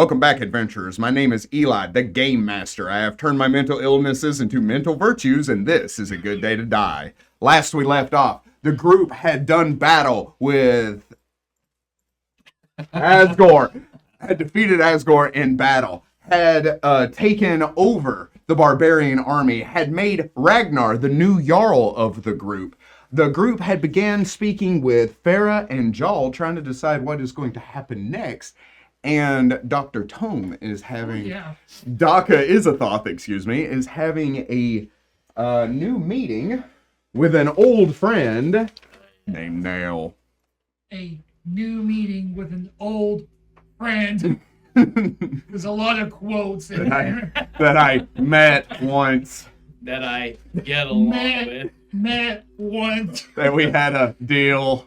Welcome back, adventurers. My name is Eli, the Game Master. I have turned my mental illnesses into mental virtues, and this is a good day to die. Last we left off, the group had done battle with Asgore, had defeated Asgore in battle, had taken over the barbarian army, had made Ragnar the new Jarl of the group. The group had began speaking with Farah and Jarl, trying to decide what is going to happen next. And Dr. Tome is having, Daka Izathoth, is having a new meeting with an old friend named Nail. A new meeting with an old friend. There's a lot of quotes in there. That I met once. That I get along with. Met once. That we had a deal.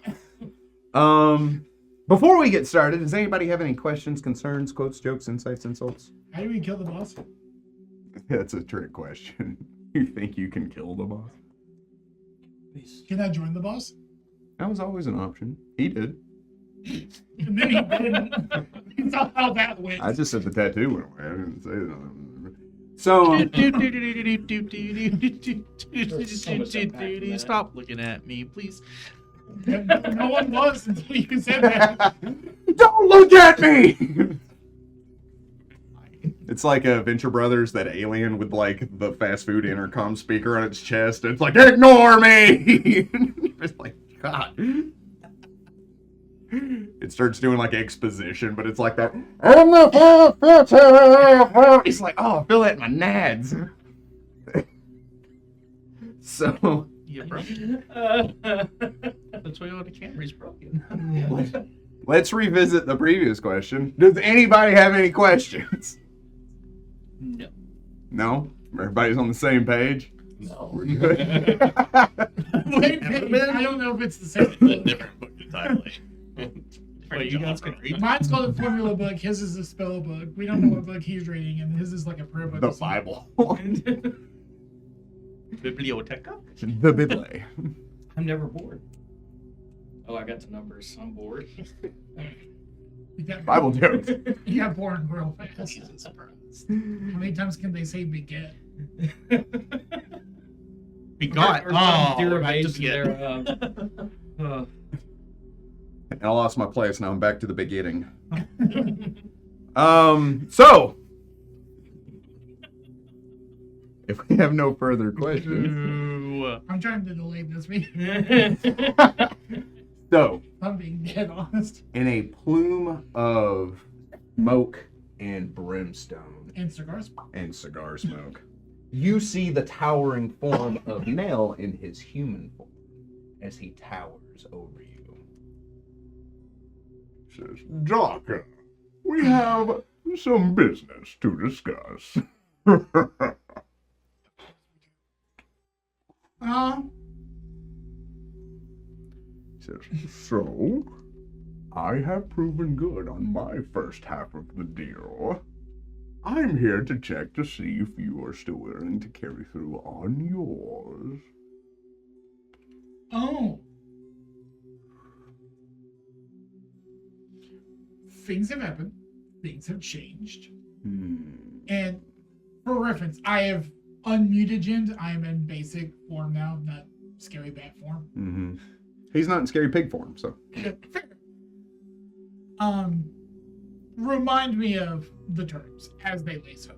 Before we get started, does anybody have any questions, concerns, quotes, jokes, insights, insults? How do we kill the boss? That's a trick question. You think you can kill the boss? Can I join the boss? That was always an option. He did. And then he didn't. That's not how that went. I just said the tattoo went away. I didn't say that. So... Stop looking at me, please. No one was until you said that. Don't look at me! It's like a Venture Brothers, that alien with like the fast food intercom speaker on its chest. It's like, ignore me! It's like, God. It starts doing like exposition, but it's like that. It's like, oh, I feel that in my nads. So. Yeah, bro. That's why all the camera's broken. Let's revisit the previous question. Does anybody have any questions? No. No? Everybody's on the same page? No. Wait, I don't know if it's the same book. Different book entirely. Well, you guys can read. Mine's called a formula book. His is a spell book. We don't know what book he's reading, and his is like a prayer book. The Bible. Biblioteca? The Bible. I'm never bored. Oh, I got the numbers. I'm bored. Bible jokes. He got bored real fast. Jesus Christ. How many times can they say beget? Begot. Oh, derivation thereof. And I lost my place. Now I'm back to the beginning. So. If we have no further questions. I'm trying to delay this meeting. So. I'm being dead honest. In a plume of smoke and brimstone. And cigars. And cigar smoke. You see the towering form of Nell in his human form as he towers over you. Says, Doctor, we have some business to discuss. Says, so, I have proven good on my first half of the deal. I'm here to check to see if you are still willing to carry through on yours. Oh. Things have happened. Things have changed. And for reference, I have unmutagened. I am in basic form now, not scary bat form. Mm-hmm. He's not in scary pig form, so. Remind me of the terms as they lay so.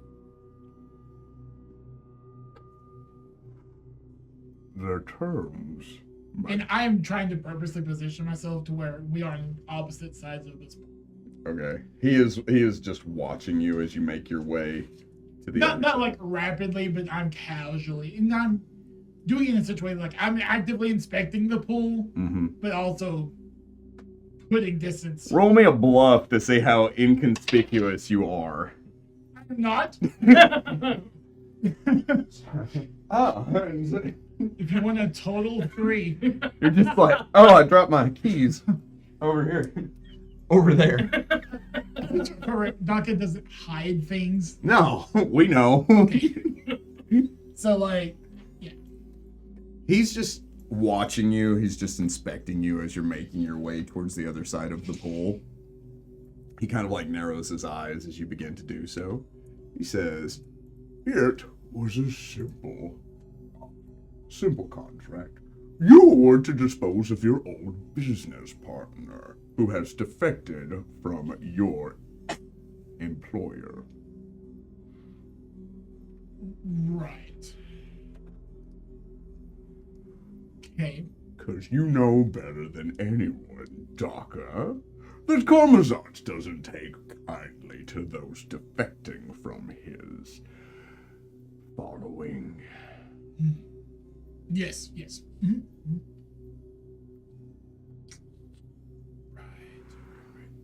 The terms. And I'm trying to purposely position myself to where we are on opposite sides of this. Okay. He is just watching you as you make your way to the not like rapidly, but I'm casually. And I'm doing it in such a way like I'm actively inspecting the pool, but also putting distance. Roll me a bluff to see how inconspicuous you are. I'm not. Oh. If you want a total 3. You're just like, oh, I dropped my keys over here. Over there. Correct. Daka doesn't hide things. No, we know. So, like, yeah. He's just watching you. He's just inspecting you as you're making your way towards the other side of the pool. He kind of like narrows his eyes as you begin to do so. He says, "It was a simple contract. You were to dispose of your old business partner who has defected from your employer." Right. Okay. Because you know better than anyone, Daka, that Karmazot doesn't take kindly to those defecting from his following. Yes. Mm-hmm. Right.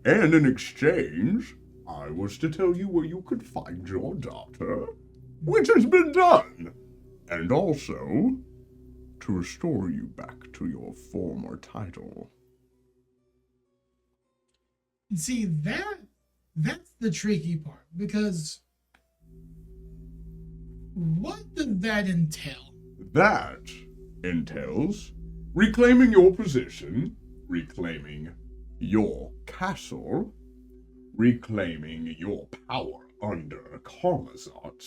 And in exchange, I was to tell you where you could find your daughter, which has been done, and also to restore you back to your former title. See, that's the tricky part, because what does that entail? That entails reclaiming your position, reclaiming your castle, reclaiming your power under Karmazot,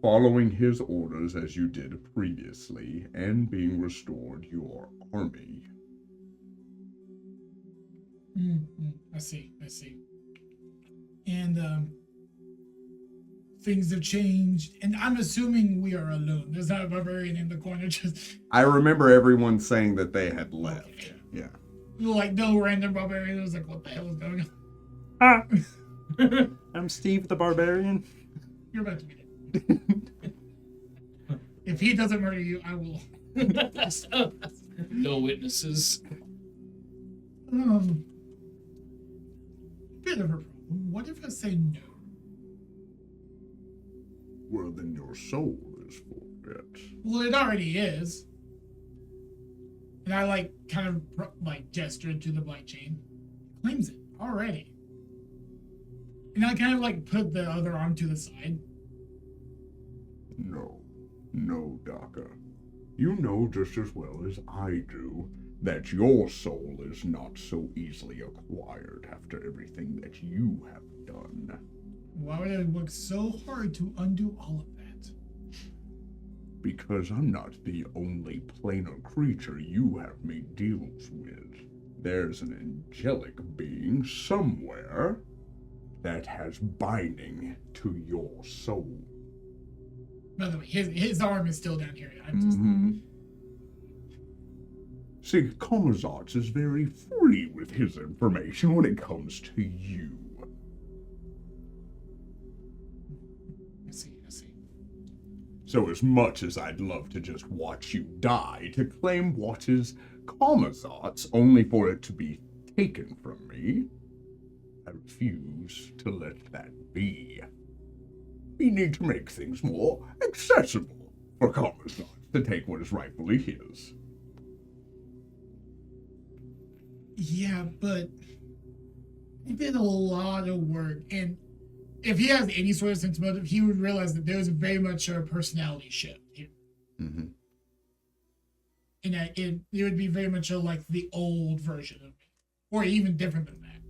following his orders as you did previously, and being restored your army. I see. And things have changed, and I'm assuming we are alone. There's not a barbarian in the corner just... I remember everyone saying that they had left. Okay. Yeah. Like, no random barbarian. I was like, what the hell is going on? I'm Steve the Barbarian. You're about to get it. If he doesn't murder you, I will. No witnesses. Bit of a problem. What if I say no? Well, then your soul is forfeit. Well, it already is. And I kind of gestured to the blight chain. Claims it already. And I kind of put the other arm to the side. No, Daka. You know just as well as I do that your soul is not so easily acquired after everything that you have done. Why would I work so hard to undo all of that? Because I'm not the only planar creature you have made deals with. There's an angelic being somewhere that has binding to your soul. By the way, his arm is still down here. I'm just... See, Karmazot is very free with his information when it comes to you. I see. So as much as I'd love to just watch you die to claim what is Karmazot's only for it to be taken from me, I refuse to let that be. We need to make things more accessible for Karmazot to take what is rightfully his. Yeah, but he did a lot of work, and if he has any sort of sense of motive, he would realize that there's very much a personality shift here. Mm-hmm. And that it would be very much the old version of me, or even different than that.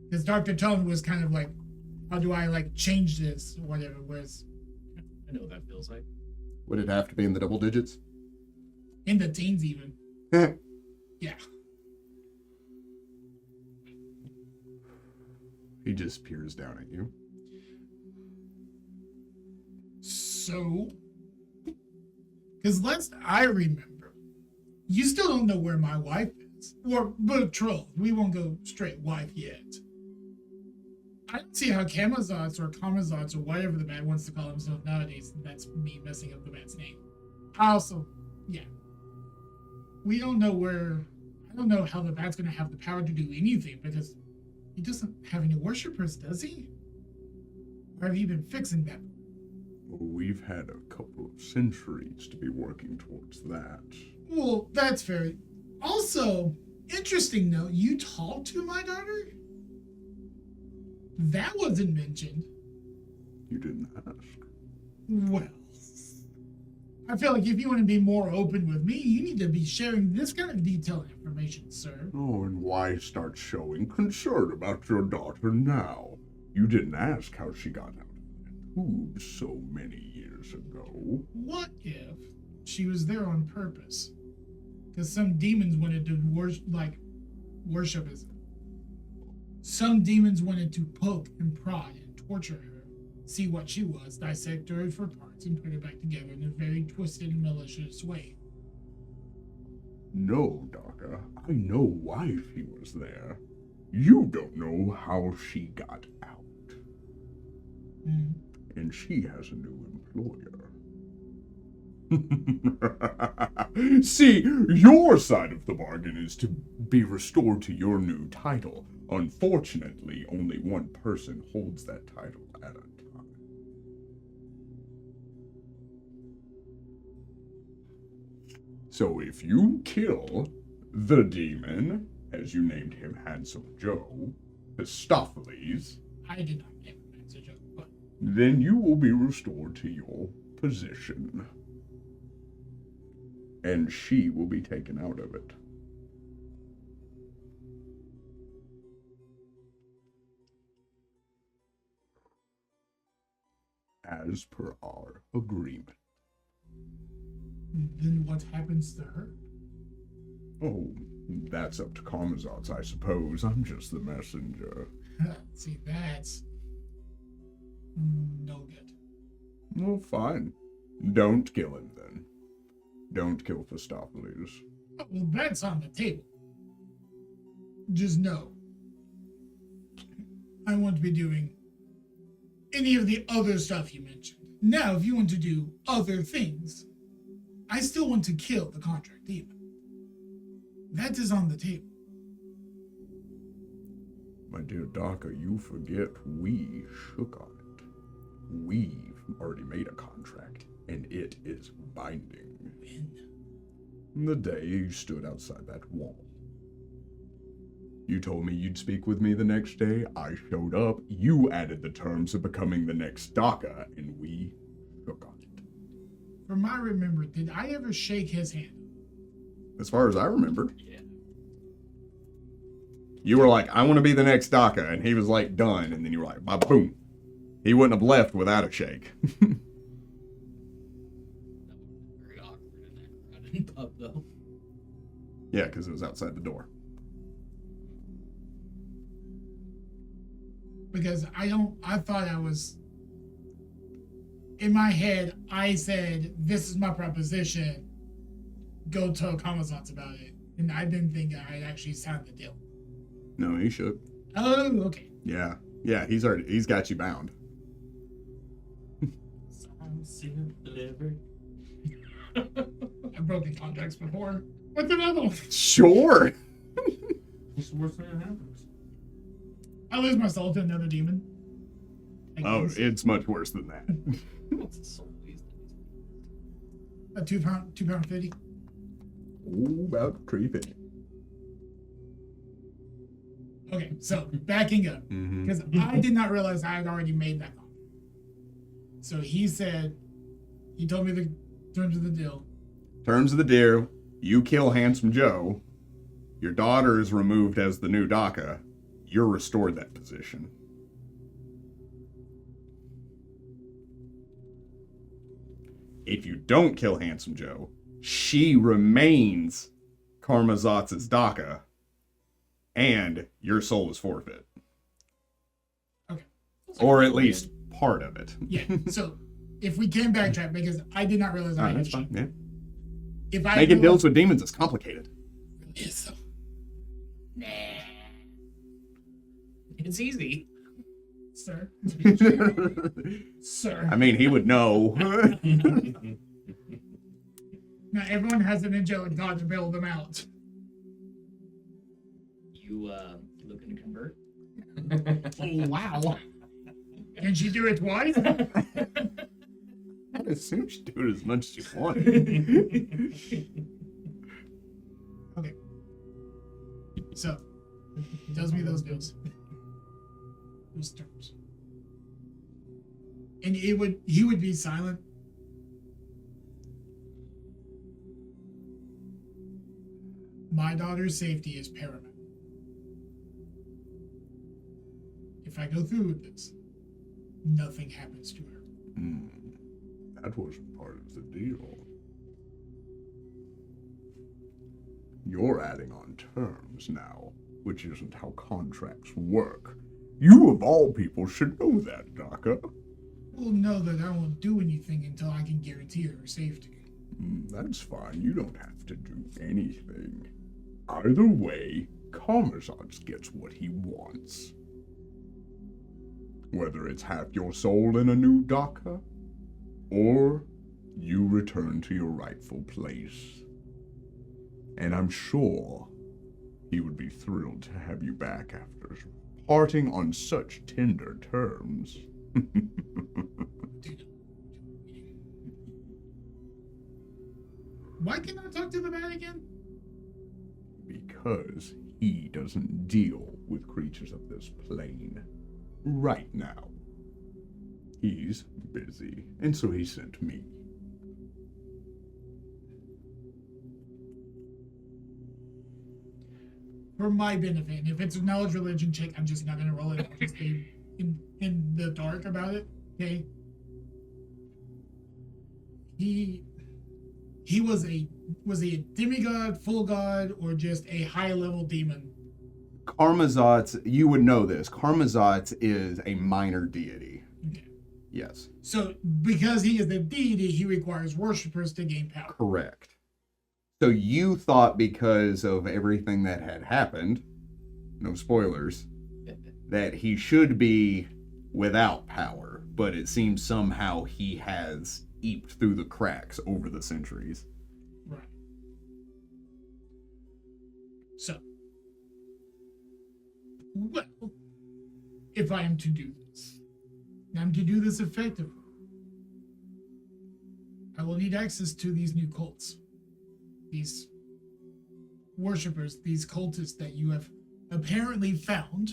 Because Dr. Tone was kind of how do I change this or whatever, whereas I know what that feels like. Would it have to be in the double digits? in the teens even. Yeah. He just peers down at you. So, because I remember, you still don't know where my wife is. Or betrothed. We won't go straight wife yet. I don't see how Kamazots or Kamazots or whatever the man wants to call himself nowadays. That's me messing up the man's name. Also, yeah. We don't know where. I don't know how the man's going to have the power to do anything because he doesn't have any worshippers, does he? Or have you been fixing that? We've had a couple of centuries to be working towards that. Well, that's fair. Also, interesting note, you talked to my daughter? That wasn't mentioned. You didn't ask. Well, I feel like if you want to be more open with me, you need to be sharing this kind of detailed information, sir. Oh, and why start showing concern about your daughter now? You didn't ask how she got out of that tube so many years ago. What if she was there on purpose? Because some demons wanted to worship as some demons wanted to poke and prod and torture her, see what she was, dissect her for parts, and put her back together in a very twisted and malicious way. No, Daka, I know why she was there. You don't know how she got out. And she has a new employer. See, your side of the bargain is to be restored to your new title. Unfortunately, only one person holds that title at a time. So if you kill the demon, as you named him Handsome Joe, Christopheles, I did not name him as a joke, but then you will be restored to your position. And she will be taken out of it. As per our agreement. then what happens to her? Oh, that's up to Karmazot's, I suppose. I'm just the messenger. See, that's no good. Well, fine. Don't kill him, then. Don't kill Christopheles. Oh, well, that's on the table. Just know, I won't be doing any of the other stuff you mentioned. Now, if you want to do other things, I still want to kill the contract demon. That is on the table. My dear Daka, you forget we shook on it. We've already made a contract, and it is binding. When? The day you stood outside that wall. You told me you'd speak with me the next day. I showed up. You added the terms of becoming the next Daka, and we shook on it. From I remember, did I ever shake his hand? As far as I remember. Yeah. You were like, I want to be the next Daka, and he was like, done, and then you were like, boom. He wouldn't have left without a shake. That would have been very awkward in that crowded pub, though. Yeah, because it was outside the door. Because I thought I was, in my head, I said, this is my proposition, go tell Kamazats about it. And I didn't think I had actually signed the deal. No, he shook. Oh, okay. Yeah, he's got you bound. Some soon delivered. I've broken contracts before. What's another one? Sure. What's the worst thing that happens? I lose my soul to another demon. Oh, it's much worse than that. What's the soul waste? A £2 50. Ooh, about creepy. Okay, so backing up, Mm-hmm. because I did not realize I had already made that call. So he told me the terms of the deal. Terms of the deal, you kill Handsome Joe, your daughter is removed as the new Daka, you're restored that position. If you don't kill Handsome Joe, she remains Karmazot's Daka, and your soul is forfeit. Okay. Or at least part of it. Yeah. So if we can backtrack, because I did not realize I Alright, had that's fine. Yeah. If I Making realized- deals with demons is complicated. Yes, so- Nah. It's easy. sir. Sir. I mean, he would know. Now everyone has an angelic god to bail them out. You looking to convert? Oh wow. Can she do it twice? I'd assume she'd do it as much as you want. Okay. So he tells me those deals. Those terms. And he would be silent My daughter's safety is paramount. If I go through with this, nothing happens to her. That wasn't part of the deal. You're adding on terms now, which isn't how contracts work. You, of all people, should know that, Daka. We'll know that I won't do anything until I can guarantee her safety. That's fine. You don't have to do anything. Either way, Karmazotz gets what he wants. Whether it's half your soul in a new Daka, or you return to your rightful place. And I'm sure he would be thrilled to have you back after parting on such tender terms. Why can't I talk to the man again? Because he doesn't deal with creatures of this plane right now. He's busy, and so he sent me. For my benefit, and if it's a knowledge religion check, I'm just not gonna roll it. I'll just stay in the dark about it. Okay. He was he a demigod, full god, or just a high level demon? Karmazotz, you would know this. Karmazotz is a minor deity. Okay. Yes. So because he is the deity, he requires worshippers to gain power. Correct. So you thought because of everything that had happened, no spoilers, that he should be without power, but it seems somehow he has eeped through the cracks over the centuries. Right. So, well, if I am to do this, and I'm to do this effectively, I will need access to these new cults. These worshippers, these cultists that you have apparently found.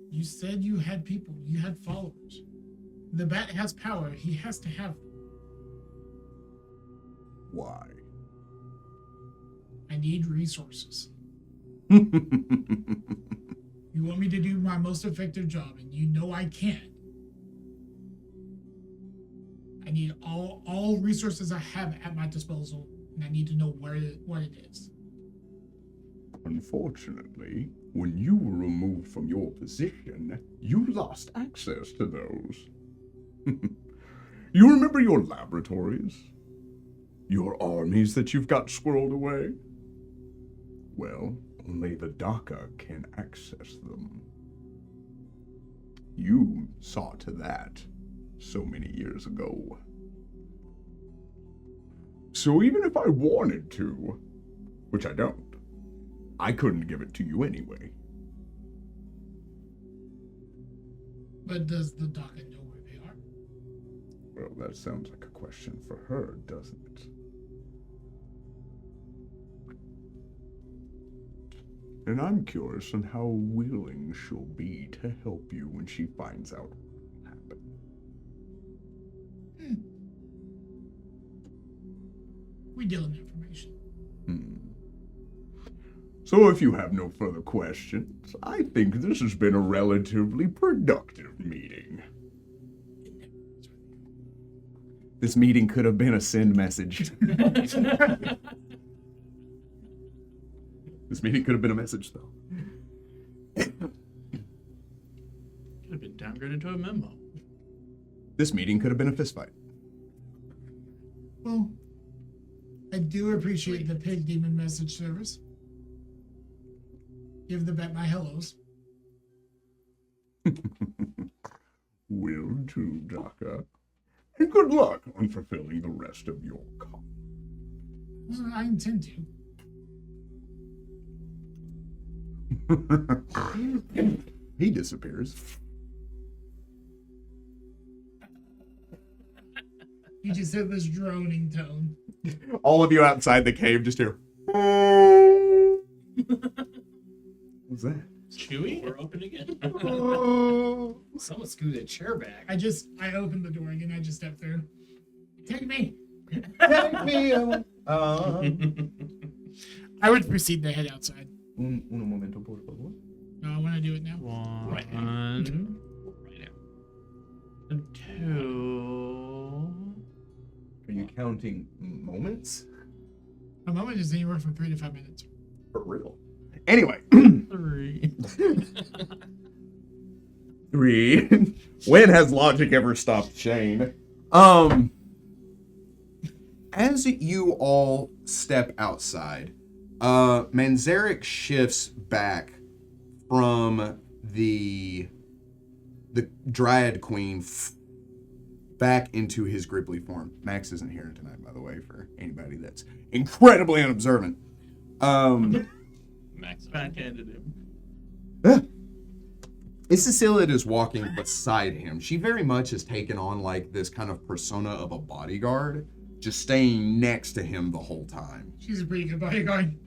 You said you had people, you had followers. The bat has power, he has to have them. Why? I need resources. You You want me to do my most effective job, and you know I can. I need all resources I have at my disposal, and I need to know what it is. Unfortunately, when you were removed from your position, you lost access to those. You remember your laboratories? Your armies that you've got squirreled away? Well, only the Daka can access them. You saw to that so many years ago. So even if I wanted to, which I don't, I couldn't give it to you anyway. But does the Daka know where they are? Well, that sounds like a question for her, doesn't it? And I'm curious on how willing she'll be to help you when she finds out what will happen. We deal in information. So if you have no further questions, I think this has been a relatively productive meeting. This meeting could have been a send message. This meeting could have been a message, though. Could have been downgraded to a memo. This meeting could have been a fistfight. Well, I do appreciate the pig demon message service. Give the bat my hellos. Will do, Daka. And good luck on fulfilling the rest of your call. Well, I intend to. He disappears. You just hear this droning tone. All of you outside the cave just hear. What's that? Chewy? We're open again. Someone scooted a chair back. I opened the door again. I just stepped through. Take me. Take me on. I would proceed to head outside. Un momento, por favor. No, I want to do it now. One. Right now. Right now. Two. Are you counting moments? A moment is anywhere from 3 to 5 minutes. For real. Anyway. 3. 3. When has logic ever stopped Shane? As you all step outside, Manzarek shifts back from the Dryad Queen back into his Gripply form. Max isn't here tonight, by the way, for anybody that's incredibly unobservant. Max Backhanded him. Cecilia is walking beside him. She very much has taken on like this kind of persona of a bodyguard, just staying next to him the whole time. She's a pretty good bodyguard.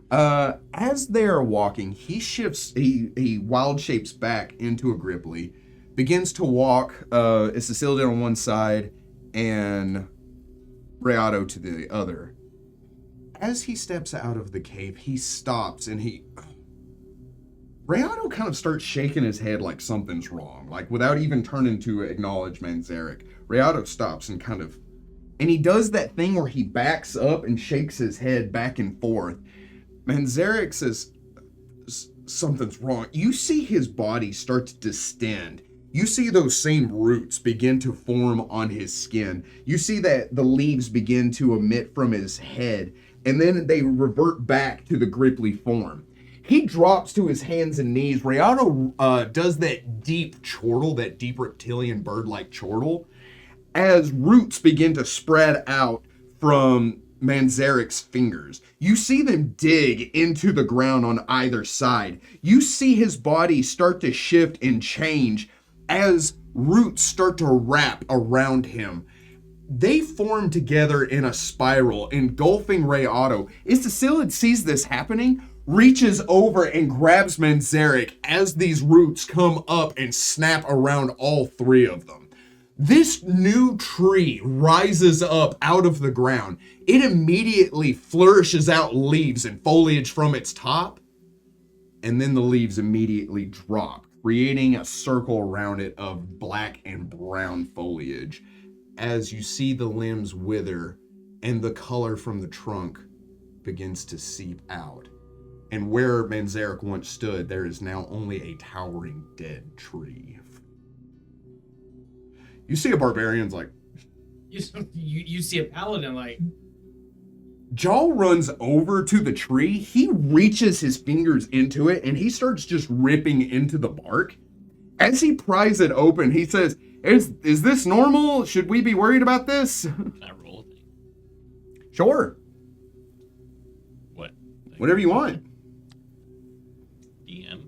As they're walking, he wild shapes back into a Gripply, begins to walk Cecilia on one side and Reato to the other. As he steps out of the cave, he stops and Reato kind of starts shaking his head like something's wrong, like without even turning to acknowledge Manzarek. Reato stops and he does that thing where he backs up and shakes his head back and forth. Manzarek says, something's wrong. You see his body start to distend. You see those same roots begin to form on his skin. You see that the leaves begin to emit from his head, and then they revert back to the Gripply form. He drops to his hands and knees. Reato does that deep chortle, that deep reptilian bird-like chortle, as roots begin to spread out from Manzarek's fingers. You see them dig into the ground on either side. You see his body start to shift and change as roots start to wrap around him. They form together in a spiral, engulfing Reato. Cecilia sees this happening, reaches over and grabs Manzarek as these roots come up and snap around all three of them. This new tree rises up out of the ground. It immediately flourishes out leaves and foliage from its top, and then the leaves immediately drop, creating a circle around it of black and brown foliage as you see the limbs wither and the color from the trunk begins to seep out. And where Manzarek once stood, there is now only a towering dead tree. You see a barbarian's like... You see a paladin like... Jaw runs over to the tree. He reaches his fingers into it, and he starts just ripping into the bark. As he pries it open, he says, Is this normal? Should we be worried about this? Can I roll a thing? Sure. What? Whatever you want. DM?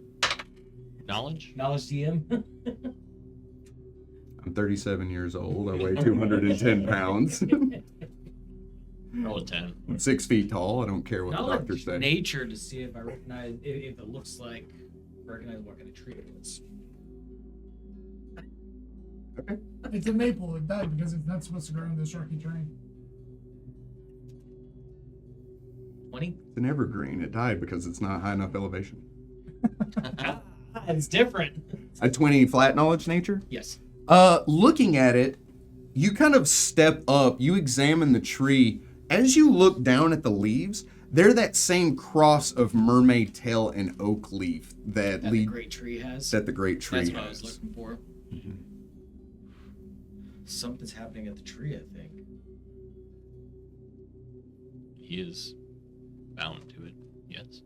Knowledge? Knowledge DM. I'm 37 years old. I weigh 210 pounds. Roll a 10. I'm 6 feet tall. I don't care what the doctor Knowledge said. nature to see if I recognize if it looks like recognize what kind of tree it is. Okay. It's a maple. It died because it's not supposed to grow in this rocky terrain. 20. It's an evergreen. It died because it's not high enough elevation. It's different. A 20 flat knowledge nature? Yes. Looking at it, you kind of step up, you examine the tree. As you look down at the leaves, they're that same cross of mermaid tail and oak leaf that The great tree has. that the great tree That's has. what I was looking for. Something's happening at the tree, I think. He is bound to it. Yes.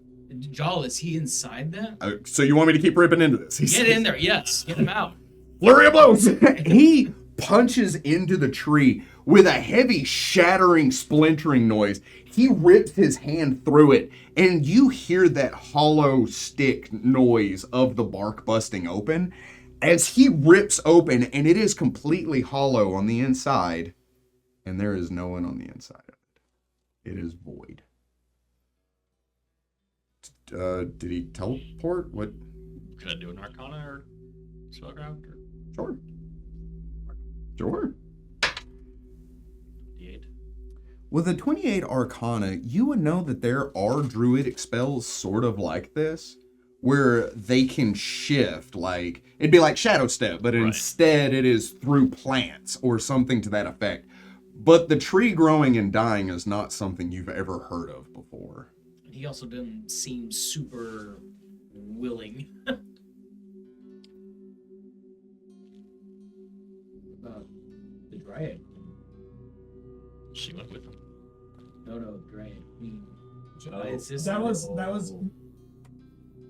Jal, is he inside that? So you want me to keep ripping into this? Get in there, yes. Get him out. Flurry of blows! He punches into the tree with a heavy shattering, splintering noise. He rips his hand through it, and you hear that hollow stick noise of the bark busting open as he rips open, and it is completely hollow on the inside, and there is no one on the inside of it. It is void. Did he teleport? What? Could I do an Arcana or Spellcraft or Sure. Sure. D8? With a 28 Arcana, you would know that there are druidic spells sort of like this, where they can shift, like, it'd be like Shadow Step, but Right. instead it is through plants or something to that effect. But the tree growing and dying is not something you've ever heard of before. He also didn't seem super willing. About the Dryad. She went with him. No, Dryad Queen. That was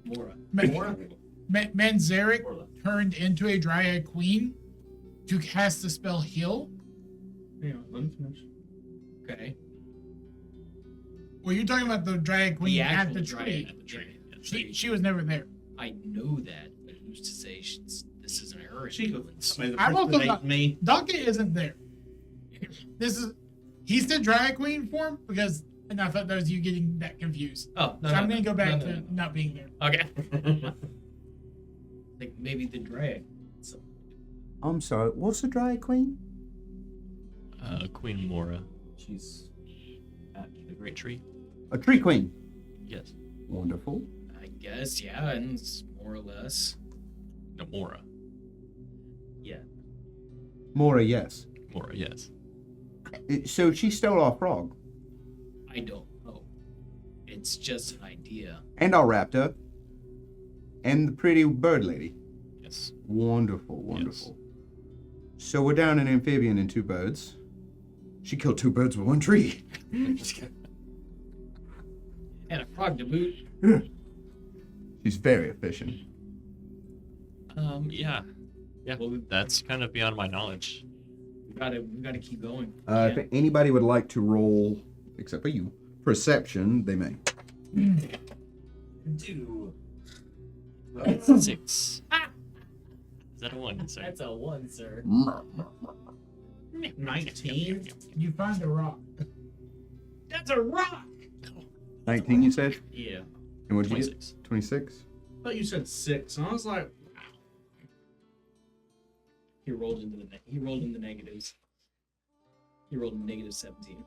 Mora. Manzarek turned into a Dryad Queen to cast the spell Heal. Hang on, let me finish. Okay. Well, you're talking about the Dryad Queen at actual the Dryad tree. at the tree. She was never there. I know that, but who's to say this isn't her? She- influence? I'm also not- me. Daka isn't there. He's the Dryad Queen form because, and I thought that was you getting that confused. Oh, no, So no, I'm gonna go back no, to no. not being there. Okay. Like maybe the Dryad. So, I'm sorry, what's the Dryad Queen? Queen Mora. She's at the Great Tree. A tree queen. Yes. Wonderful. I guess, yeah, and it's more or less. No, Mora. Yeah. Mora, yes. Mora, yes. So she stole our frog. I don't know. It's just an idea. And our raptor. And the pretty bird lady. Yes. Wonderful, wonderful. So we're down an amphibian and 2 birds. She killed 2 birds with 1 tree. And a frog to boot. She's very efficient. Yeah. Yeah. Well, That's kind of beyond my knowledge. we gotta keep going. If anybody would like to roll, except for you, perception, they may. Do. 6. Is that a 1, sir? That's a 1, sir. 19? You find a rock. That's a rock. 19, you said? Yeah. And what'd you 26. get? 26? I thought you said 6, and I was like, He rolled in the negatives. He rolled a negative 17.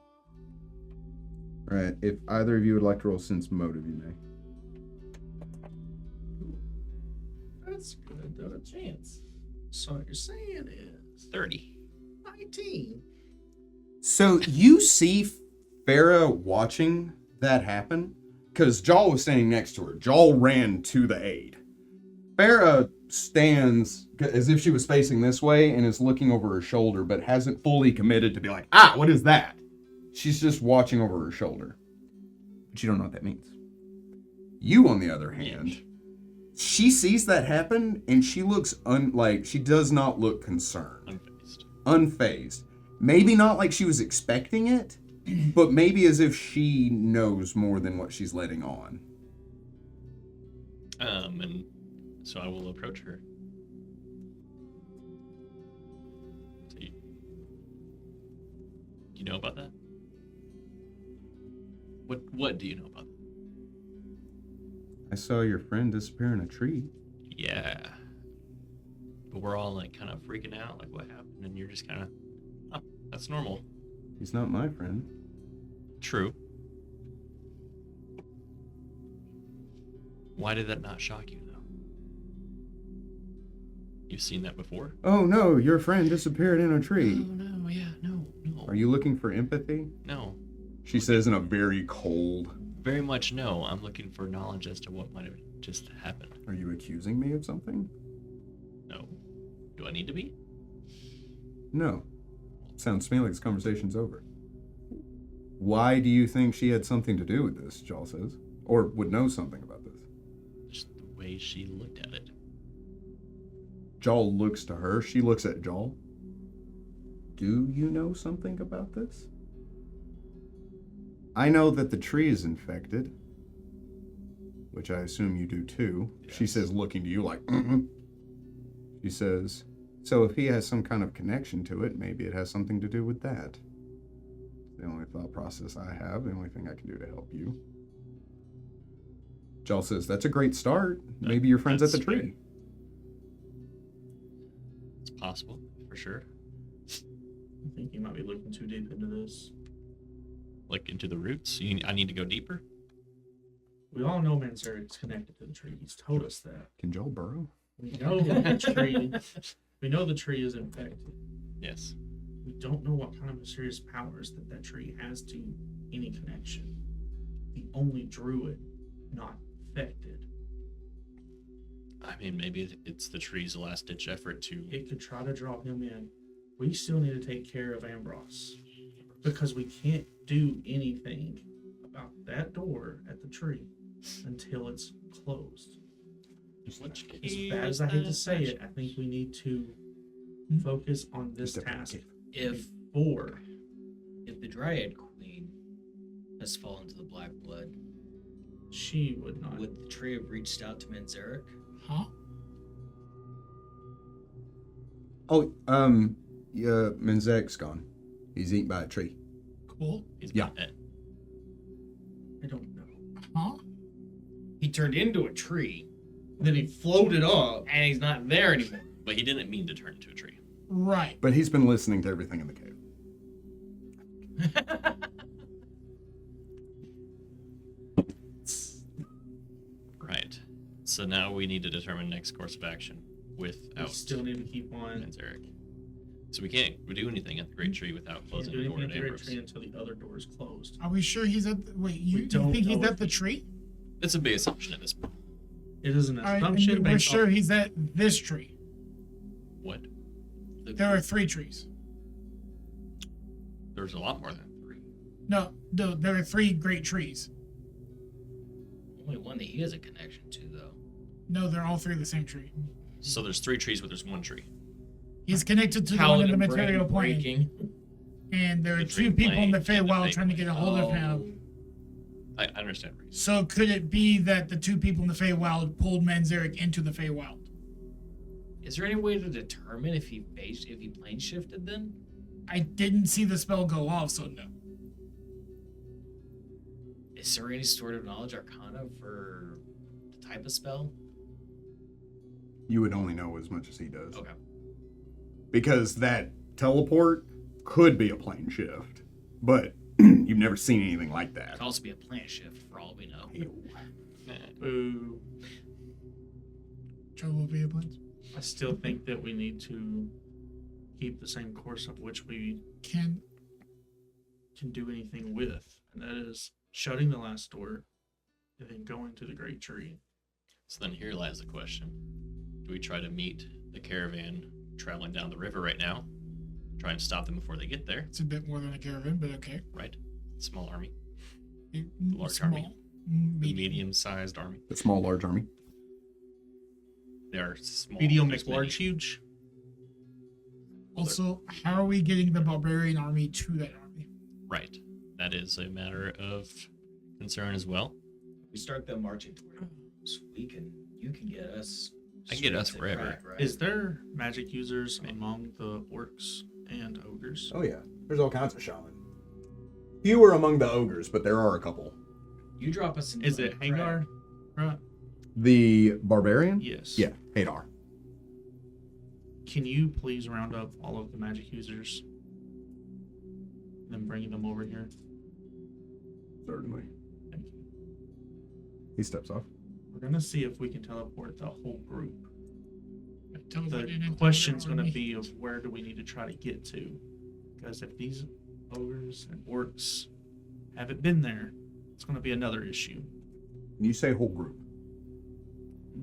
All right. If either of you would like to roll sense motive, you may. that's good. Not a chance. So what you're saying is 30. 19. So you see Farah watching that happen? Because Jaw was standing next to her. Jaw ran to the aid. Farah stands as if she was facing this way and is looking over her shoulder, but hasn't fully committed to be like, what is that? She's just watching over her shoulder. But you don't know what that means. You, on the other hand, she sees that happen and she looks she does not look concerned. Unfazed. Maybe not like she was expecting it, but maybe as if she knows more than what she's letting on. And so I will approach her. So you know about that? What do you know about that? I saw your friend disappear in a tree. Yeah. But we're all like kind of freaking out, like what happened, and you're just kind of, oh, that's normal. He's not my friend. True. Why did that not shock you, though? You've seen that before? Oh no, your friend disappeared in a tree. No, yeah, no. Are you looking for empathy? No. She says in a very cold. Very much no. I'm looking for knowledge as to what might have just happened. Are you accusing me of something? No. Do I need to be? No. Sounds to me like this conversation's over. Why do you think she had something to do with this, Jaw says? Or would know something about this? Just the way she looked at it. Jaw looks to her. She looks at Jaw. Do you know something about this? I know that the tree is infected, which I assume you do too. Yes. She says, looking to you like, mm-hmm. She says, so if he has some kind of connection to it, maybe it has something to do with that. The only thought process I have, the only thing I can do to help you. Jaw says, that's a great start. Maybe your friend's at the That's tree. fair. It's possible, for sure. I think you might be looking too deep into this. like into the roots? I need to go deeper. We all know Manzarek's connected to the tree. He's told us that. Can Joel burrow? We know the tree. We know the tree is infected. Yes. We don't know what kind of mysterious powers that tree has to any connection. The only druid not affected. I mean, maybe it's the tree's last ditch effort to. It could try to draw him in. We still need to take care of Ambrose because we can't do anything about that door at the tree until it's closed. Which As key bad is as I hate that to say it, attached? I think we need to focus on this Just a task cave. If before. if the Dryad Queen has fallen to the Black Blood, She would not. would the tree have reached out to Manzarek? Huh? Oh, yeah, Menzek's gone. He's eaten by a tree. Cool. He's Yeah. not dead. I don't know. Huh? He turned into a tree, Then he floated up. and he's not there anymore. But he didn't mean to turn into a tree. Right. But he's been listening to everything in the cave. Right. So now we need to determine next course of action We without still need to keep on. Manzarek. So we can't do anything at the Great Tree without Can't closing do the door anything to at the Ambrose. tree until the other door is closed. Are we sure he's at? Wait, you don't think he's know at if the he- tree? It's a big assumption at this point. It is an All right, and assumption we're based sure off. he's at this tree. What? There are 3 trees. There's a lot more than 3. No, there are 3 great trees. Only one that he has a connection to, though. No, they're all 3 the same tree. So there's 3 trees, but there's 1 tree. He's connected to the one in the Paladin material plane, breaking. and there are The 2 dream people in the plane and the Feywild fake trying to get a hold of him. Oh, I understand. Reason. So could it be that the 2 people in the Feywild pulled Manzarek into the Feywild? is there any way to determine if he plane shifted then? I didn't see the spell go off, so no. Is there any sort of knowledge arcana for the type of spell? You would only know as much as he does. Okay. Because that teleport could be a plane shift, but you've never seen anything like It that. could also be a planet shift for all we know. Boo. Joe will be a blitz. I still think that we need to keep the same course of which we Can can do anything with, and that is shutting the last door and then going to the great tree. So then here lies the question. Do we try to meet the caravan traveling down the river right now? Try and stop them before they get there, it's a bit more than a caravan, but okay. right? Small army. Large Large army. The Medium. medium-sized army. The small, large army. They are small. Medium there's makes large, many. huge. Also, how are we getting the barbarian army to that army? Right. That is a matter of concern as well. We start them marching toward us. You can get us. I can get us straight to wherever. crack, right? Is there magic users among the orcs and ogres? Oh yeah, there's all kinds of shaman. Fewer among the ogres, but there are a couple. You drop us in. Is it Hangar? Right. The barbarian? Yes. Yeah, Hadar. Can you please round up all of the magic users, then bring them over here? Certainly. Thank you. He steps off. We're gonna see if we can teleport the whole group. Teleported into The the question's gonna army. be of where do we need to try to get to? Because if these ogres and orcs haven't been there, it's gonna be another issue. You say whole group.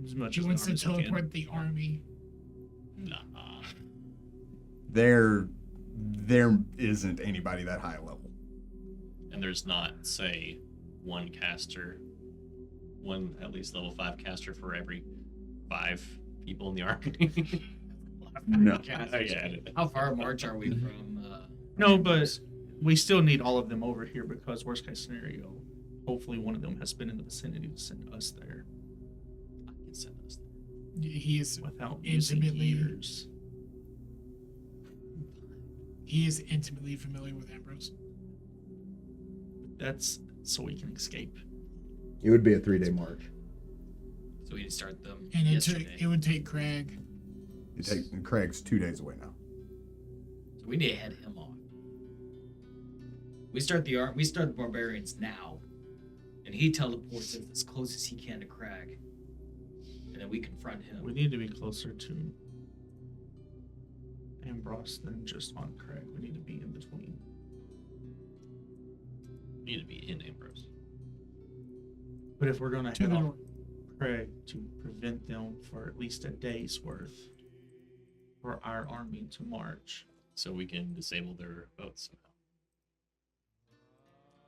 As much He as wants the to armies we can. teleport the army. Nah. There isn't anybody that high level. And there's not, say, one caster, one at least level 5 caster for every 5 people in the army. No. How far a march are we from? No, but we still need all of them over here because worst case scenario, hopefully one of them has been in the vicinity to send us there I can send us there. He is without using Intimately. years. he is intimately familiar with Ambrose. That's so we can escape. It would be a 3-day march. So we need to start them And yesterday. it would take Craig. Craig's 2 days away now. So we need to head him off. We start the barbarians now, and he teleports us as close as he can to Crag, and then we confront him. We need to be closer to Ambrose than just on Craig. We need to be in between. Need to be in Ambrose. But if we're going To to the head off north. Craig to prevent them for at least a day's worth for our army to march, So we can disable their boats somehow.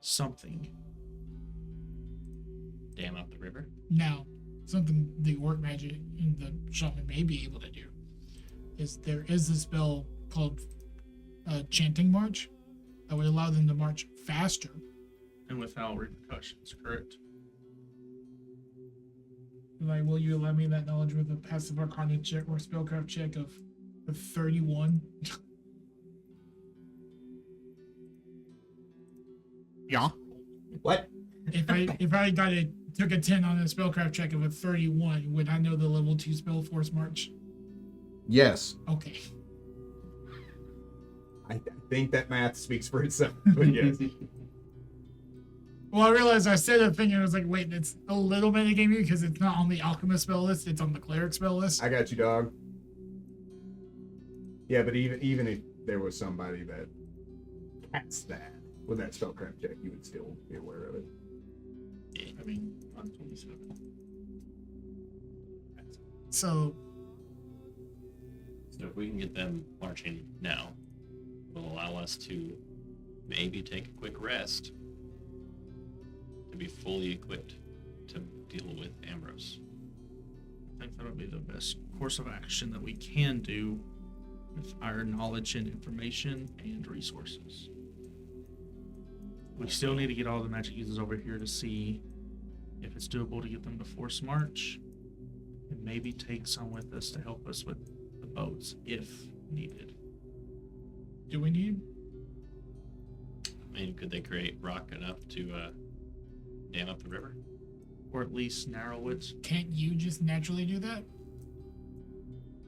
something. Dam up the river. Now, something the orc magic and the shaman may be able to do is there is a spell called Chanting March that would allow them to march faster. And without repercussions, correct? Like, will you allow me that knowledge with a passive arcana check or spellcraft check of 31? Yeah. What? If I took a 10 on a spellcraft check of a 31, would I know the level 2 spell Force March? Yes. Okay. I think that math speaks for itself. But yes. Well, I realized I said a thing and I was like, wait, it's a little metagamey because it's not on the alchemist spell list, it's on the cleric spell list. I got you, dog. Yeah, but even if there was somebody that cast that with that spellcraft check, you would still be aware of it. I mean, on 27. So, So if we can get them marching now, it will allow us to maybe take a quick rest to be fully equipped to deal with Ambrose. I think that'll be the best course of action that we can do with our knowledge and information and resources. We still need to get all the magic users over here to see if it's doable to get them to force march, and maybe take some with us to help us with the boats if needed. do we need? I mean, could they create rock enough to dam up the river? Or at least narrow it. Can't you just naturally do that?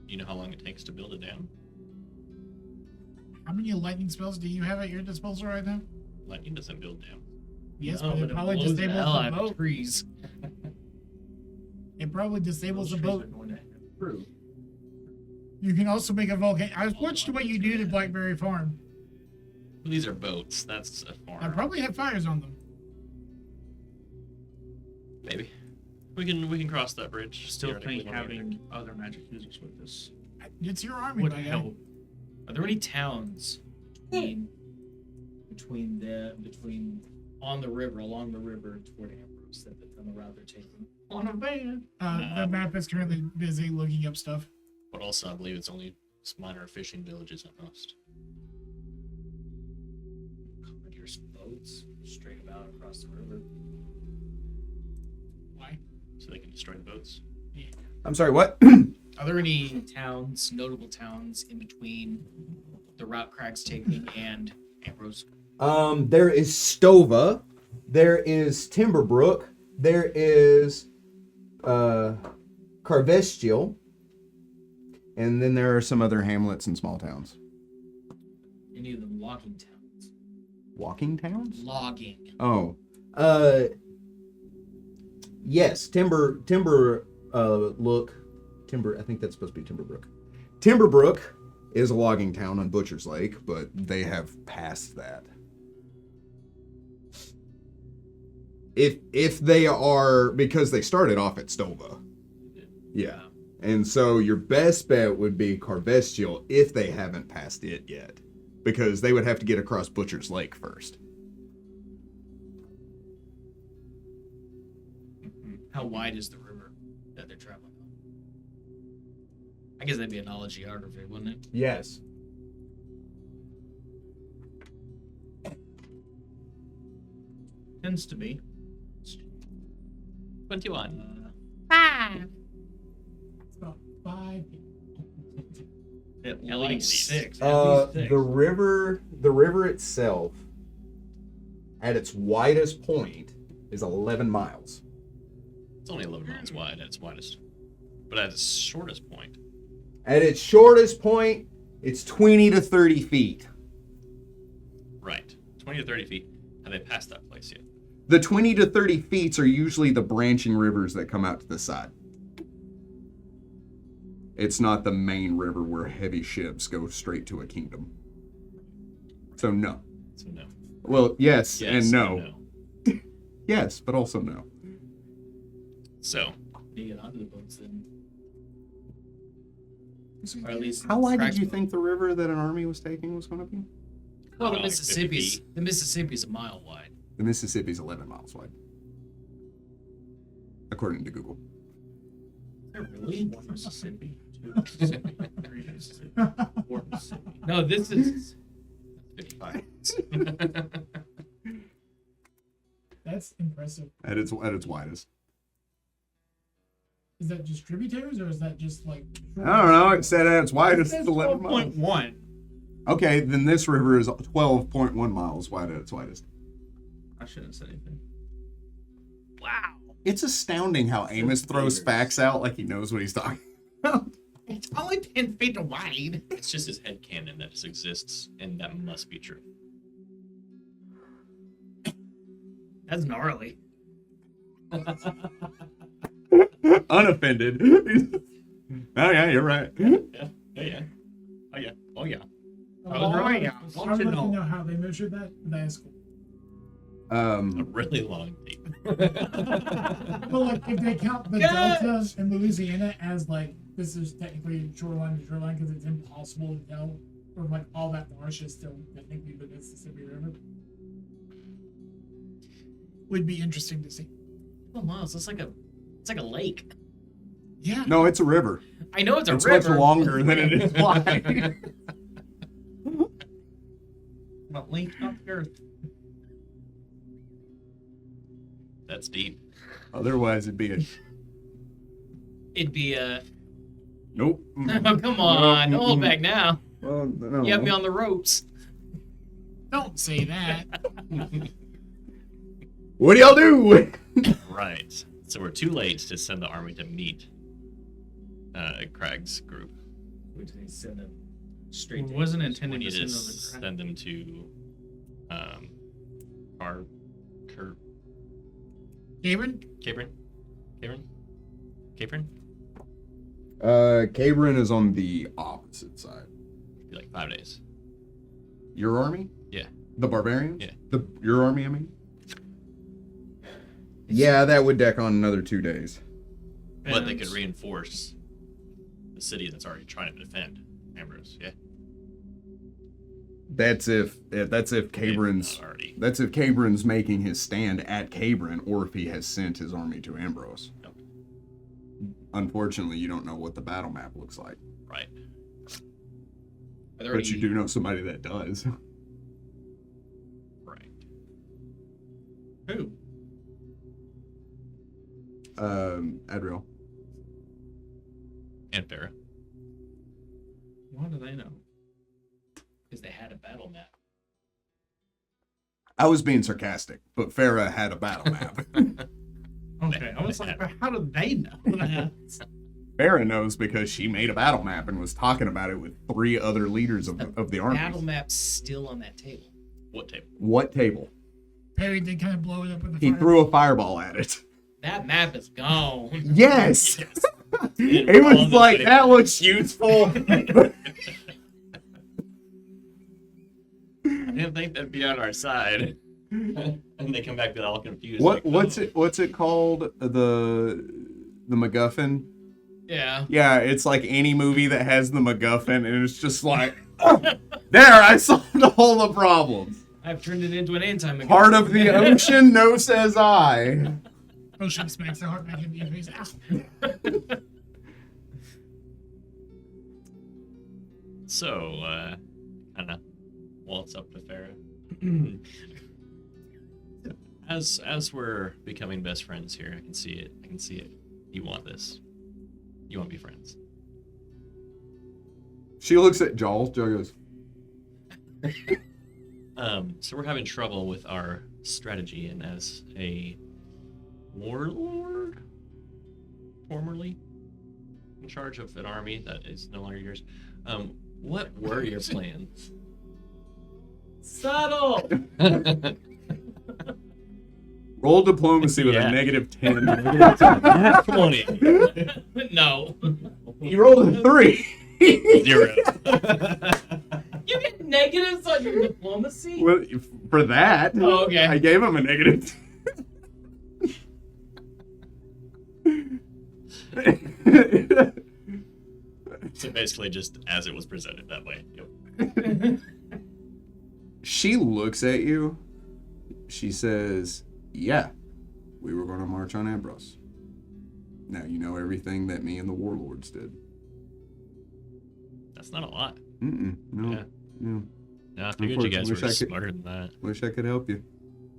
You know how long it takes to build a dam? How many lightning spells do you have at your disposal right now? Lightning doesn't build dams. Yes, No, but it probably blows the disables hell the out of boat. trees. It probably disables the Those trees boat. are going to have fruit. You can also make a volcano. I watched what you do to Blackberry Farm. Well, these are boats. That's a farm. I probably have fires on them. Maybe we can cross that bridge. Still theoretically think when we get having other magic users with us It's your army, would my guy. help. Are there any towns between on the river, along the river toward Ambrose that on the route they're taking? On a van. The map is currently busy looking up stuff. But also, I believe it's only minor fishing villages at most. Commandeer's boats straight about across the river. Why? So they can destroy the boats. I'm sorry, what? Are there any towns, notable towns, in between the route Crag's taking and Ambrose? There is Stova, there is Timberbrook, there is Carvestial, and then there are some other hamlets and small towns. Any of them logging towns? Walking towns? Logging. Oh. Yes, Timber, I think that's supposed to be Timberbrook. Timberbrook is a logging town on Butcher's Lake, but they have passed that. If they are, because they started off at Stova. Yeah. And so your best bet would be Carvestial if they haven't passed it yet. Because they would have to get across Butcher's Lake first. How wide is the river that they're traveling on? I guess that'd be a knowledge geography, wouldn't it? Yes. Tends to be. 21. It's about 5. At least six. The river itself, at its widest point, is 11 miles. It's only 11 miles wide at its widest. But at its shortest point, At its shortest point, it's 20 to 30 feet. right, 20 to 30 feet. Have they passed that place yet? The 20 to 30 feet are usually the branching rivers that come out to the side. It's not the main river where heavy ships go straight to a kingdom. So no. So no. Well, yes and no. no. Yes, but also no. So, You get onto the boats then. Or at least How wide did crack you boat. think the river that an army was taking was going to be? Well, like 50 feet. The Mississippi's a mile wide. The Mississippi's 11 miles wide, according to Google. Really? One Mississippi, two Mississippi, three Mississippi, four Mississippi. No, this is 55. That's impressive. At its widest. Is that just tributaries or is that just like? I don't know. It said at its widest, It it's says 11 miles. 12.1. Okay, then this river is 12.1 miles wide at its widest. I shouldn't have said anything. wow. It's astounding how Amos throws facts out like he knows what he's talking about. It's only 10 feet wide. It's just his headcanon that just exists, and that must be true. That's gnarly. Unoffended. Oh yeah, you're right. Yeah. Yeah. Oh, yeah. Oh, yeah. Oh, yeah. I would like to know how they measured that. That is cool. A really long tape. But like, if they count the Delta and Louisiana as like this is technically shoreline to shoreline because it's impossible to tell, or like all that marsh is still technically the Mississippi River. Would be interesting to see. Oh, miles. It's like a lake. Yeah. No, it's a river. I know it's a It's river. much longer than it is wide. About length of the earth. That's deep. Otherwise, it'd be a It'd be a. nope. Oh, come on. Don't hold back now. Well, no. You have me on the ropes. Don't say that. What do y'all do? Right. So we're too late to send the army to meet Craig's group. We just need to send them straight It to wasn't We intended need to to send those in send them to Gaben? Capron? Cabrin is on the opposite side. Be like 5 days. Your army? Yeah. The barbarians? Yeah. Your army, I mean? Yeah, that would deck on another 2 days. But they could reinforce the city that's already trying to defend Ambrose. Yeah. That's if Cabrin's Not already. that's if Cabrin's making his stand at Cabrin, or if he has sent his army to Ambrose. Nope. Unfortunately, you don't know what the battle map looks like, Right. but you do know somebody that does. Right. Who? Adriel. And Farah. Why do they know? Because they had a battle map. I was being sarcastic, but Farah had a battle map. Okay, I was like, but how do they know that? Farah knows because she made a battle map and was talking about it with 3 other leaders of the army. Battle map's still on that table. What table? What table? Perry did kind of blow it up with the He fire. threw a fireball at it. That map is gone. Yes. It was like, that looks useful. I didn't think that'd be on our side. And they come back all confused. What's it called? The MacGuffin? Yeah. Yeah, it's like any movie that has the MacGuffin, and it's just like, there, I solved all the problems. I've turned it into an anti-MacGuffin. Part of the ocean, no says I. Ocean smacks the heart back in your face. Ow. So, kind of waltz up to Farah. As we're becoming best friends here, I can see it. You want this. You want to be friends. She looks at Jaws. Jaws goes, So we're having trouble with our strategy, and as a warlord, formerly in charge of an army that is no longer yours, what were your plans? Subtle. Roll diplomacy with Yeah. a -10. Nat 20. No. You rolled a 3. 0. You get negatives on your diplomacy? Well, for that, Oh, okay. I gave him a -10. So basically, just as it was presented that way. Yep. She looks at you. She says, "Yeah, we were going to march on Ambros. Now you know everything that me and the warlords did." That's not a lot. No, Yeah. no. No, I figured you guys Wish were I could- smarter than that. Wish I could help you.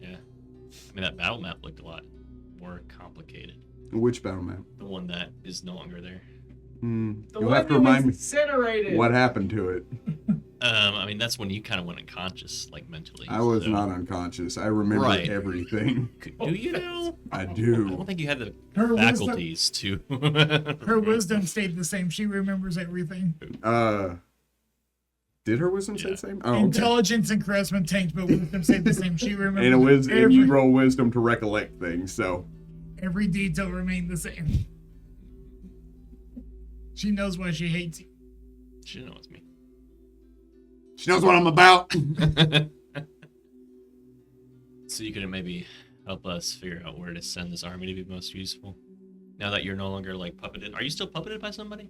Yeah. I mean, that battle map looked a lot more complicated. Which battle map? The one that is no longer there. The You'll one have to that remind was me incinerated. what happened to it. I mean, that's when you kind of went unconscious, like mentally. I was so- not unconscious. I remember Right. everything. Do you know? I I do. don't think you had the Her wisdom, faculties to. her wisdom stayed the same. She remembers everything. Did her wisdom stay Yeah. the same? Oh, okay. Intelligence and charisma tanked, but wisdom stayed the same. She remembers And you roll wisdom to recollect things, so. every detail remained the same. She knows why she hates you. She knows it's me. She knows what I'm about. So you could maybe help us figure out where to send this army to be most useful. Now that you're no longer like puppeted, are you still puppeted by somebody?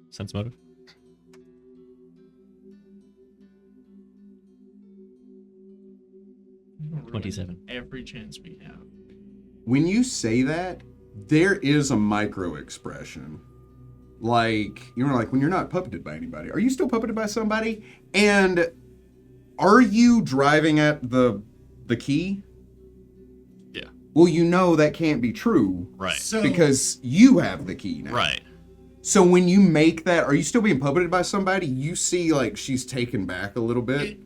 Sense motive. We're gonna ruin 27. Every chance we have. When you say that, there is a micro expression. Like, you know, like when you're not puppeted by anybody. Are you still puppeted by somebody? And are you driving at the key? Yeah. Well, you know that can't be true Right. So because you have the key now. Right. So when you make that, are you still being puppeted by somebody? You see, like, she's taken back a little bit,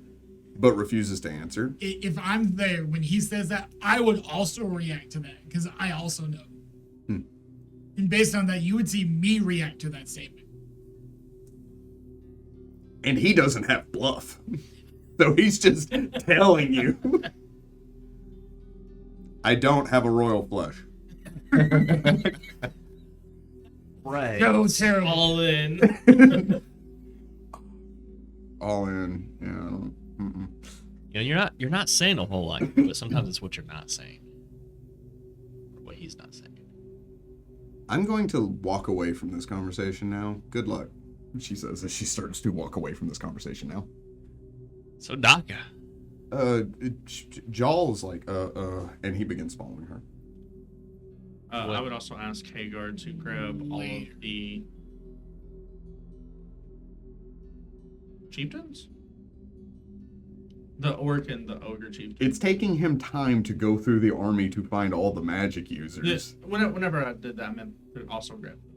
but refuses to answer. if I'm there when he says that, I would also react to that because I also know. And based on that, you would see me react to that statement. And he doesn't have bluff. So he's just telling you. I don't have a royal flush. Right. So terrible. All in. All in. Yeah, I don't. You know, you're not saying a whole lot, but sometimes it's what you're not saying. Or what he's not saying. I'm going to walk away from this conversation now. Good luck, she says as she starts to walk away from this conversation now. So Daka. Jaw's like, and he begins following her. I would also ask Hagar to grab all of the chieftains? The orc and the ogre chieftains. It's taking him time to go through the army to find all the magic users. Whenever I did that, I meant to also grab them.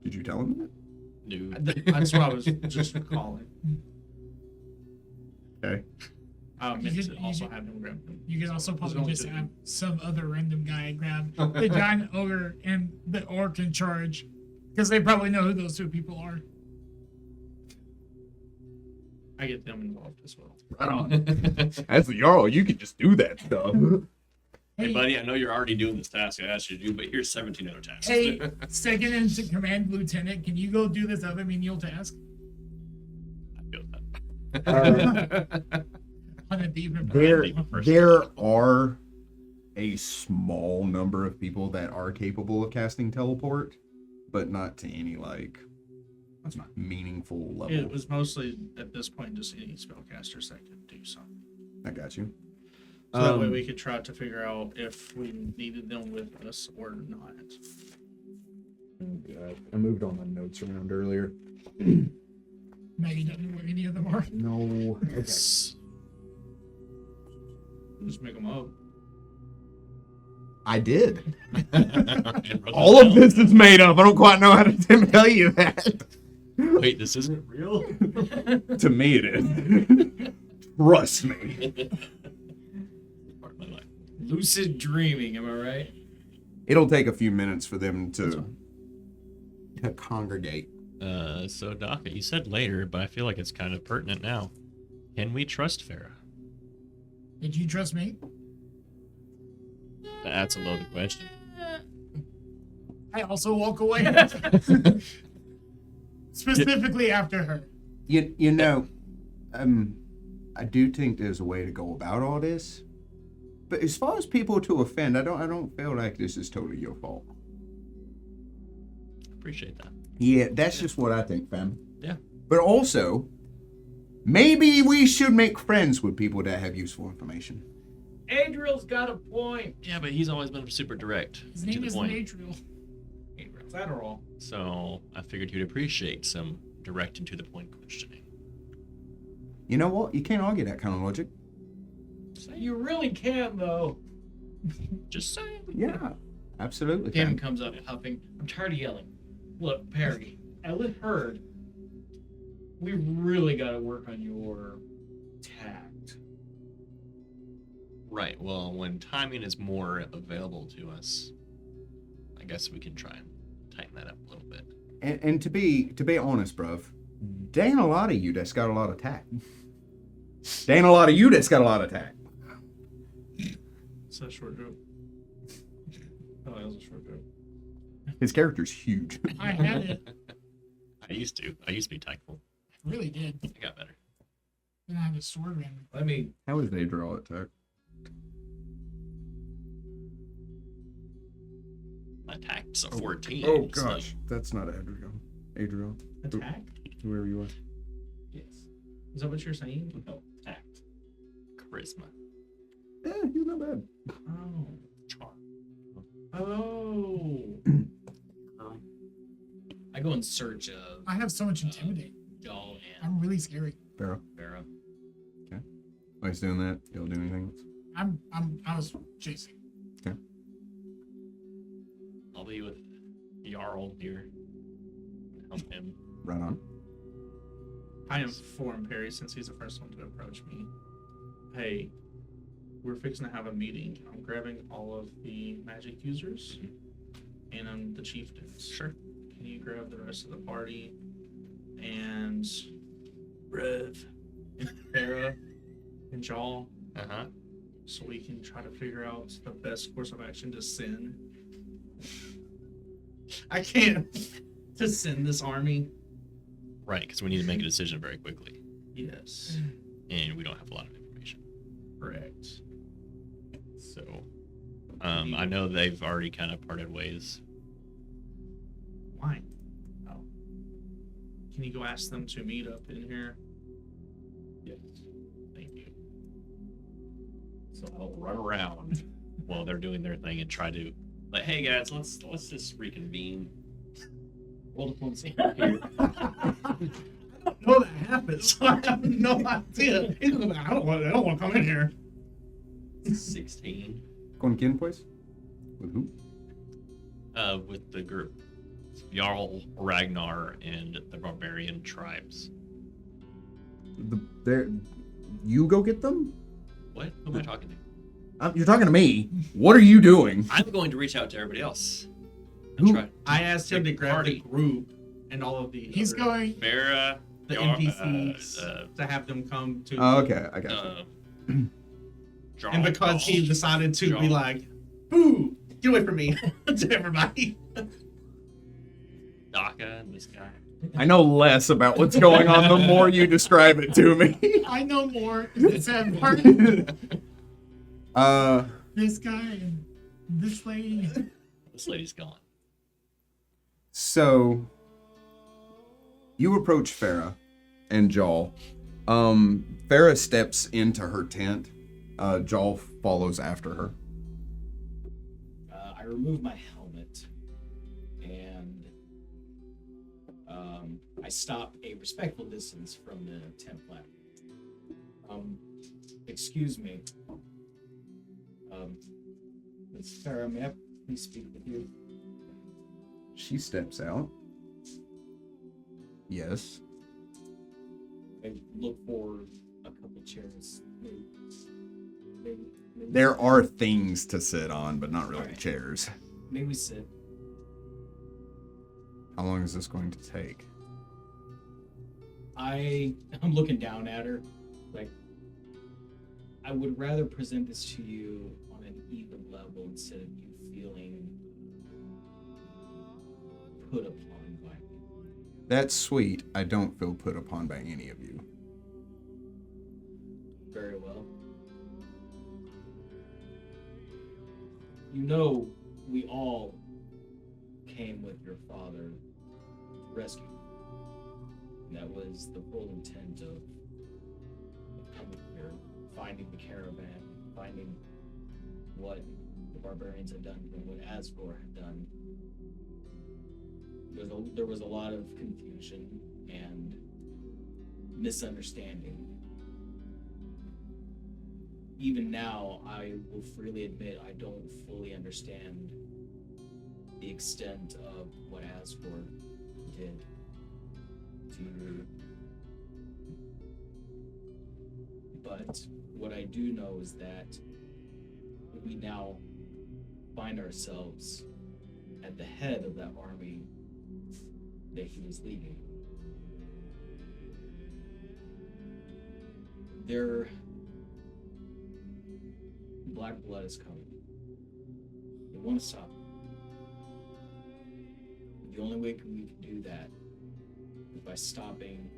Did you tell him that? No. That's what I was just calling. Okay. I meant You to could- also have him grab them. You could also So, there's probably only just two. have some other random guy grab the giant ogre and the orc in charge because they probably know who those two people are. I get them involved as well. Right on. As the Jarl, you could just do that stuff. Hey, buddy, I know you're already doing this task I asked you to do, but here's 17 other tasks. Hey, second in command lieutenant, can you go do this other menial task? I feel that. On a demon There are a small number of people that are capable of casting teleport, but not to any like That's fine. meaningful level. It was mostly at this point just any spellcasters that could do something. I got you. So that way we could try to figure out if we needed them with us or not. I moved all my notes around earlier. Maggie doesn't know where any of them are. No. Just make them up. I did. And wrote All them of down. this is made up. I don't quite know how to tell you that. Wait, this isn't real? To me, it is. Trust me. Part of my life. Lucid dreaming, am I right? It'll take a few minutes for them to congregate. So Daka, you said later, but I feel like it's kind of pertinent now. Can we trust Farah? Did you trust me? That's a loaded question. I also walk away. Specifically after her. You know, I do think there's a way to go about all this. But as far as people to offend, I don't feel like this is totally your fault. Appreciate that. Yeah, that's just what I think, fam. Yeah. But also, maybe we should make friends with people that have useful information. Adriel's got a point. Yeah, but he's always been super direct. His to name the is point. Adriel. Adriel's Adderall. So I figured you'd appreciate some direct and to the point questioning. You know what? You can't argue that kind of logic. You really can, though. Just saying. Yeah, absolutely. Tim fam. comes up huffing. I'm tired of yelling. Look, Perry, Ellen heard. We really got to work on your tact. Right. Well, when timing is more available to us, I guess we can try and tighten that up a little bit. And to be honest, bruv, there ain't a lot of you that's got a lot of tact. There ain't a lot of you that's got a lot of tact. It's a short joke. Oh, that was a short joke. His character's huge. I had it. I used to be tactful. Really did. I got better. Then I had a sword ring. Let me. How is Adriel at tact? My tact's a 14. Oh so- gosh, that's not Adriel. Adriel, Attack? whoever you are. Yes. Is that what you're saying? No, tact. Charisma. Yeah, he's not bad. Oh. Charm. Oh. I go in search of I have so much intimidate. Doll and I'm really scary. Pharaoh. Farah. While he's doing that, you'll do anything else? I was chasing. I'll be with Jarl here. Help him. Right on. I inform Perry since he's the first one to approach me. Hey, we're fixing to have a meeting. I'm grabbing all of the magic users and the chieftains. Sure. Can you grab the rest of the party and Rev and Farah and Jaw Uh-huh. so we can try to figure out the best course of action to send? I can't to send this army. Right, because we need to make a decision very quickly. Yes, And we don't have a lot of information. correct. So, I know they've already kind of parted ways. Why? Oh. Can you go ask them to meet up in here? Yes. Thank you. So I'll run around while they're doing their thing and try to, like, hey guys, let's just reconvene. Roll diplomacy. No, that happens. I have no idea. I don't want to come in here. 16. Con quién, pues? With who? With the group. Jarl, Ragnar, and the barbarian tribes. You go get them? What? Who am I talking to? You're talking to me. What are you doing? I'm going to reach out to everybody else. Who- Try. I asked him to Big grab party. the group and all of the He's other- going. Farah, the Jarl, NPCs to have them come to. Oh, okay, I got you. Jarl, And because he Jarl, decided to be Jarl. like, "Boo, get away from me," to everybody. Daka and this guy. I know less about what's going on the more you describe it to me. I know more. It's Martin, this guy, and this lady. This lady's gone. So you approach Farah and Jawl. Farah steps into her tent. Jawl follows after her. I remove my helmet and I stop a respectful distance from the tent platform. Excuse me. Miss Farah, may I please speak with you? She steps out. Yes. I look for a couple chairs. Maybe There are things to sit on, but not really Alright. chairs. May we sit? How long is this going to take? I'm looking down at her, like, I would rather present this to you on an even level instead of you feeling put upon by me. That's sweet. I don't feel put upon by any of you. Very well. You know, we all came with your father to rescue you. And that was the full intent of coming here, finding the caravan, finding what the barbarians had done and what Asgore had done. There was a lot of confusion and misunderstanding. Even now, I will freely admit I don't fully understand the extent of what Asgore did to you. But what I do know is that we now find ourselves at the head of that army that he was leading. Their black blood is coming. They want to stop it. The only way we can do that is by stopping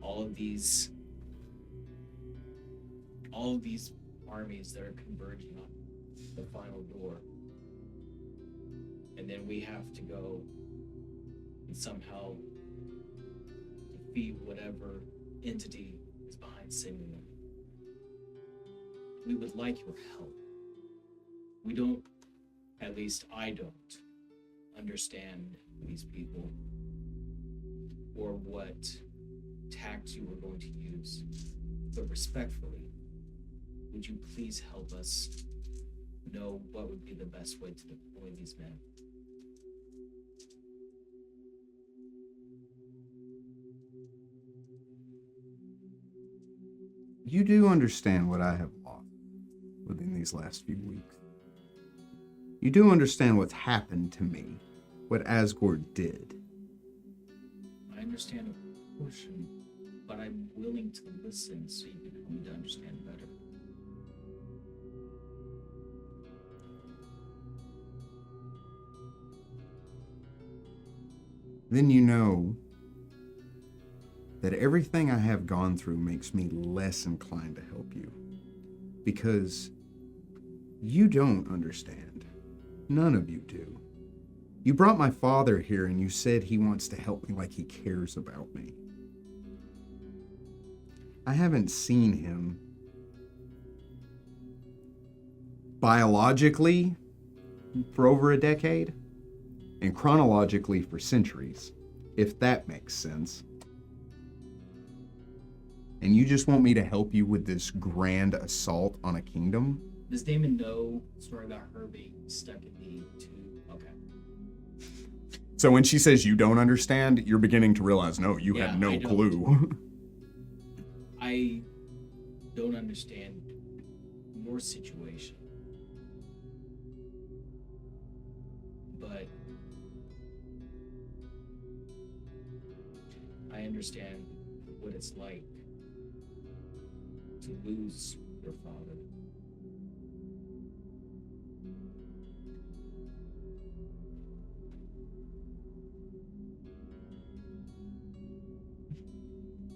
all of these armies that are converging on the final door. And then we have to go and somehow defeat whatever entity is behind saving them. We would like your help. We don't, at least I don't, understand these people or what tact you were going to use. But respectfully, would you please help us know what would be the best way to deploy these men? You do understand what I have lost within these last few weeks. You do understand what's happened to me, what Asgore did. I understand a portion, but I'm willing to listen so you can help me to understand better. Then you know that everything I have gone through makes me less inclined to help you. Because you don't understand. None of you do. You brought my father here and you said he wants to help me like he cares about me. I haven't seen him biologically for over a decade and chronologically for centuries, if that makes sense. And you just want me to help you with this grand assault on a kingdom? Does Damon know the story about her being stuck in the tube? Okay. So when she says you don't understand, you're beginning to realize, no, you Yeah, had no I don't. clue. I don't understand your situation. But I understand what it's like to lose your father.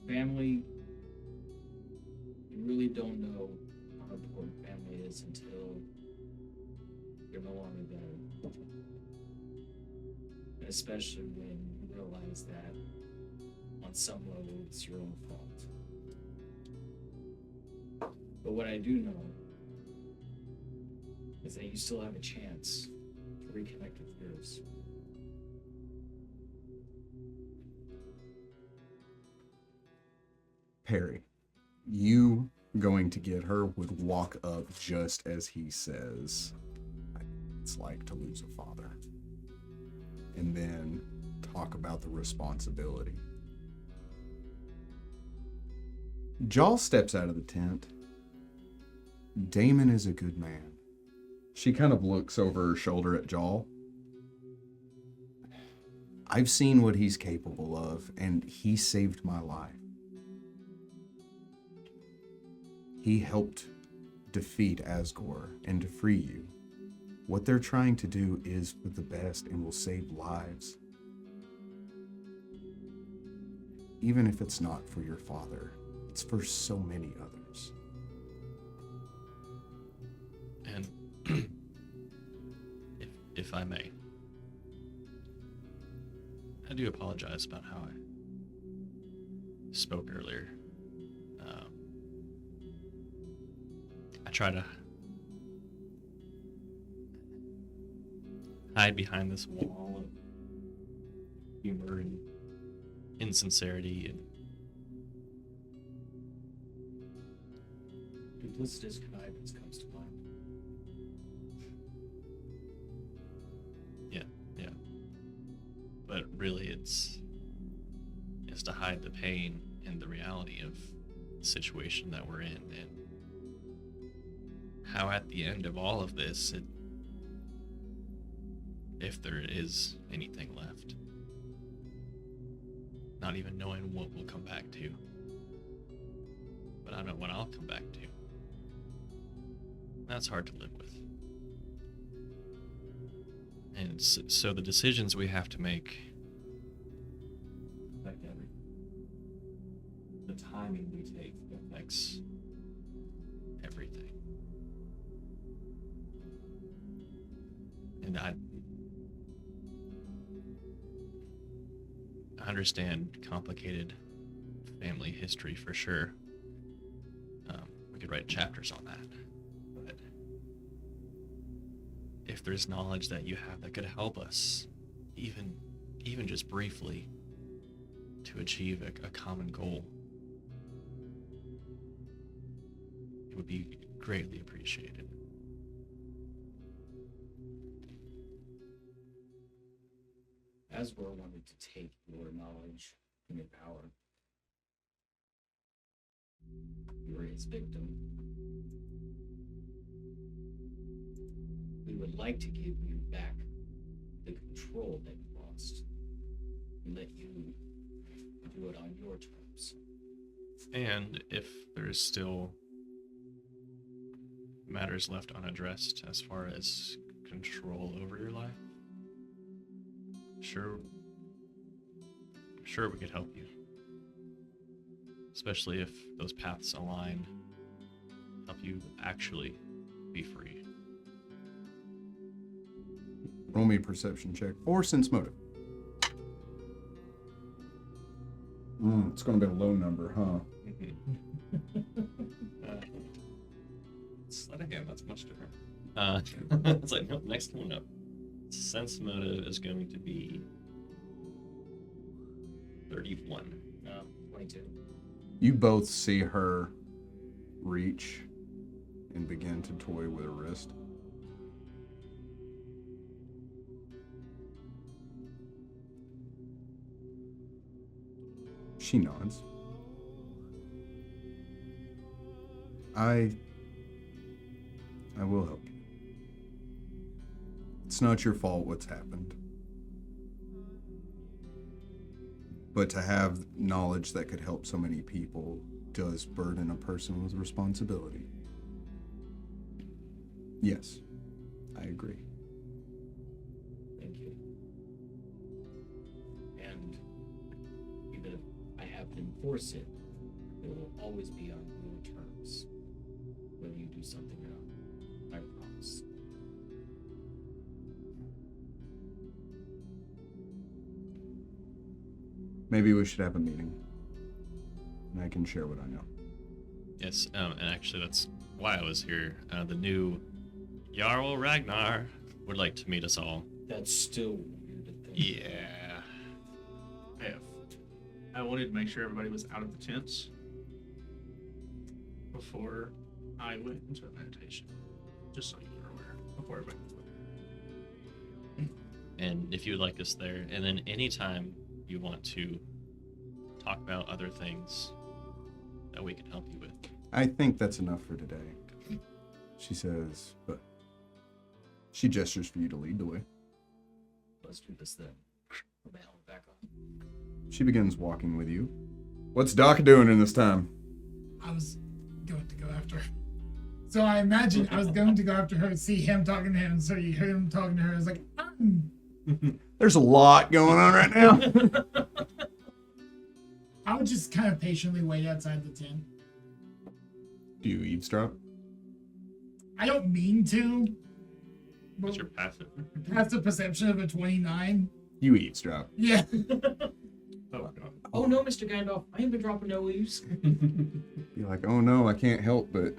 Family, you really don't know how important family is until you're no longer there. And especially when you realize that on some level it's your own fault. But what I do know is that you still have a chance to reconnect with yours. Perry, you going to get her would walk up just as he says, it's like to lose a father. And then talk about the responsibility. Jaw steps out of the tent. Damon is a good man. She kind of looks over her shoulder at Jaw. I've seen what he's capable of, and he saved my life. He helped defeat Asgore and to free you. What they're trying to do is for the best and will save lives. Even if it's not for your father, it's for so many others. And if I may, I do apologize about how I spoke earlier. I try to hide behind this wall of humor and insincerity and Duplicitous connivance comes to mind. yeah. But really it's to hide the pain and the reality of the situation that we're in, and how at the end of all of this, if there is anything left, not even knowing what we'll come back to, but I know what I'll come back to. That's hard to live with. And so the decisions we have to make affect everything. The timing we take affects everything. And I understand complicated family history for sure. We could write chapters on that. But if there's knowledge that you have that could help us, even just briefly, to achieve a common goal, it would be greatly appreciated. Asgore wanted to take your knowledge and your power. You were his victim. We would like to give you back the control that you lost and let you do it on your terms. And if there's still matters left unaddressed as far as control over your life, sure we could help you. Especially if those paths align, help you actually be free. Roll me a perception check or sense motive. It's going to be a low number, huh? Sleight of hand, that's much different. It's like, nope, next one up. Sense motive is going to be 31. 22. You both see her reach and begin to toy with her wrist. She nods. I will help you. It's not your fault what's happened. But to have knowledge that could help so many people does burden a person with responsibility. Yes, I agree. Thank you. And even if I have to enforce it, it will always be on your terms, whether you do something or not. I promise. Maybe we should have a meeting, and I can share what I know. Yes, and actually that's why I was here. The new Jarl Ragnar would like to meet us all. That's still weird to think. Yeah. I wanted to make sure everybody was out of the tents before I went into meditation. Just so you were aware, before everybody was there. And if you would like us there, and then anytime you want to talk about other things that we can help you with. I think that's enough for today, she says, but she gestures for you to lead the way. Let's do this then. Put my helmet back on. She begins walking with you. What's Doc doing in this time? I was going to go after her. So I imagine I was going to go after her and see him talking to him. So you hear him talking to her. I was like, There's a lot going on right now. I would just kind of patiently wait outside the tent. Do you eavesdrop? I don't mean to. What's But your passive? passive perception of a 29. You eavesdrop. Yeah. Oh god. Oh no, Mr. Gandalf, I ain't been dropping no leaves. Be like, oh no, I can't help but.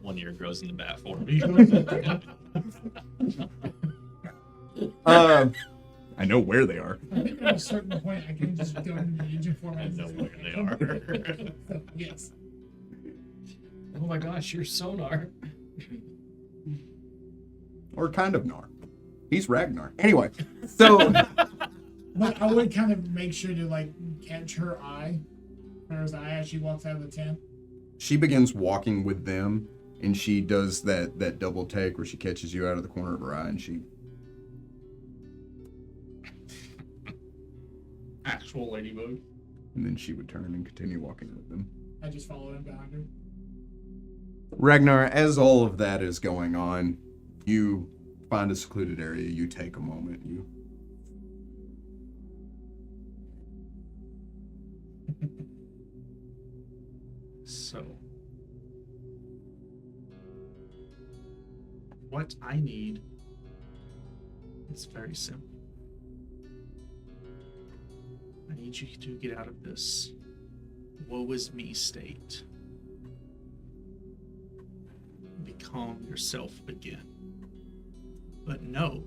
1 year grows in the bat form. I know where they are. I think at a certain point I can just go into the engine form. I know where they are. So, yes. Oh my gosh, you're sonar. Or kind of Nar. He's Ragnar. Anyway, so But I would kind of make sure to like catch her eye. Her eye as she walks out of the tent. she begins walking with them, and she does that double take where she catches you out of the corner of her eye, and she. Actual ladybug. And then she would turn and continue walking with them. I just follow him behind her. Ragnar, as all of that is going on, you find a secluded area, you take a moment, you So, what I need is very simple. I need you to get out of this woe is me state. Become yourself again. But know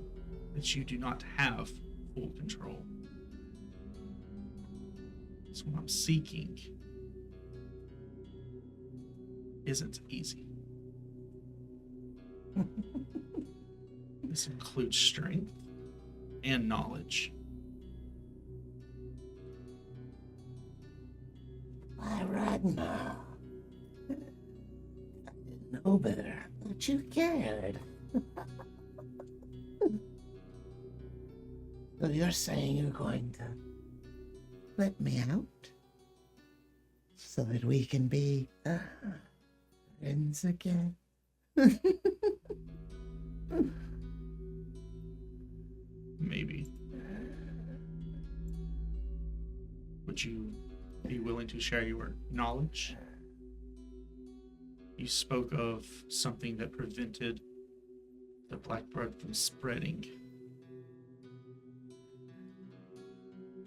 that you do not have full control. So what I'm seeking isn't easy. This includes strength and knowledge. Why, Ragnar? I didn't know better, but you cared. So you're saying you're going to let me out? So that we can be friends again? Maybe. Would you be willing to share your knowledge? You spoke of something that prevented the black blood from spreading.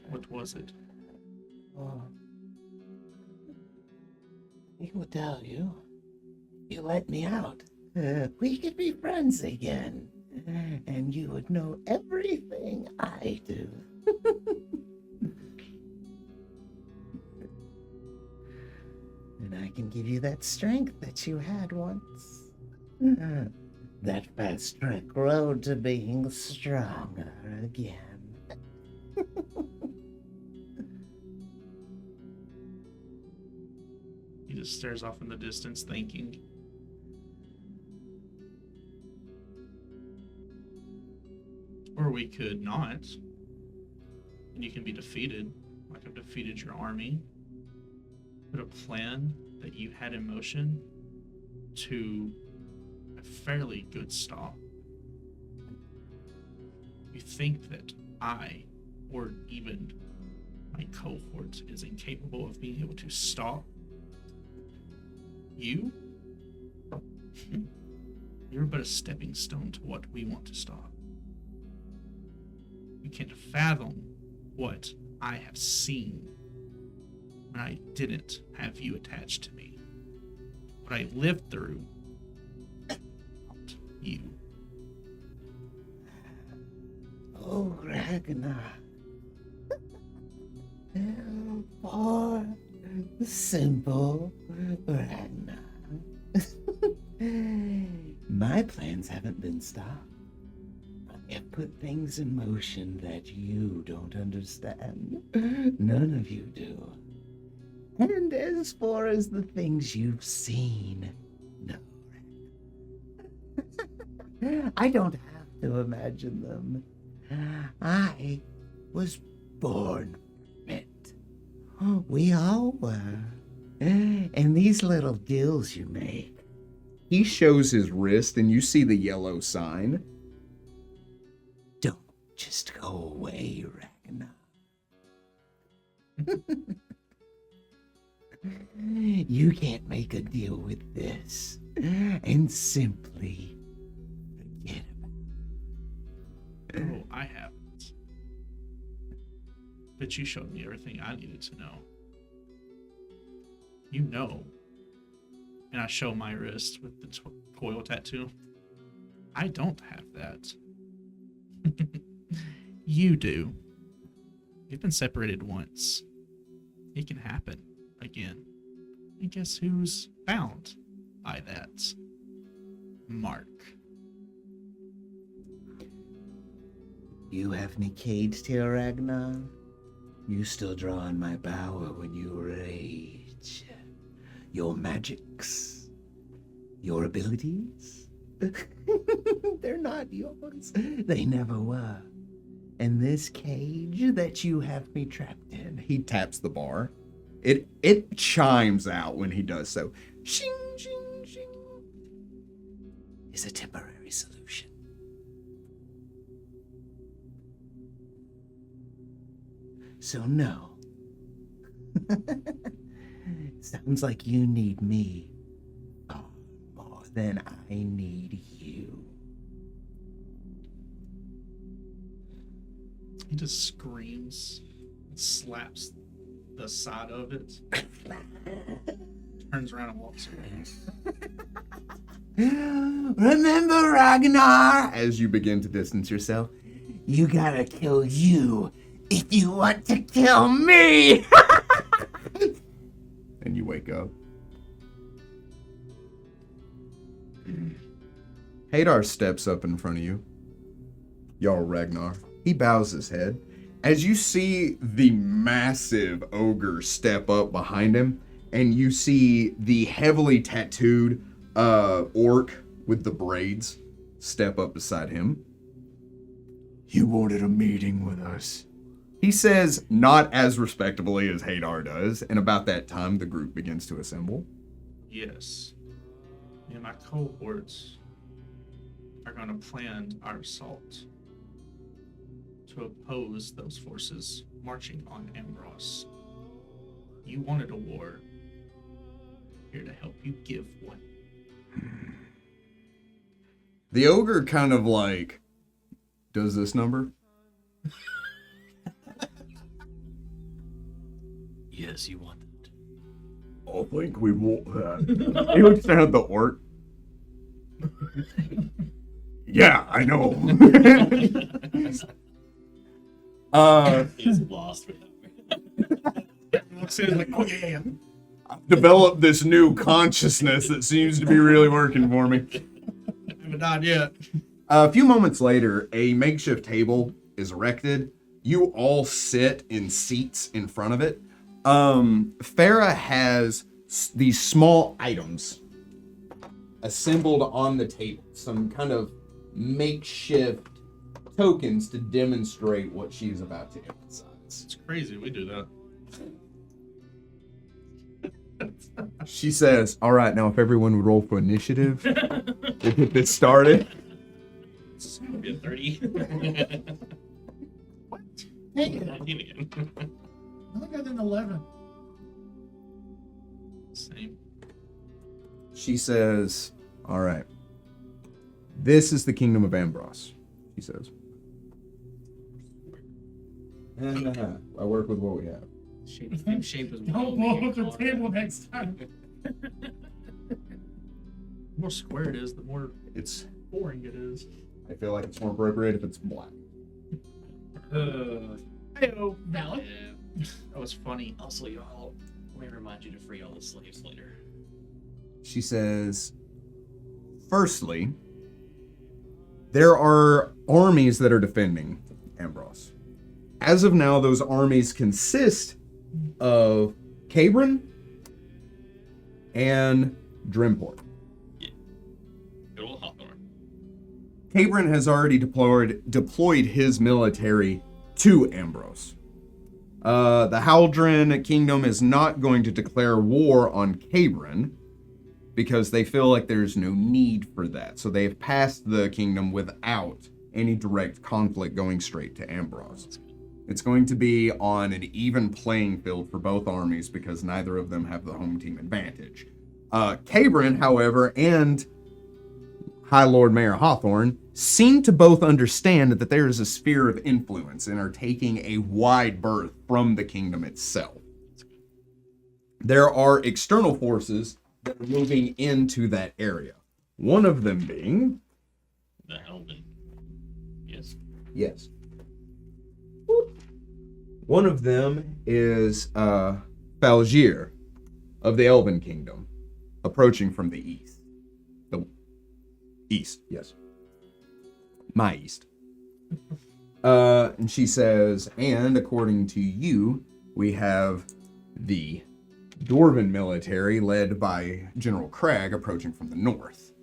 What was it? Oh. He will tell you. You let me out. We could be friends again. And you would know everything I do. And I can give you that strength that you had once. That fast track road to being stronger again. He just stares off in the distance, thinking. Or we could not. And you can be defeated, like I've defeated your army. Put a plan that you had in motion to a fairly good stop. You think that I, or even my cohort, is incapable of being able to stop you? You're but a stepping stone to what we want to stop. You can't fathom what I have seen when I didn't have you attached to me. What I lived through without you. Oh, Ragnar. Poor, simple Ragnar. My plans haven't been stopped. I have put things in motion that you don't understand. None of you do. And as far as the things you've seen, no. I don't have to imagine them. I was born from it. We all were. And these little deals you make. He shows his wrist, and you see the yellow sign. Don't just go away, Ragnar. You can't make a deal with this and simply forget about it. Oh, I haven't. But you showed me everything I needed to know. You know. And I show my wrist with the coil tattoo. I don't have that. You do. We've been separated once. It can happen again. And guess who's bound by that? Mark. You have me caged here, Ragnar. You still draw on my power when you rage. Your magics, your abilities, they're not yours. They never were. And this cage that you have me trapped in, He taps the bar. It chimes out when he does so. Shing, shing, shing. is a temporary solution. So no. Sounds like you need me far more than I need you. He just screams and slaps the side of it. Turns around and walks away. Remember, Ragnar? As you begin to distance yourself. You gotta kill you if you want to kill me! And you wake up. Hadar steps up in front of you. Jarl Ragnar. He bows his head. As you see the massive ogre step up behind him, and you see the heavily tattooed orc with the braids step up beside him. You wanted a meeting with us. He says, not as respectably as Hadar does, and about that time the group begins to assemble. Yes. Me and my cohorts are going to plan our assault to oppose those forces marching on Ambros. You wanted a war. Here to help you give one. The ogre kind of like does this number. Yes, you want it. I think we want that. He looks down at the orc. Yeah, I know. He's lost without me. Looks in like, oh yeah. I've developed this new consciousness that seems to be really working for me. I haven't died yet. A few moments later, a makeshift table is erected. You all sit in seats in front of it. Farah has these small items assembled on the table, some kind of makeshift tokens to demonstrate what she's about to emphasize. It's crazy. We do that. She says, all right, now if everyone would roll for initiative, we'll get this started. It's gonna be a 30. What? 19 again. I only got an 11. Same. She says, all right, this is the kingdom of Ambros, she says. I work with what we have. Shape is Don't blow up the table next time. The more square it is, the more It's, boring it is. I feel like it's more appropriate if it's black. Heyo. Valid. Yeah. That was funny. Also, y'all, let me remind you to free all the slaves later. She says, firstly, there are armies that are defending Ambros. As of now, those armies consist of Cabron and Drimport. Good old Hawthorne. Cabron has already deployed his military to Ambros. The Haldren Kingdom is not going to declare war on Cabron because they feel like there's no need for that. So they've passed the kingdom without any direct conflict going straight to Ambros. It's going to be on an even playing field for both armies because neither of them have the home team advantage. Cabron, however, and High Lord Mayor Hawthorne seem to both understand that there is a sphere of influence and are taking a wide berth from the kingdom itself. There are external forces that are moving into that area. One of them being... The Elven. Yes. Yes. One of them is Falgier of the Elven Kingdom, approaching from the east. The east, yes. My east. And she says, and according to you, we have the Dwarven military led by General Cragg approaching from the north.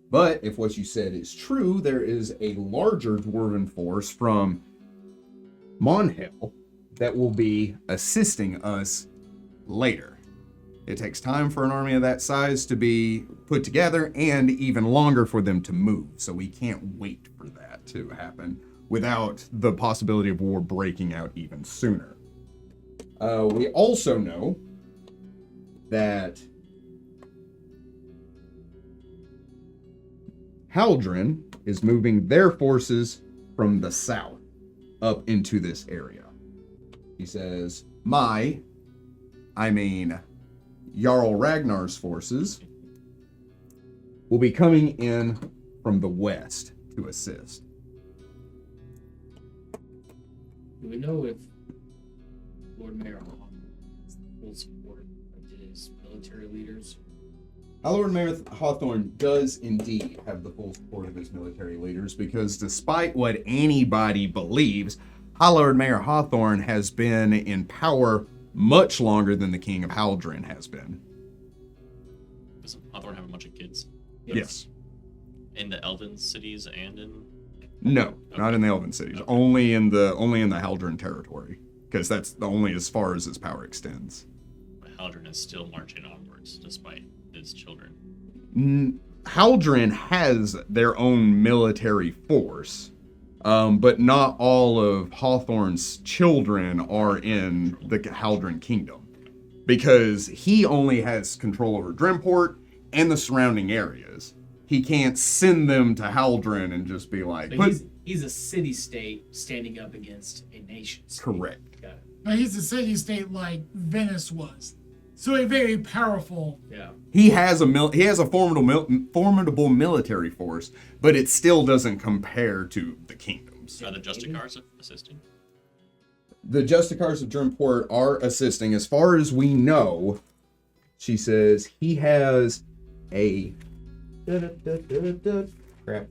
But if what you said is true, there is a larger Dwarven force from Monhel that will be assisting us later. It takes time for an army of that size to be put together and even longer for them to move. So we can't wait for that to happen without the possibility of war breaking out even sooner. We also know that Haldren is moving their forces from the south up into this area. He says, Jarl Ragnar's forces will be coming in from the west to assist. Do we know if Lord Mayor Hawthorne will support his military leaders? Lord Mayor Hawthorne does indeed have the full support of his military leaders because despite what anybody believes, Lord Mayor Hawthorne has been in power much longer than the King of Haldren has been. Does Hawthorne have a bunch of kids? Yes. In the Elven cities and in... No, not in the Elven cities. Okay. Only in the Haldren territory, because that's the only as far as his power extends. But Haldren is still marching onwards despite his children. Haldren has their own military force, but not all of Hawthorne's children are in the Haldren Kingdom, because he only has control over Drimport and the surrounding areas. He can't send them to Haldren and just be like... So he's a city-state standing up against a nation state. Correct. Got it. But he's a city-state like Venice was. So a very powerful... Yeah. He has a formidable military force, but it still doesn't compare to the kingdoms. Are the Justicars assisting? The Justicars of Drimport are assisting. As far as we know, she says he has a... Crap.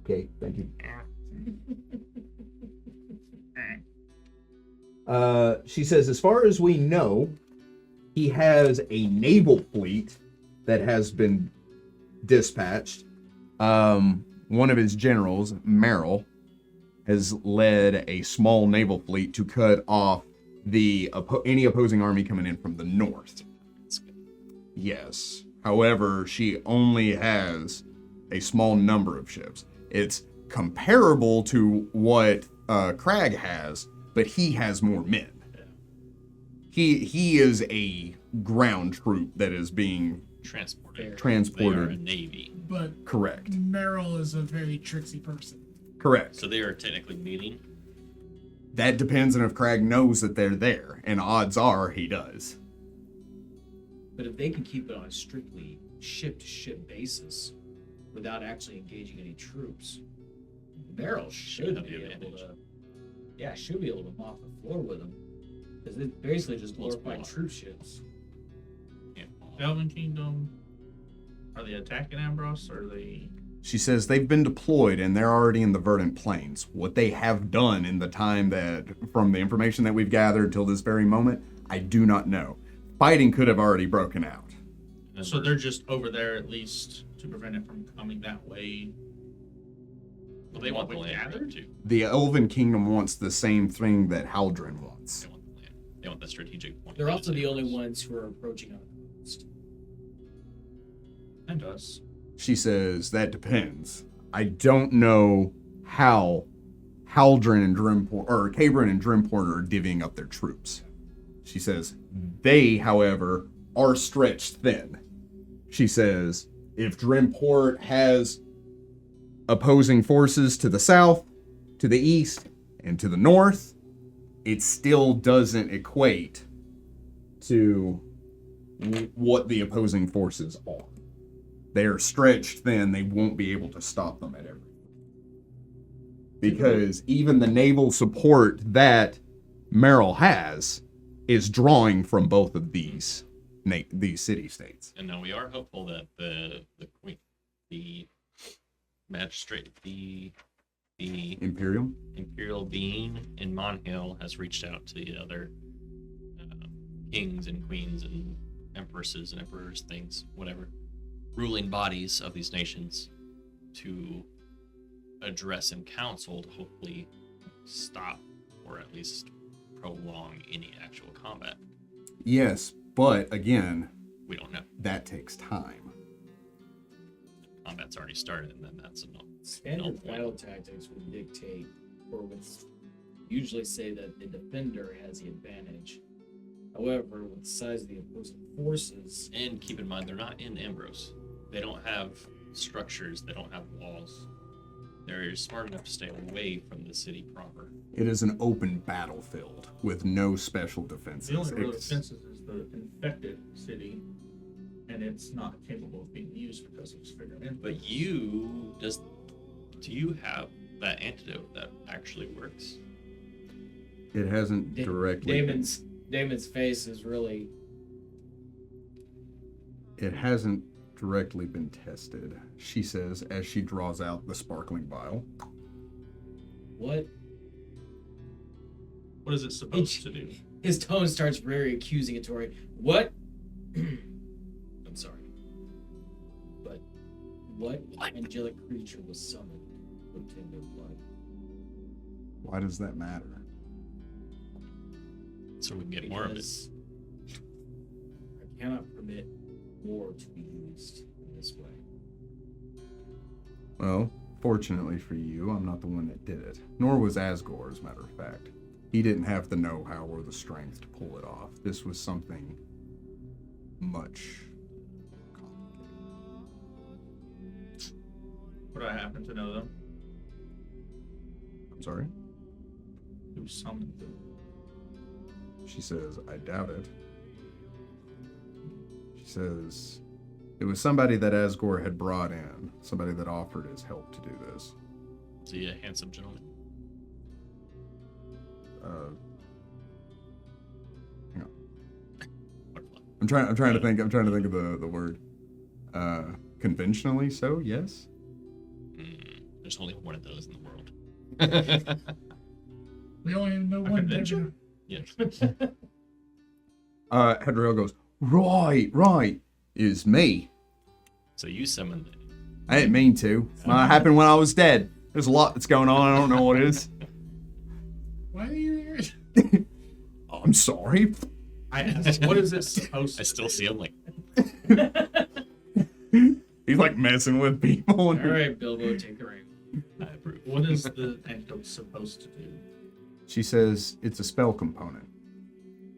Okay, thank you. She says, as far as we know, he has a naval fleet that has been dispatched. One of his generals, Merrill, has led a small naval fleet to cut off any opposing army coming in from the north. Yes. However, she only has a small number of ships. It's comparable to what Cragg has, but he has more men. He is a ground troop that is being Transported. transported. They are a navy. But Correct. Merrill is a very tricksy person. Correct. So they are technically meeting. That depends on if Cragg knows that they're there, and odds are he does. But if they can keep it on a strictly ship-to-ship basis without actually engaging any troops, Merrill should have be the able advantage. to... Yeah, should be able to mop the floor with them. Because it's basically just glorified troop ships. Yeah. Elven Kingdom, are they attacking Ambros or are they... She says they've been deployed and they're already in the Verdant Plains. What they have done in the time that, from the information that we've gathered till this very moment, I do not know. Fighting could have already broken out. And So they're just over there at least to prevent it from coming that way. Well, they want the we land gathered? too. The Elven Kingdom wants the same thing that Haldren wants. They want the land. They want the strategic point. They're also the only ones. ones who are approaching on the coast. And us. She says, that depends. I don't know how Haldren and Drimport, or Cabron and Drimport are divvying up their troops. She says, they, however, are stretched thin. She says, if Drimport has opposing forces to the south, to the east, and to the north, it still doesn't equate to what the opposing forces are. They're stretched thin, they won't be able to stop them at everything. Because even the naval support that Merrill has is drawing from both of these city-states. And now we are hopeful that the queen, the magistrate, the Imperial? imperial being in Monhill has reached out to the other kings and queens and empresses and emperors, things, whatever, ruling bodies of these nations to address and counsel to hopefully stop or at least prolong any actual combat. Yes, but again, We don't know. that takes time. Combat's already started, and then that's enough. Standard No. battle tactics would dictate, or would usually say that the defender has the advantage. However, with the size of the opposing forces, And keep in mind, they're not in Ambrose. They don't have structures. They don't have walls. They're smart enough to stay away from the city proper. It is an open battlefield with no special defenses. The only real It's- defenses is the infected city, and it's not capable of being used because it's figured in. But do you have that antidote that actually works? It hasn't directly. Damon's face is really. It hasn't directly been tested, she says as she draws out the sparkling vial. What? What is it supposed to do? His tone starts very accusatory. What? I'm sorry. But what angelic creature was summoned to obtain their blood? Why does that matter? So we can get more of it. Because I cannot permit war to be used in this way. Well, fortunately for you, I'm not the one that did it. Nor was Asgore, as a matter of fact. He didn't have the know-how or the strength to pull it off. This was something much complicated. Would I happen to know them? I'm sorry? Who summoned them? She says, I doubt it. She says, it was somebody that Asgore had brought in. Somebody that offered his help to do this. Is he a handsome gentleman? Hang on. Butterfly. I'm trying to think of the word. Conventionally so, yes. There's only one of those in the world. We only know one convention? David. Yeah. Hadriel goes, right, is me. So you summoned it. I didn't mean to. It happened when I was dead. There's a lot that's going on. I don't know what it is. Why are you here? I'm sorry. I asked, what is it supposed I to still see him like, He's like messing with people. All right, Bilbo, take the reins. I approve. What is the antidote supposed to do? She says it's a spell component.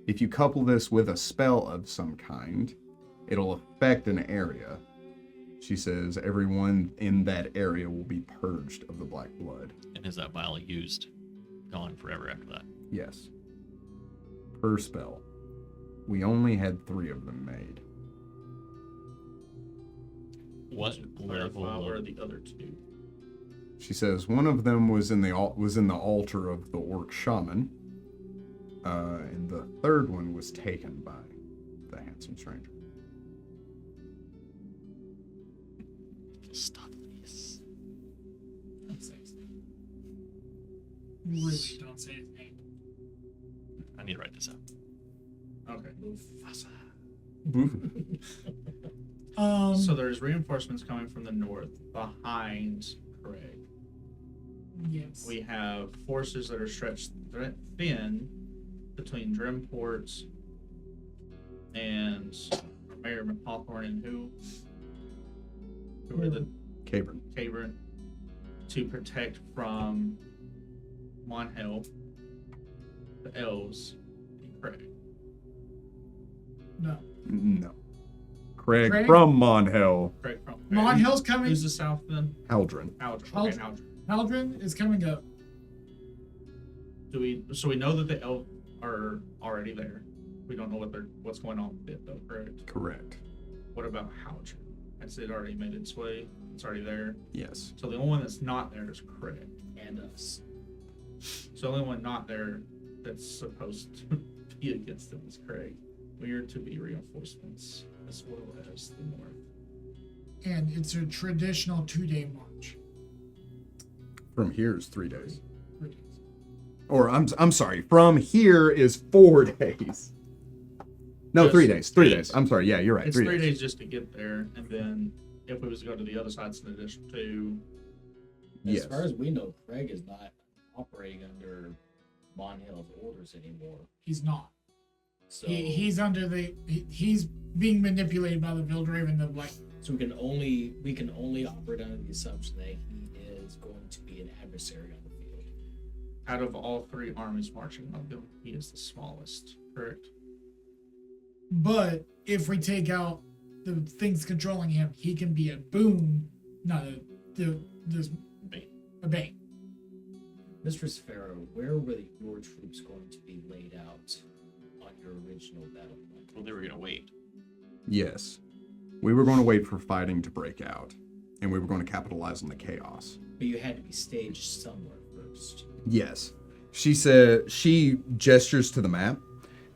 If you couple this with a spell of some kind, it'll affect an area. She says everyone in that area will be purged of the black blood. And is that vial used? Gone forever after that. Yes. Per spell. We only had 3 of them made. What To clarify, level? where are the other two? She says one of them was in the altar of the orc shaman, and the third one was taken by the handsome stranger. Stop this. Don't say his name. Really don't say his name. I need to write this out. Okay. Mufasa. So there's reinforcements coming from the north behind Craig. Yes. We have forces that are stretched thin between Drimport and Mayor Hawthorne and who? Who are the Cabern. Cabern to protect from Monhell, the elves, and Craig. No. No. Craig, Craig? from Monhell. Craig from Monhill's coming. Who's the south then? Haldren. Aldrin. Haldren. Okay, Aldrin. Haldren is coming up. So we know that the elves are already there. We don't know what's going on with it though, correct? Correct. What about Haldren? Has it already made its way? It's already there. Yes. So the only one that's not there is Craig. And us. So the only one not there that's supposed to be against them is Craig. We are to be reinforcements as well as the north. And it's a traditional 2-day march. From here is 3 days. 3 days. Or I'm sorry. From here is 4 days. No, Just 3 days. 3 3 days. days. I'm sorry. Yeah, you're right. It's 3 3 days. days just to get there, and then if we was to go to the other side, it's an additional 2. Yes. As far as we know, Craig is not operating under Monhill's orders anymore. He's not. So, He's under he's being manipulated by the Vildraven of like. so we can only operate under the assumption that he is going to be an adversary on the field. Out of all 3 armies marching on them, he is the smallest, correct? But if we take out the things controlling him, he can be a boon, not a bane. Mistress Pharaoh, where were your troops going to be laid out on your original battle plan? Well, they were gonna wait. Yes. We were going to wait for fighting to break out, and we were going to capitalize on the chaos. But you had to be staged somewhere first. Yes. She gestures to the map.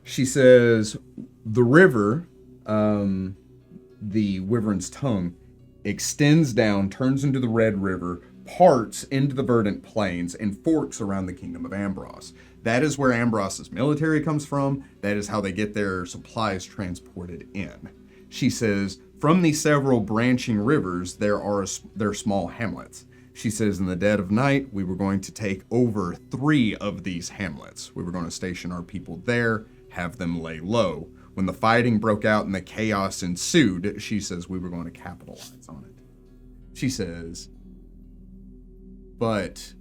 She says the river, the Wyvern's tongue, extends down, turns into the Red River, parts into the Verdant Plains, and forks around the Kingdom of Ambros. That is where Ambros's military comes from. That is how they get their supplies transported in. She says, from these several branching rivers, there are small hamlets. She says, in the dead of night, we were going to take over 3 of these hamlets. We were going to station our people there, have them lay low. When the fighting broke out and the chaos ensued, she says we were going to capitalize on it. She says, but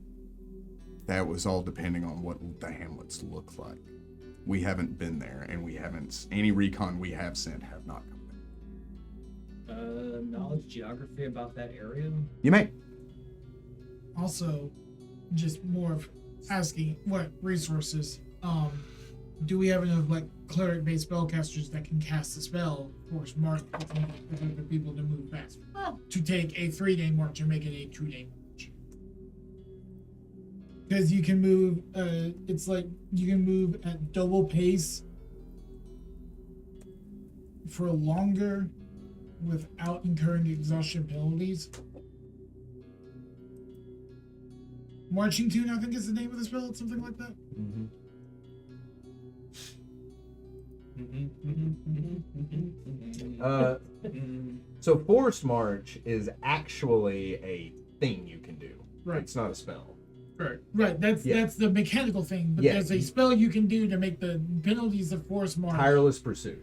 that was all depending on what the hamlets look like. We haven't been there, and any recon we have sent have not come back. Knowledge geography about that area? You may. Also, just more of asking what resources. Do we have enough like cleric-based spellcasters that can cast a spell for smart for people to move fast? Well, to take a 3-day march and make it a 2-day march. Because you can move. It's like you can move at double pace for longer without incurring exhaustion penalties. Marching Tune, I think is the name of the spell, something like that. Mm-hmm. So Forced March is actually a thing you can do. Right. It's not a spell. Correct. Right, that's the mechanical thing, but Yeah. there's a spell you can do to make the penalties of force march. Tireless Pursuit.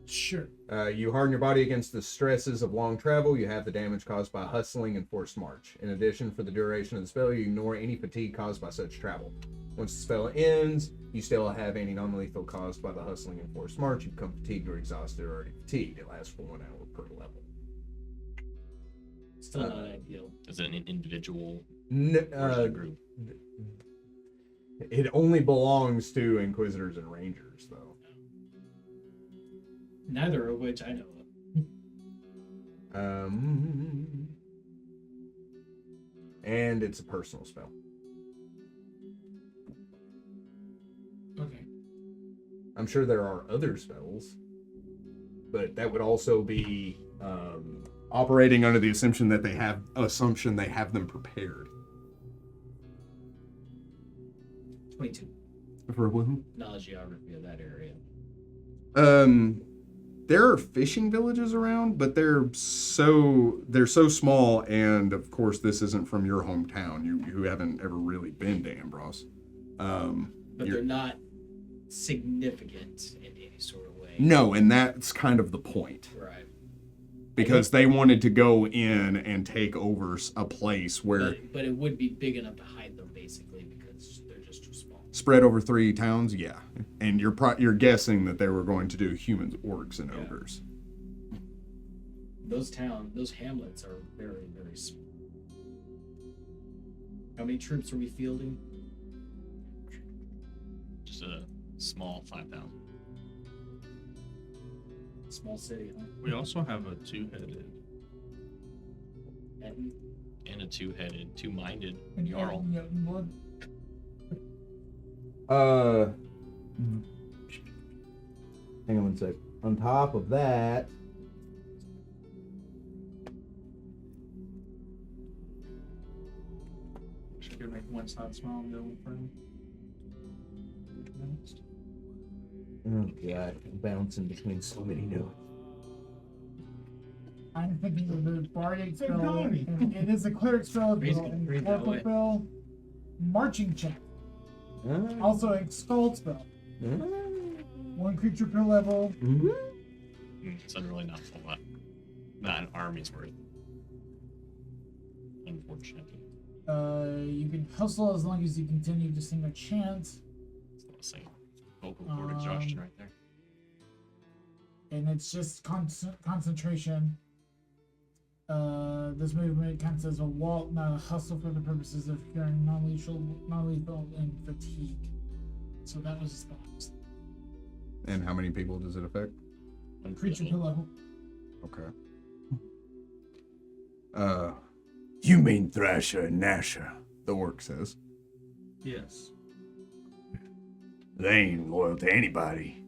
Sure. You harden your body against the stresses of long travel. You have the damage caused by hustling and forced march. In addition, for the duration of the spell, you ignore any fatigue caused by such travel. Once the spell ends, you still have any non-lethal caused by the hustling and forced march. You become fatigued or exhausted or already fatigued. It lasts for 1 hour per level. Still not ideal. Is it an individual N- or is it a group? It only belongs to Inquisitors and Rangers, though. Neither of which I know of. And it's a personal spell. Okay. I'm sure there are other spells, but that would also be operating under the assumption that they have them prepared. 22. For who? Knowledge geography of that area. there are fishing villages around, but they're so small, and of course this isn't from your hometown. You haven't ever really been to Ambrose. But they're not significant in any sort of way. No, and that's kind of the point. Right. Because they wanted to go in and take over a place where But it would be big enough to hide them, basically, because they're just too small. spread over 3 towns, yeah. And you're guessing that they were going to do humans, orcs, and ogres. Those hamlets are very, very small. How many troops are we fielding? Just a small 5,000. Small city, huh? We also have a two-headed. And a two-headed, two-minded And you Jarl. got blood. Hang on one sec. On top of that, Should we make one side smile and go in front? oh god, I'm bouncing between so many notes. I'm thinking of the bardic spell. Tony. And it is a cleric spell. Read that way. Spell. Marching check. Also a skull spell. 1 creature per level. So really not a whole lot. Not an army's worth. Unfortunately. You can hustle as long as you continue to sing a chant. It's the same vocal cord exhaustion right there. And it's just concentration. This movement counts as a walk, not a hustle, for the purposes of curing non-lethal and fatigue. So that was just the opposite. And how many people does it affect? One Creature per level. level. Okay. You mean Thrasher and Nasher, the orc says. Yes. They ain't loyal to anybody.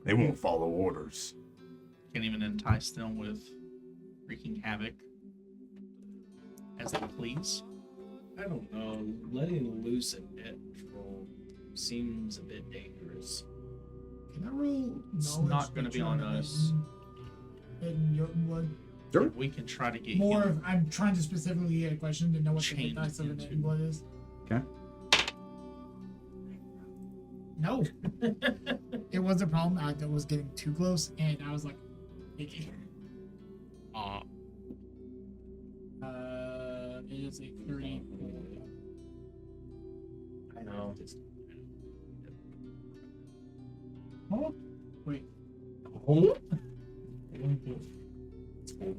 They won't follow orders. Can't even entice them with wreaking havoc as they please. I don't know. Letting loose a net troll seems a bit dangerous. Can I roll? It's knowledge not gonna to be try on to us. hidden Jotunblood? Sure. We can try to get More him. of, I'm trying to specifically get a question to know what the Chained dice of an into- Jotunblood is. Okay. No. It was a problem. I was getting too close, and I was like, it is a 3. I know. Oh, wait.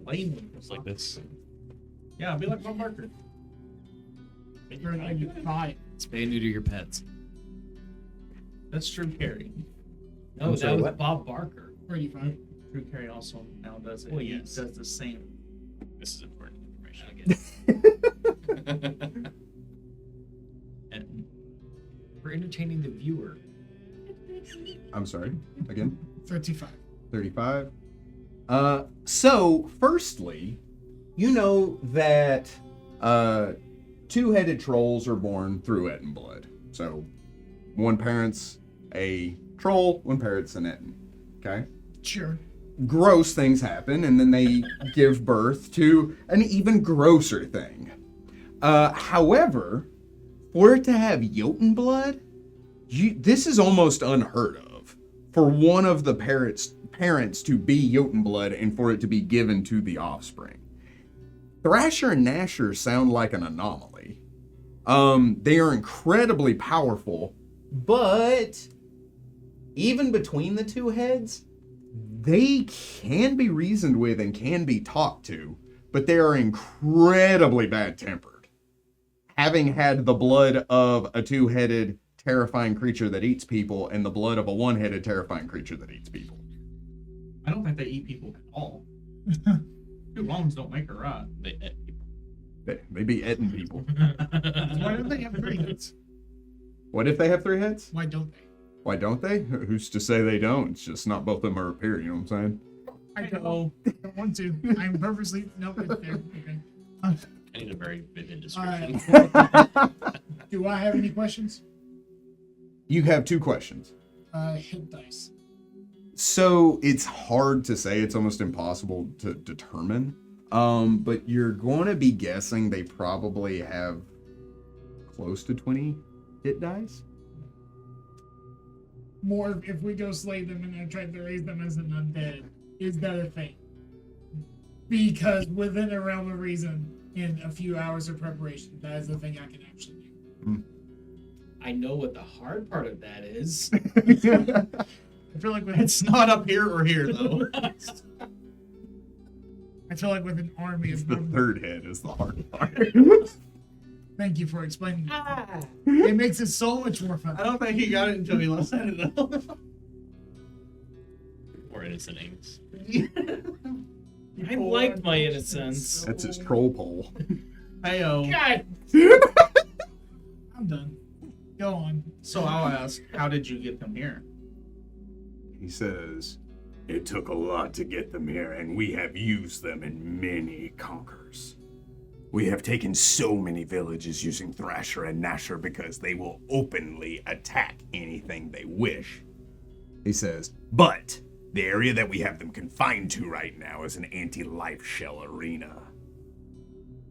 Lame. It's like this. Yeah, be like Bob Barker. You're like 5. Spay and neuter your pets. That's True Carry. No, that was Bob Barker. 35. True Carry also now does it. Well, He yes. does the same. This is important information. I guess. And For entertaining the viewer. I'm sorry. Again? 35. 35. So, firstly, you know that two-headed trolls are born through Etten blood. So, one parent's a troll, one parent's an Etten. Okay? Sure. Gross things happen, and then they give birth to an even grosser thing. However, for it to have Jotun blood, this is almost unheard of. For one of the parents to be Jotun blood and for it to be given to the offspring. Thrasher and Nasher sound like an anomaly. They are incredibly powerful, but even between the two heads, they can be reasoned with and can be talked to, but they are incredibly bad-tempered. Having had the blood of a two-headed terrifying creature that eats people and the blood of a one-headed terrifying creature that eats people. I don't think they eat people at all. Two wrongs don't make a right. They ate people. They be eating people. Why don't they have 3 heads? What if they have 3 heads? Why don't they? Why don't they? Who's to say they don't? It's just not both of them are up here, you know what I'm saying? I don't want to. I'm purposely. Nope, it's there. Okay. I need a very vivid description. Do I have any questions? You have 2 questions. Hit dice. So it's hard to say. It's almost impossible to determine. But you're going to be guessing they probably have close to 20 hit dice. More if we go slay them and I try to raise them as an undead. Is that a thing? Because within a realm of reason, in a few hours of preparation, that is the thing I can actually do. I know what the hard part of that is. I feel like with It's not up here or here, though. I feel like with an army It's of the third head is the hard part. Thank you for explaining. It makes it so much more fun. I don't think he got it until he lost it, though. Or innocent Amos. I liked my innocence. That's his troll pole. Heyo. God. I'm done. Go on. So I'll ask, how did you get them here? He says, "It took a lot to get them here, and we have used them in many conquers. We have taken so many villages using Thrasher and Nasher because they will openly attack anything they wish." He says, But the area that we have them confined to right now is an anti-life shell arena.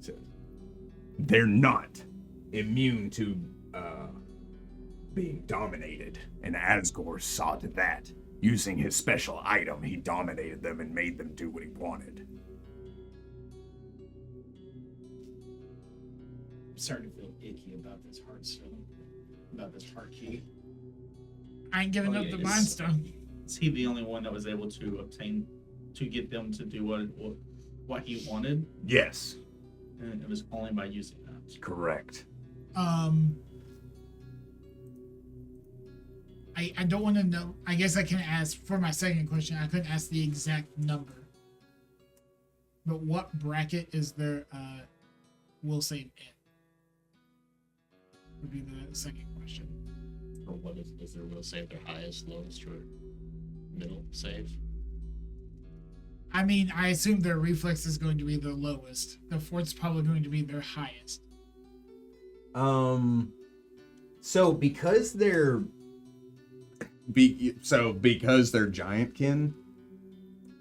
So they're not immune to being dominated, and Asgore saw to that. Using his special item, he dominated them and made them do what he wanted. I'm starting to feel icky about this Hearthstone. About this heart key. I ain't giving Oh, up yeah, the yes. Mind Stone. Is he the only one that was able to get them to do what he wanted? Yes, And it was only by using that. correct. I don't want to know. I guess I can ask for my second question. I couldn't ask the exact number. But what bracket is their will save in? Would be the second question. Or what is their will save their highest, lowest, or middle save? I mean, I assume their reflex is going to be the lowest. The fort's probably going to be their highest. so because they're because they're giantkin,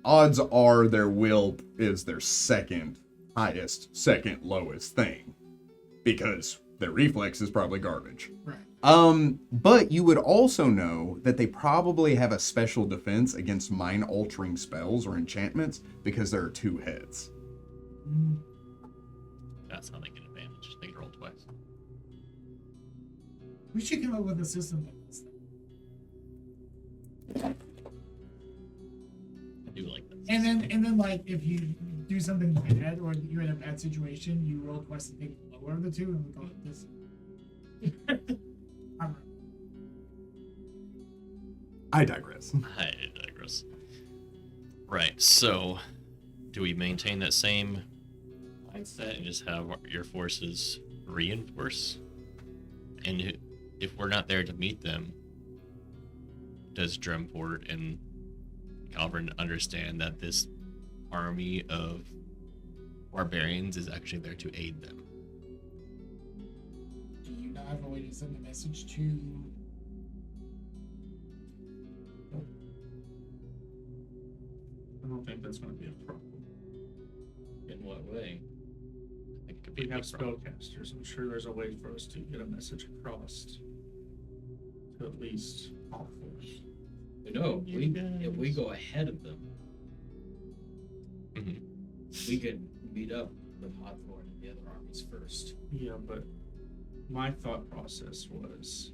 odds are their will is their second highest, second lowest thing, because their reflex is probably garbage. Right. But you would also know that they probably have a special defense against mind-altering spells or enchantments because there are two heads. That's how they get advantage. They can roll twice. We should come up with a system like this. I do like that. And then like if you do something bad or you're in a bad situation, you roll twice to take the lower of the two, and we call it this. I'm right. I digress. I digress. Right, so do we maintain that same mindset and just have your forces reinforce? And if we're not there to meet them, does Dremport and Calvin understand that this army of barbarians is actually there to aid them? Do you not have a way to send a message to? I don't think that's going to be a problem. In what way? I think it could be We a have big problem. spellcasters. I'm sure there's a way for us to get a message across to at least all force. No, if we go ahead of them, Mhm. we could meet up with Hawthorne and the other armies first. Yeah, but my thought process was,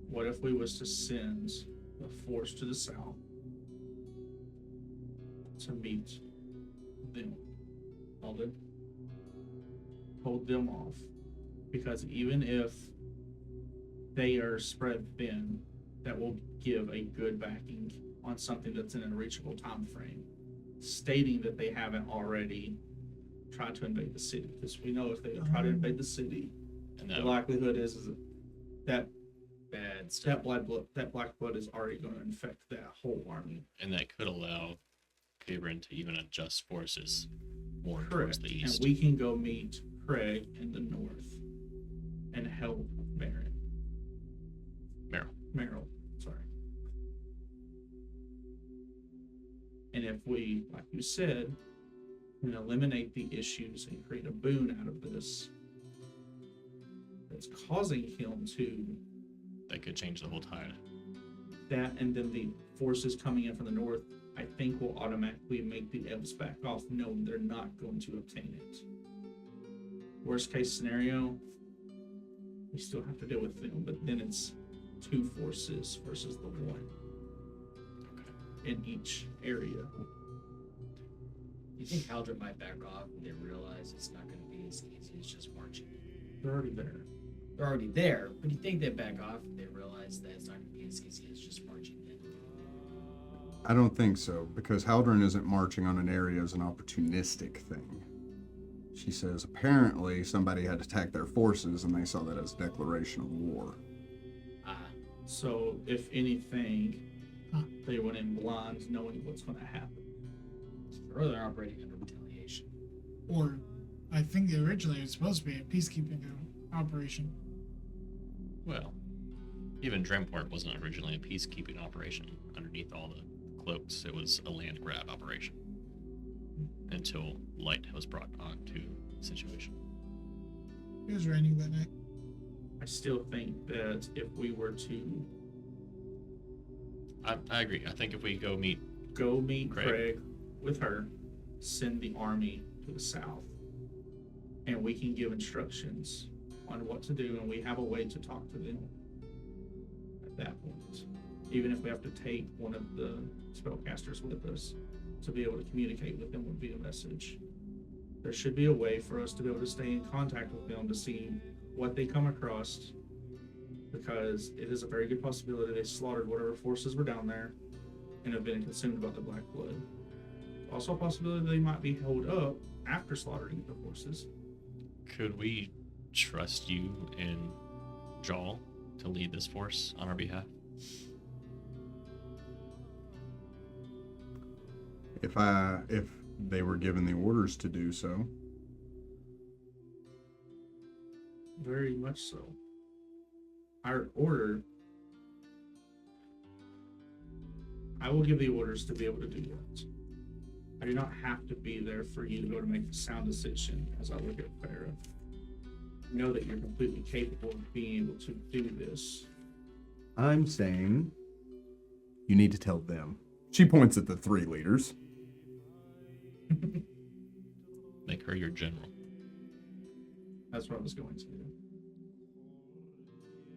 what if we was to send the force to the south to meet them, Alden? hold them off, because even if they are spread thin, that will give a good backing on something that's in a reachable time frame, stating that they haven't already tried to invade the city. Because we know if they try to invade the city, And the that, likelihood is that Bad stuff. that black blood is already going to infect that whole army. and that could allow Cabrin to even adjust forces more towards Correct. the And east. we can go meet Craig in the north and help Merrill. Merrill. Merrill, sorry. And if we, like you said, can eliminate the issues and create a boon out of this that's causing him to That could change the whole tide. that, and then the forces coming in from the north, I think will automatically make the elves back off, knowing they're not going to obtain it. Worst case scenario, we still have to deal with them, but then it's 2 forces versus the 1 in each area. You think Haldra might back off and they realize it's not going to be as easy as just marching? They're already there. They're already there, but you think they back off and they realize that it's not going to be as easy as just marching in? I don't think so, because Haldren isn't marching on an area as an opportunistic thing. She says apparently somebody had attacked their forces and they saw that as a declaration of war. So, if anything, they went in blind knowing what's going to happen. Or they're operating under retaliation. Or I think originally it was supposed to be a peacekeeping operation. Well, even Dremport wasn't originally a peacekeeping operation. Underneath all the cloaks, it was a land grab operation. Until light was brought onto the situation. It was raining that night. I still think that if we were to I agree. I think if we go meet Craig with her, send the army to the south, and we can give instructions on what to do, and we have a way to talk to them at that point. Even if we have to take one of the spellcasters with us to be able to communicate with them would be a message. There should be a way for us to be able to stay in contact with them to see what they come across, because it is a very good possibility they slaughtered whatever forces were down there and have been consumed by the Black Blood. Also a possibility they might be held up after slaughtering the forces. Could we trust you and Jaw to lead this force on our behalf? If they were given the orders to do so. Very much so. Our order, I will give the orders to be able to do that. I do not have to be there for you to go to make the sound decision as I look at Farah. Know that you're completely capable of being able to do this. I'm saying you need to tell them. She points at the 3 leaders. Make her your general. That's what I was going to do.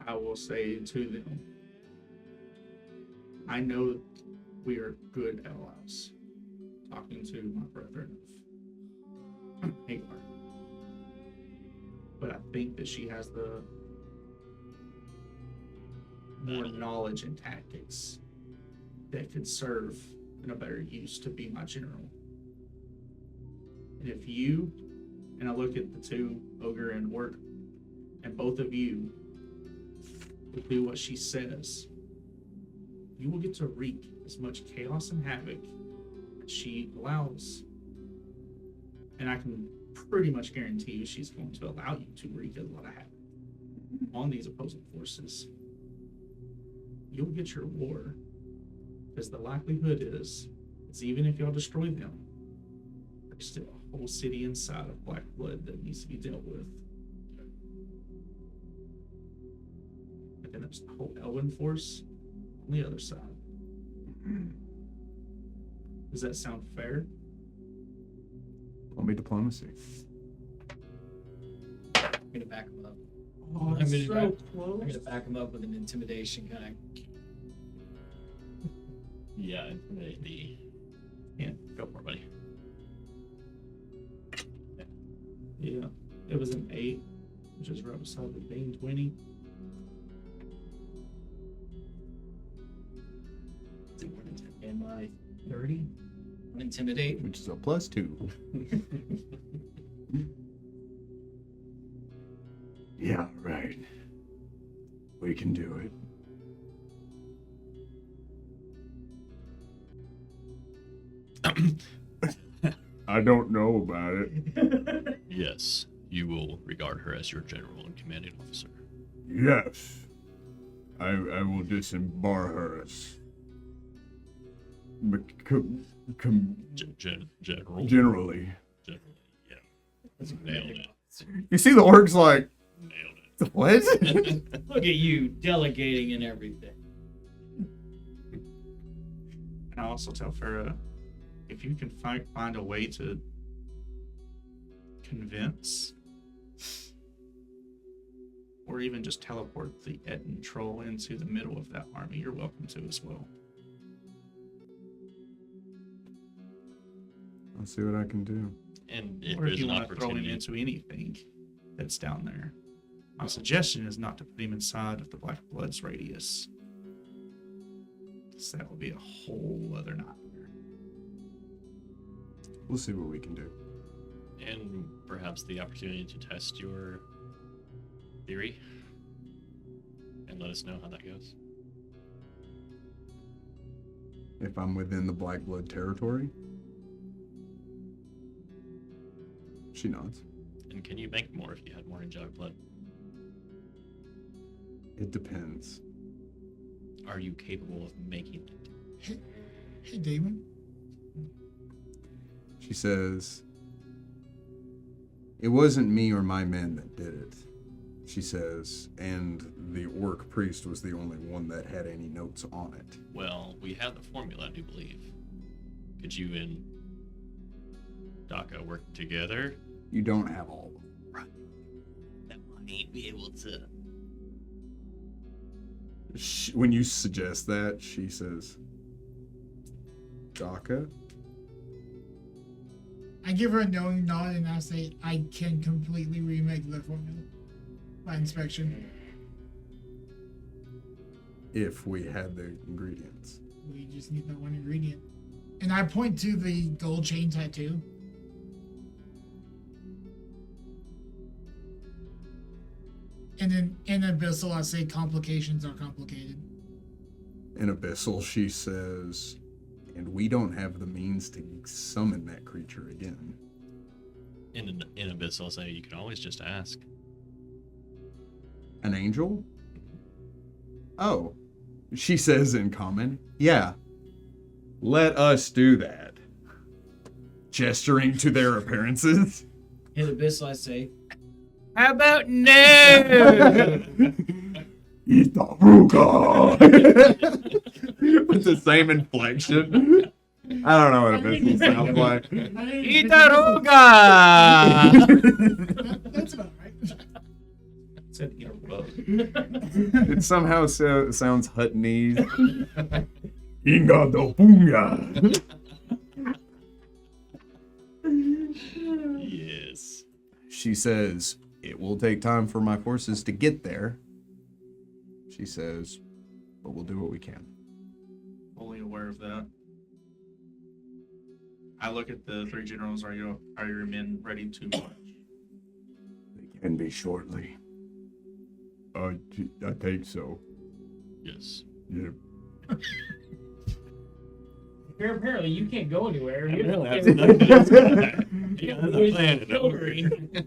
I will say to them, I know we are good allies. Talking to my brethren of Hagar. But I think that she has the more knowledge and tactics that could serve in a better use to be my general. And if you, and I look at the 2, Ogre and Orc, and both of you will do what she says, you will get to wreak as much chaos and havoc as she allows. And I can pretty much guarantee you she's going to allow you to wreak a lot of havoc on these opposing forces. You'll get your war, because the likelihood is even if y'all destroy them, there's still a whole city inside of Black Blood that needs to be dealt with. And then there's the whole Elven force on the other side. Does that sound fair? Call me diplomacy. I'm going to back them up. Oh, I'm it's gonna so close. I'm going to back them up with an intimidation kind of. Yeah, the Yeah, go for it, buddy. yeah. It was an 8, which is right beside the Bane 20. Am I 30? Intimidate. Which is a +2. Yeah, right. We can do it. I don't know about it. Yes, you will regard her as your general and commanding officer. Yes. I will disembar her as General. Generally. Yeah. Nailed it. You see the orcs like, Nailed what? Look at you delegating and everything. And I also tell Farah, if you can find a way to convince, or even just teleport the Etten troll into the middle of that army, you're welcome to as well. I'll see what I can do. And if Or if there's you an want to throw him opportunity, into anything that's down there. My suggestion is not to put him inside of the Black Blood's radius. So that would be a whole other nightmare. We'll see what we can do. and perhaps the opportunity to test your theory, and let us know how that goes. If I'm within the Black Blood territory? She nods. And can you make more if you had more angelic blood? It depends. Are you capable of making it? Hey, Damon. She says, "It wasn't me or my men that did it." She says, and the orc priest was the only one that had any notes on it. Well, we have the formula, I do believe. Could you and Daka work together? You don't have all of them. That might be able to. When you suggest that, she says, "Daka?" I give her a knowing nod and I say I can completely remake the formula by inspection. If we had the ingredients. We just need that one ingredient. And I point to the gold chain tattoo. And then in Abyssal, I say complications are complicated. In Abyssal, she says, "And we don't have the means to summon that creature again." In Abyss, I'll say you can always just ask. An angel? Oh. She says in common, "Yeah. Let us do that." Gesturing to their appearances. In Abyss, I say, How about no? Itaruga! With the same inflection. I don't know what Abyssal sounds like. Itaruga! That's about right. Said in a row. It somehow sounds Huttonese. Inga do punga. Yes. She says, "It will take time for my forces to get there." She says, "But we'll do what we can." Fully aware of that. I look at the three generals. Are your men ready to march? They can be shortly. I think so. Yes. Yeah. Apparently, you can't go anywhere. You Really, don't that's get- the plan.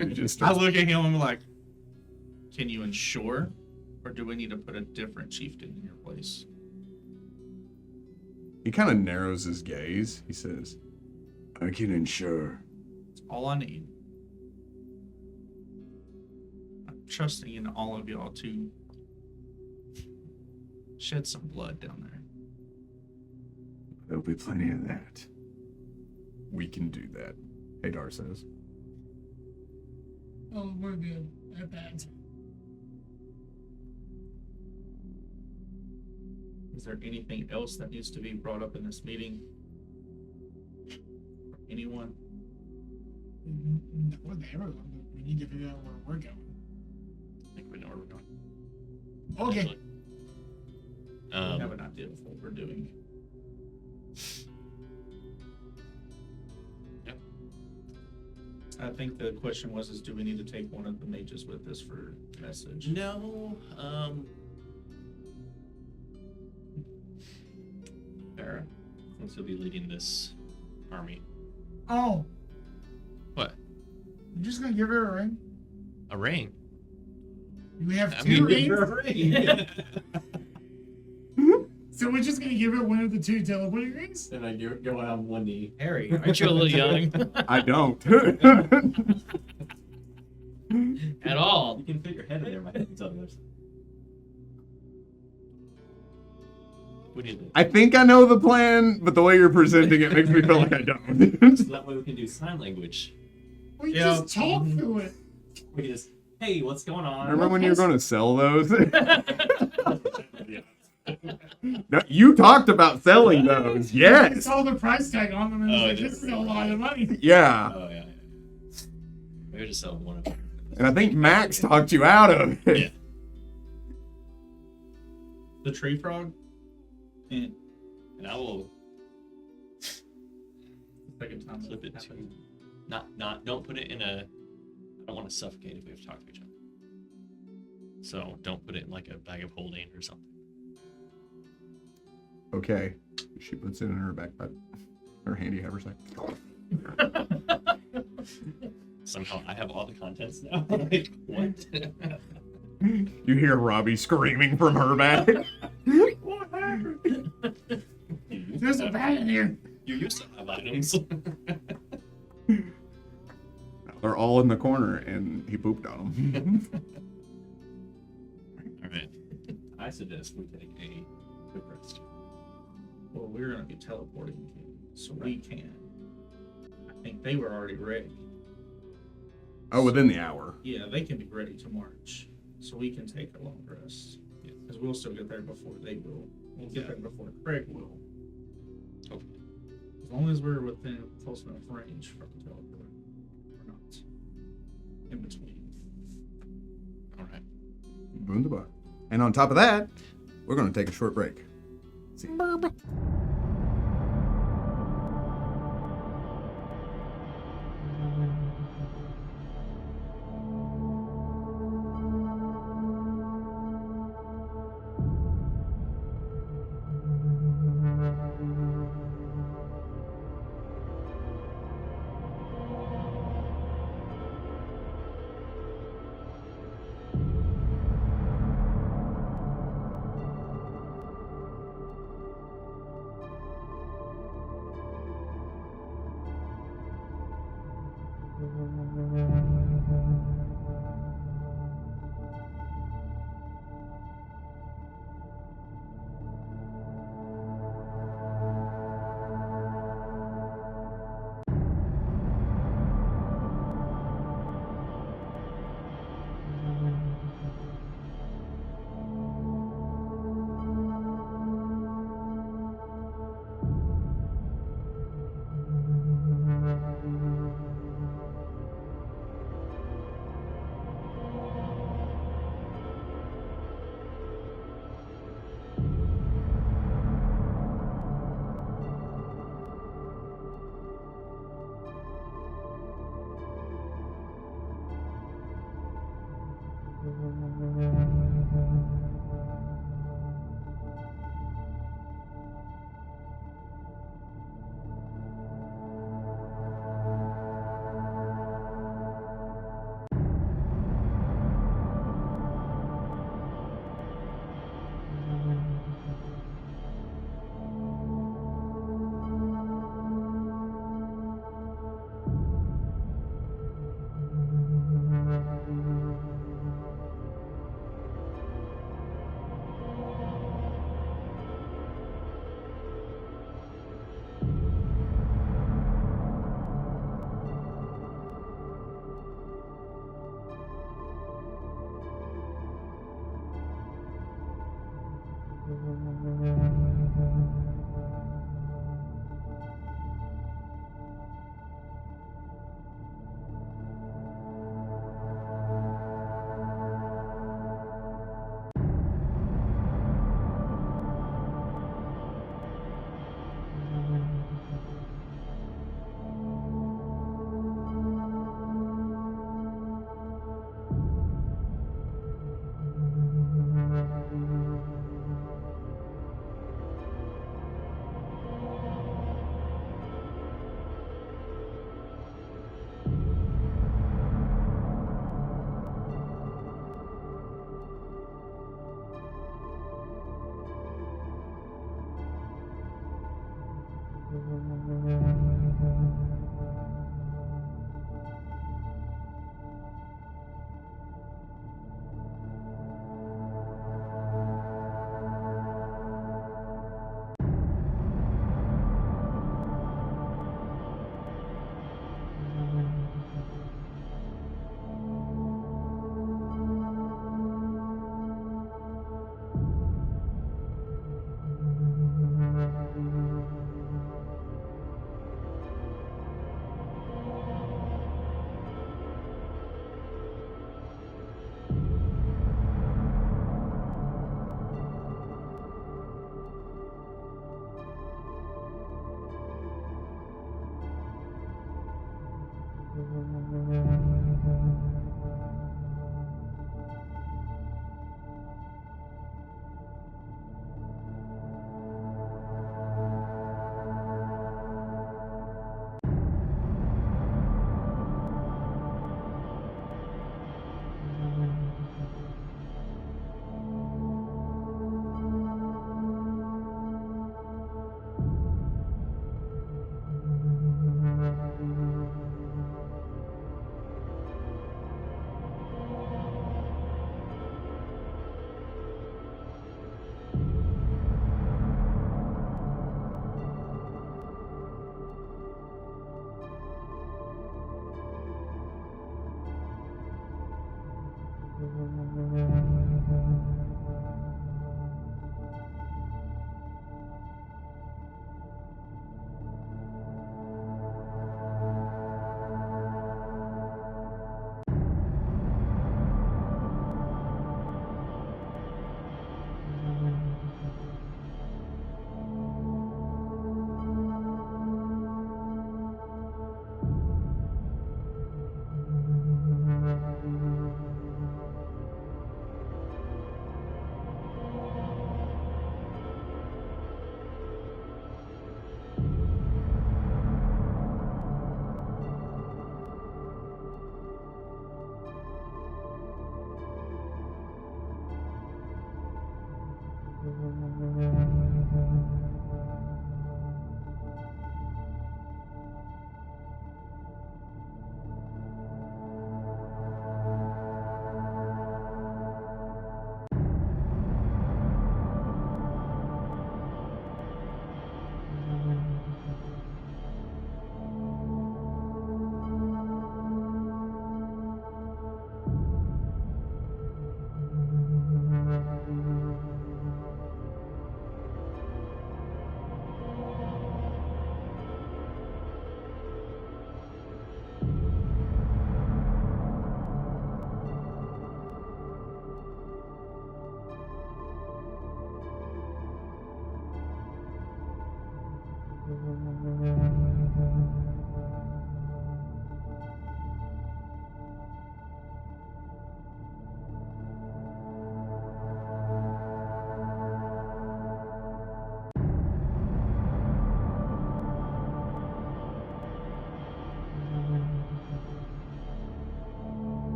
It just I look at him and I'm like, can you ensure? Or do we need to put a different chieftain in your place? He kind of narrows his gaze. He says, "I can ensure." That's all I need. I'm trusting in all of y'all to shed some blood down there. There'll be plenty of that. We can do that, Hadar says. Oh, we're good at that. Is there anything else that needs to be brought up in this meeting? Anyone? No, we're there. We need to figure out where we're going. I think we know where we're going. Okay. Actually. We have an idea of what we're doing. Yep. I think the question was, do we need to take one of the mages with us for message? No. Farah, since you'll be leading this army. Oh, What? you're just gonna give her a ring? A ring? We have I two mean, rings? So we're just gonna give it one of the two teleporting rings? Then I go on one knee. Harry, aren't you a little young I don't. at all? You can fit your head in there. My head's on the other side. What do you think? I think I know the plan, but the way you're presenting it makes me feel like I don't. So that way we can do sign language. We Yeah. just talk through it. We can just, hey, what's going on? Remember when you were going to sell those? No, you talked about selling those. We Yes. saw the price tag on them and Oh, was like, I this did. is a lot of money. Yeah. Oh yeah. Maybe just sell one of them. And I think Max talked you out of it. Yeah. The tree frog. And And I will second time flip it that to happened. not don't put it in a. I don't want to suffocate if we have to talk to each other. So don't put it in like a bag of holding or something. Okay. She puts it in her backpack. Her handy haversack. Somehow I have all the contents now. Like, what? You hear Robbie screaming from her bag. What happened? There's a bat in here. You used to have items. They're all in the corner, and he pooped on them. All right. I suggest we take a quick rest. Well, we're gonna be teleporting, so we can. I think they were already ready. Oh, within the hour. Yeah, they can be ready to march, so we can take a long rest. Because we'll still get there before they will. We'll get there before Craig will. Hopefully. As long as we're within close enough range for the teleport. We're not in between. All right. Wunderbar. And on top of that, we're going to take a short break. See.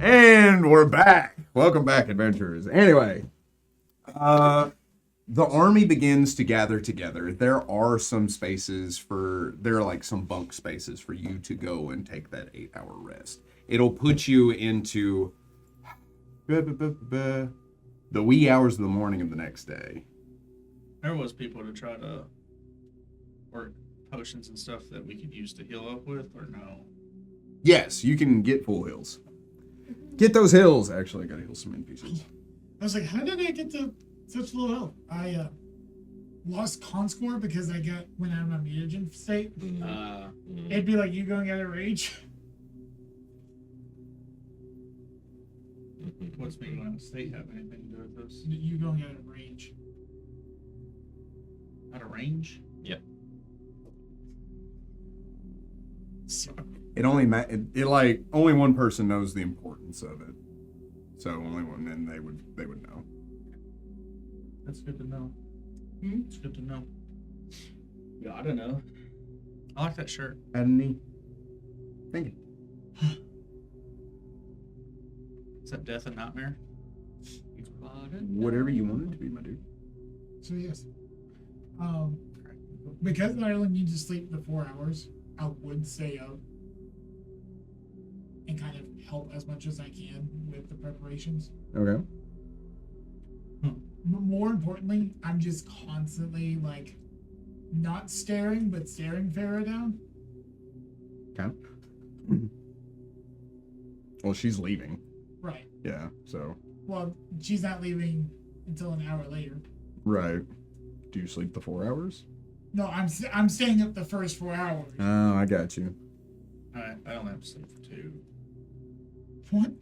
And we're back. Welcome back, adventurers. Anyway, the army begins to gather together. There are some bunk spaces for you to go and take that 8-hour rest. It'll put you into the wee hours of the morning of the next day. There was people to try to work potions and stuff that we could use to heal up with, or no? Yes, you can get full heals. Get those hills. Actually, I gotta heal some NPCs. I was like, how did I get to such low health? I lost con score because I went out of my mutagen state. It'd be like you going out of rage. What's being out of state have anything to do with this? You going out of rage. Out of range? Yep. So, It only only one person knows the importance of it. So only one, then they would know. That's good to know. It's good to know. Gotta know. I like that shirt. Adney. Thank you. Is that Death and Nightmare? Whatever you want it to be, my dude. so yes. Because I only need to sleep the 4 hours, I would stay up and kind of help as much as I can with the preparations. Okay. But more importantly, I'm just constantly like not staring, but staring Farah down. Okay. Well, she's leaving. Right. Yeah. So. Well, she's not leaving until an hour later. Right. Do you sleep the 4 hours? No, I'm staying up the first 4 hours. Oh, I got you. I only have to sleep for 2. What?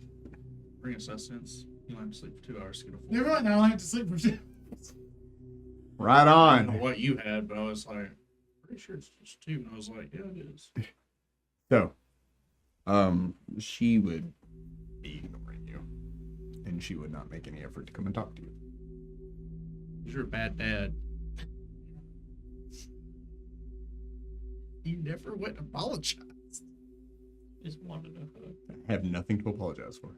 Bring a sustenance. You only have to sleep for 2 hours to get a full. Never mind. I only have to sleep for 2. Right I don't know on. what you had, but I was like, pretty sure it's just 2. And I was like, yeah, it is. So, she would be ignoring you, and she would not make any effort to come and talk to you. You're a bad dad. You never went and apologized. Just wanted a hug. I have nothing to apologize for.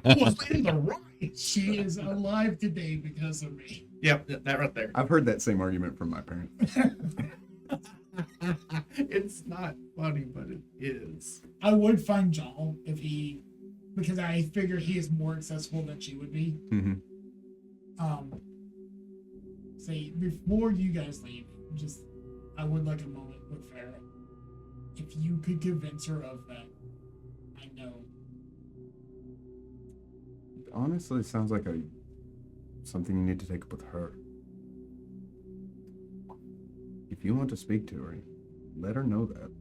I was in the right. She is alive today because of me. Yep, that right there. I've heard that same argument from my parents. It's not funny, but it is. I would find Jal because I figure he is more accessible than she would be. Mm-hmm. Say before you guys leave, I would like a moment with Farah. If you could convince her of that, I know. Honestly, it sounds like something you need to take up with her. If you want to speak to her, let her know that.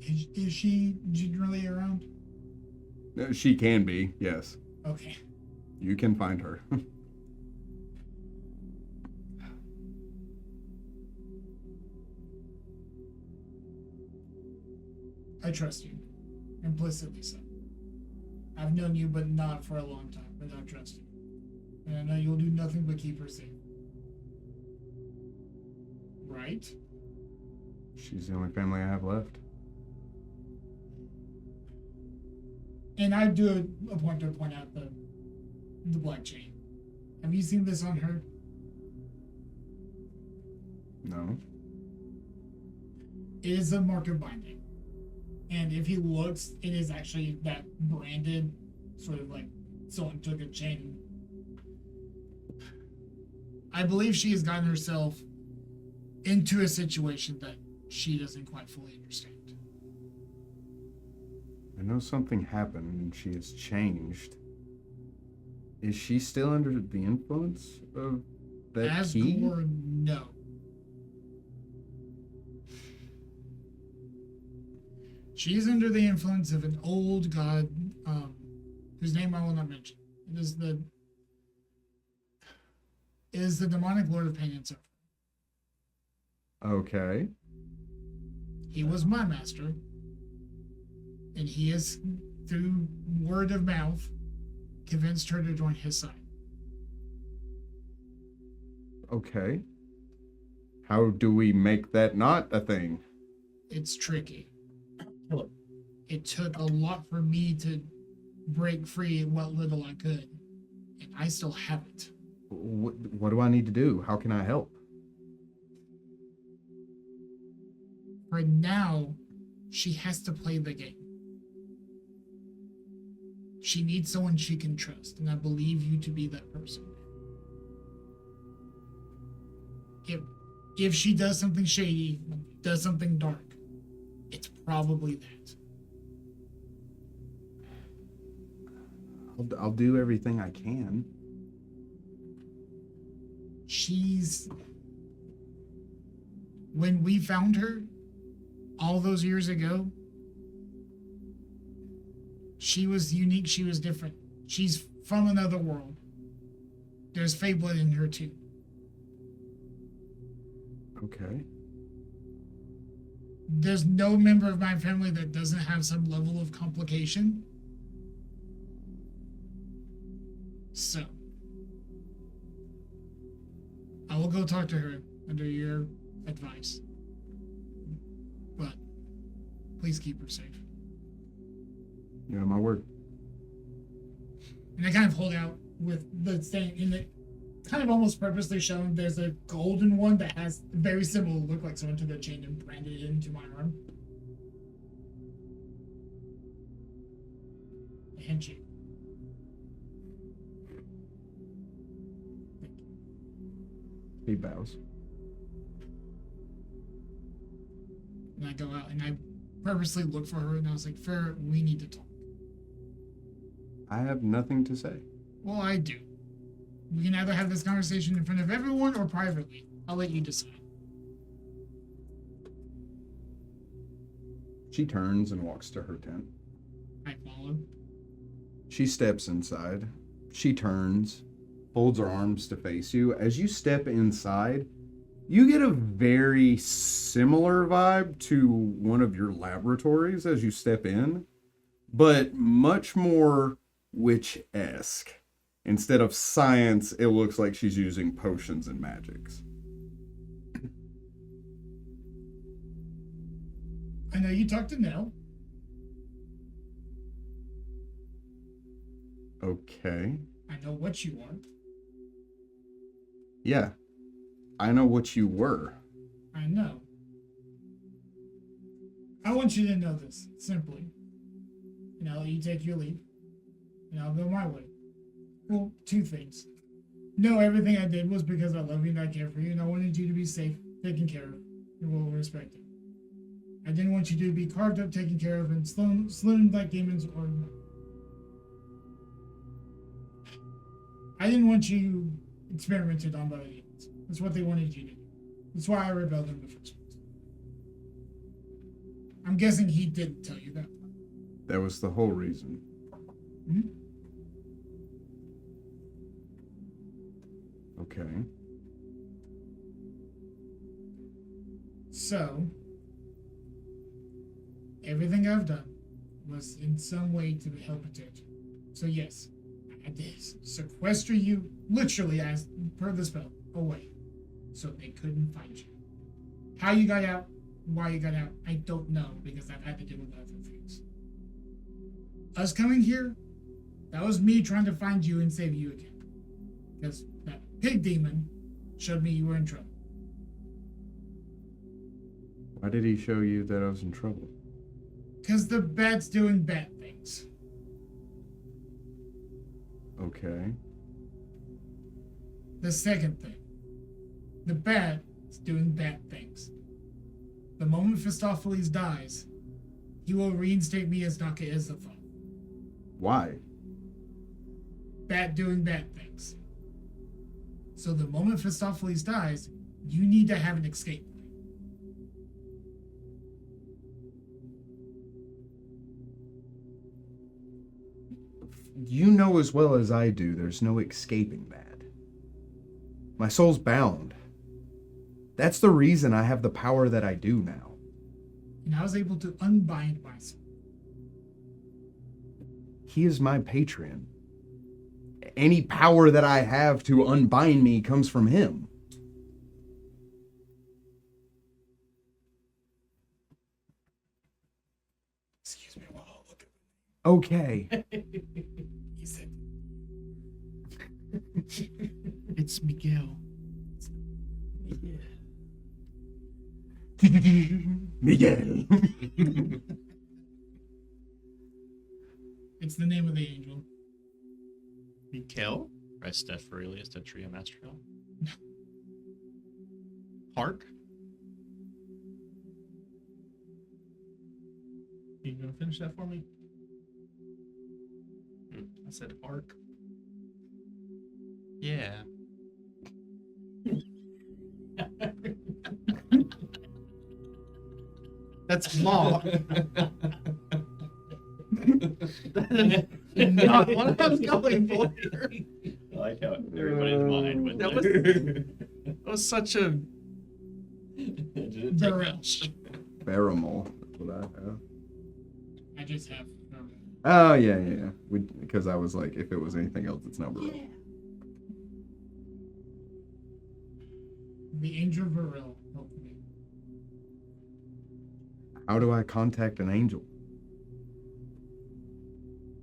Is she generally around? She can be, yes. Okay. You can find her. I trust you. Implicitly so. I've known you, but not for a long time, but I trust you. And I know you'll do nothing but keep her safe. Right? She's the only family I have left. And I do a point to point out the black chain. Have you seen this on her? No. It is a mark of binding. And if he looks, it is actually that branded, sort of like someone took a chain. I believe she has gotten herself into a situation that she doesn't quite fully understand. I know something happened and she has changed. Is she still under the influence of that As key? Gore, no. She's under the influence of an old god, whose name I will not mention. It is the demonic lord of pain and suffering. Okay. He was my master, and he has, through word of mouth, convinced her to join his side. Okay. How do we make that not a thing? It's tricky. Kill her. It took a lot for me to break free what little I could, and I still haven't. What do I need to do? How can I help? For now, she has to play the game. She needs someone she can trust, and I believe you to be that person. If she does something shady, does something dark, it's probably that. I'll do everything I can. When we found her all those years ago, she was unique, she was different. She's from another world. There's Fey blood in her too. Okay. There's no member of my family that doesn't have some level of complication. So, I will go talk to her under your advice. But please keep her safe. Yeah, my word. And I kind of hold out with the thing in the kind of almost purposely shown there's a golden one that has very similar look like someone took a chain and branded it into my arm. A handshake. He bows. And I go out and I purposely look for her and I was like, Farrah, we need to talk. I have nothing to say. Well, I do. We can either have this conversation in front of everyone or privately. I'll let you decide. She turns and walks to her tent. I follow. She steps inside. She turns, folds her arms to face you. As you step inside, you get a very similar vibe to one of your laboratories as you step in, but much more witch-esque. Instead of science, it looks like she's using potions and magics. I know you talked to Nell. Okay. I know what you want. Yeah. I know what you were. I know. I want you to know this, simply. And I'll let you take your leave. And I'll go my way. Well, two things. No, everything I did was because I love you and I care for you, and I wanted you to be safe, taken care of, and well respected. I didn't want you to be carved up, taken care of, and slain like demons, or... I didn't want you experimented on by the demons. That's what they wanted you to do. That's why I rebelled in the first place. I'm guessing he didn't tell you that. That was the whole reason. Hmm? Okay. So, everything I've done was in some way to help protect you. So yes, I had to sequester you, literally as per the spell, away, so they couldn't find you. How you got out, why you got out, I don't know, because I've had to deal with other things. Us coming here, that was me trying to find you and save you again. Because that pig demon showed me you were in trouble. Why did he show you that I was in trouble? Because the bat's doing bad things. Okay. The second thing, the bat is doing bad things. The moment Phistopheles dies, he will reinstate me as Daka Isafon. Why? Bat doing bad things. So the moment Phistopheles dies, you need to have an escape plan. You know as well as I do, there's no escaping that. My soul's bound. That's the reason I have the power that I do now. And I was able to unbind myself. He is my patron. Any power that I have to unbind me comes from him. Excuse me while I look at Okay. he said. It's Miguel. Miguel. It's the name of the angel. Mikael? Restef Aurelius Tetria Mastriel. Hark? You gonna finish that for me? I said arc. Yeah. That's law. Not what I was going for. I like how everybody's mind went That there. That was such a Didn't take Burrell. much. Baramol. That's what I have. I just have. Oh, yeah. Because I was like, if it was anything else, it's not Baramol. The angel Varel helped me. How do I contact an angel?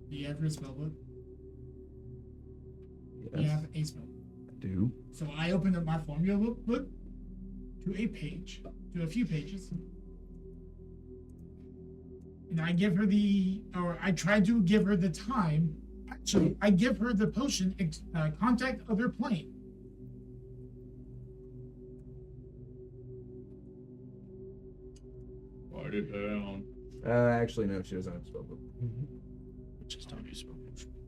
Do you have your spell book? Yes, You have a spell. I do. So I opened up my formula book to a page, to a few pages. And I give her I try to give her the time. Actually, I give her the potion, contact other plane. Write it down. Actually, no, she doesn't have a spell book. just don't use spell.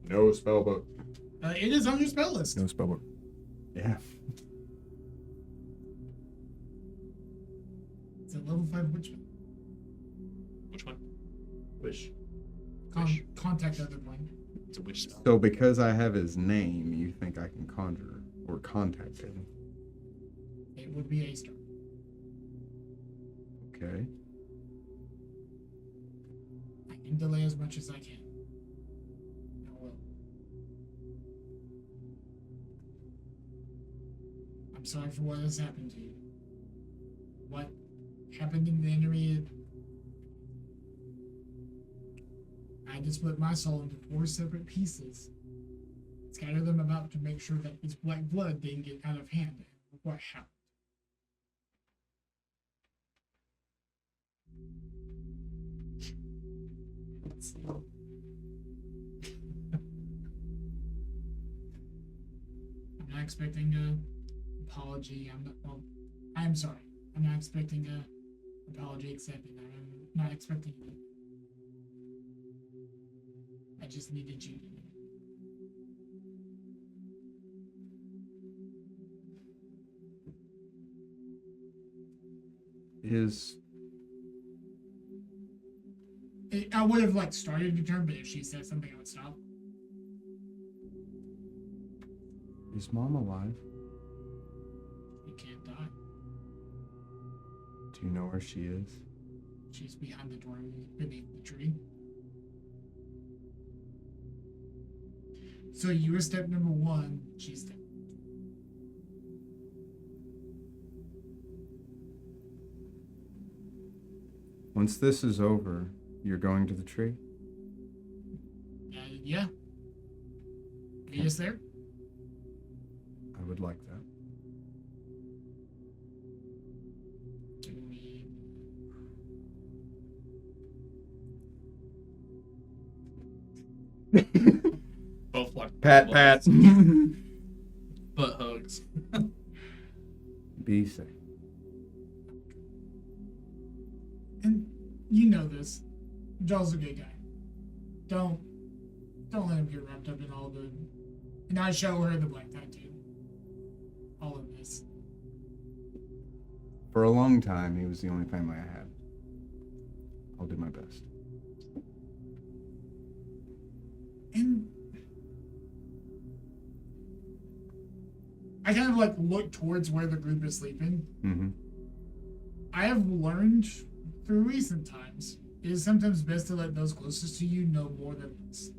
No spell book. It is on your spell list. No spell book. Yeah. It's a level 5 witch spell. Which one? Wish. Contact other plane. It's a witch spell. So because I have his name, you think I can conjure or contact him? It would be a star. Okay. I can delay as much as I can. I will. I'm sorry for what has happened to you. What happened in the enemy? I just split my soul into 4 separate pieces. Scatter them about to make sure that this black blood didn't get out of hand. What happened? I'm not expecting an apology. I'm sorry. I'm not expecting an apology accepted. I'm not expecting it. I just needed you to know. I would have like started to turn, but if she said something, I would stop. Is Mom alive? You can't die. Do you know where she is? She's behind the door beneath the tree. So you were step number 1. She's step. Once this is over, you're going to the tree? Yeah. Meet us there. I would like that. Give me. Both like Pat. butt hugs. Be safe. And you know this. Joel's a good guy. Don't let him get wrapped up in all the. And I show her the black tattoo. All of this. For a long time, he was the only family I had. I'll do my best. And I kind of like look towards where the group is sleeping. Mm-hmm. I have learned through recent times it is sometimes best to let those closest to you know more than us.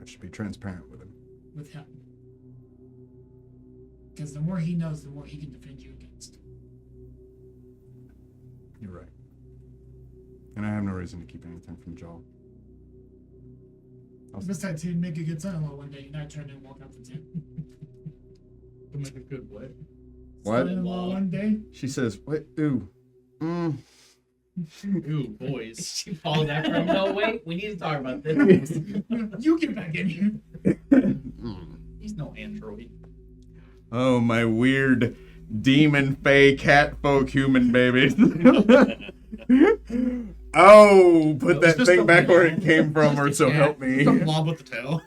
I should be transparent with him. With him. Because the more he knows, the more he can defend you against. You're right. And I have no reason to keep anything from Joel. Besides, he'd make a good son-in-law one day, not turn and walk out the tent. To make a good way. What? Son-in-law one day. She says, "What? Ooh. Ooh, boys. She followed that from no wait. We need to talk about this. You get back in here. He's no android. Oh, my weird demon, fae, cat folk, human babies." Oh, put It was that just thing a back where blob. it came from, or so Yeah, help me. Just a blob with the tail.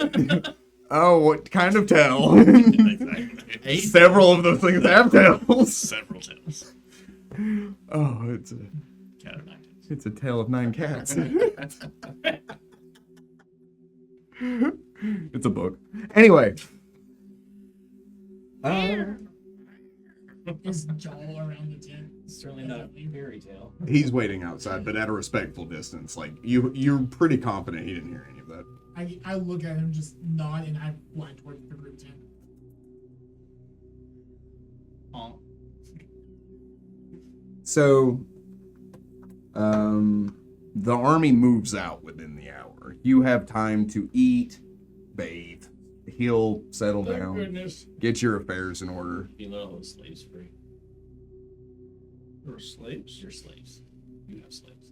Oh, what kind of tail? Exactly. Several of those things have tails. Several tails. Oh, it's a Cat of 9 tails. it's a tale of 9 cats. It's a book. Anyway. Is Joel around the tent? Certainly not a fairy tale. He's waiting outside, but at a respectful distance. Like you're pretty confident he didn't hear any of that. I look at him, just nod, and I fly towards the group tent. Oh, So, the army moves out within the hour. You have time to eat, bathe, heal, settle thank down, goodness. get your affairs in order. You let all the slaves free. You're slaves? You're slaves. You have slaves.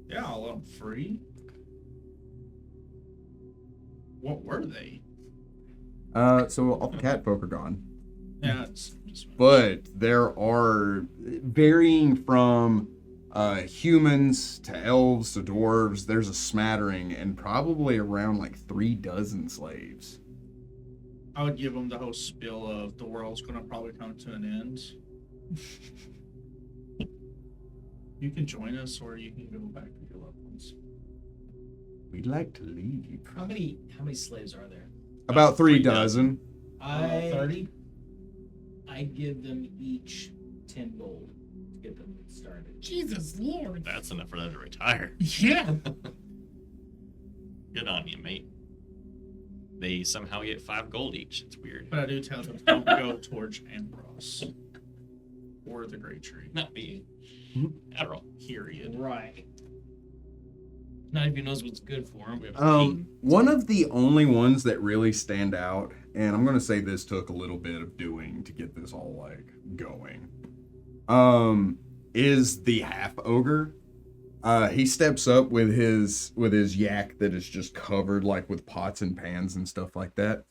Yeah, I'll let them free. What were they? So all the cat folk are gone. Yeah, it's just But there are varying from humans to elves to dwarves. There's a smattering and probably around like 36 slaves. I would give them the whole spiel of the world's gonna probably come to an end. You can join us, or you can go back to your loved ones. We'd like to leave. How many slaves are there? About 36. I 30? I'd give them each 10 gold to get them started. Jesus Lord. That's enough for them to retire. Yeah. Good on you, mate. They somehow get 5 gold each. It's weird. But I do tell them don't go towards Ambrose or the Great Tree. Not me. At all. Period. Right. Not even knows what's good for them. One of the only ones that really stand out, and I'm gonna say this took a little bit of doing to get this all like going, is the half ogre. He steps up with his yak that is just covered like with pots and pans and stuff like that.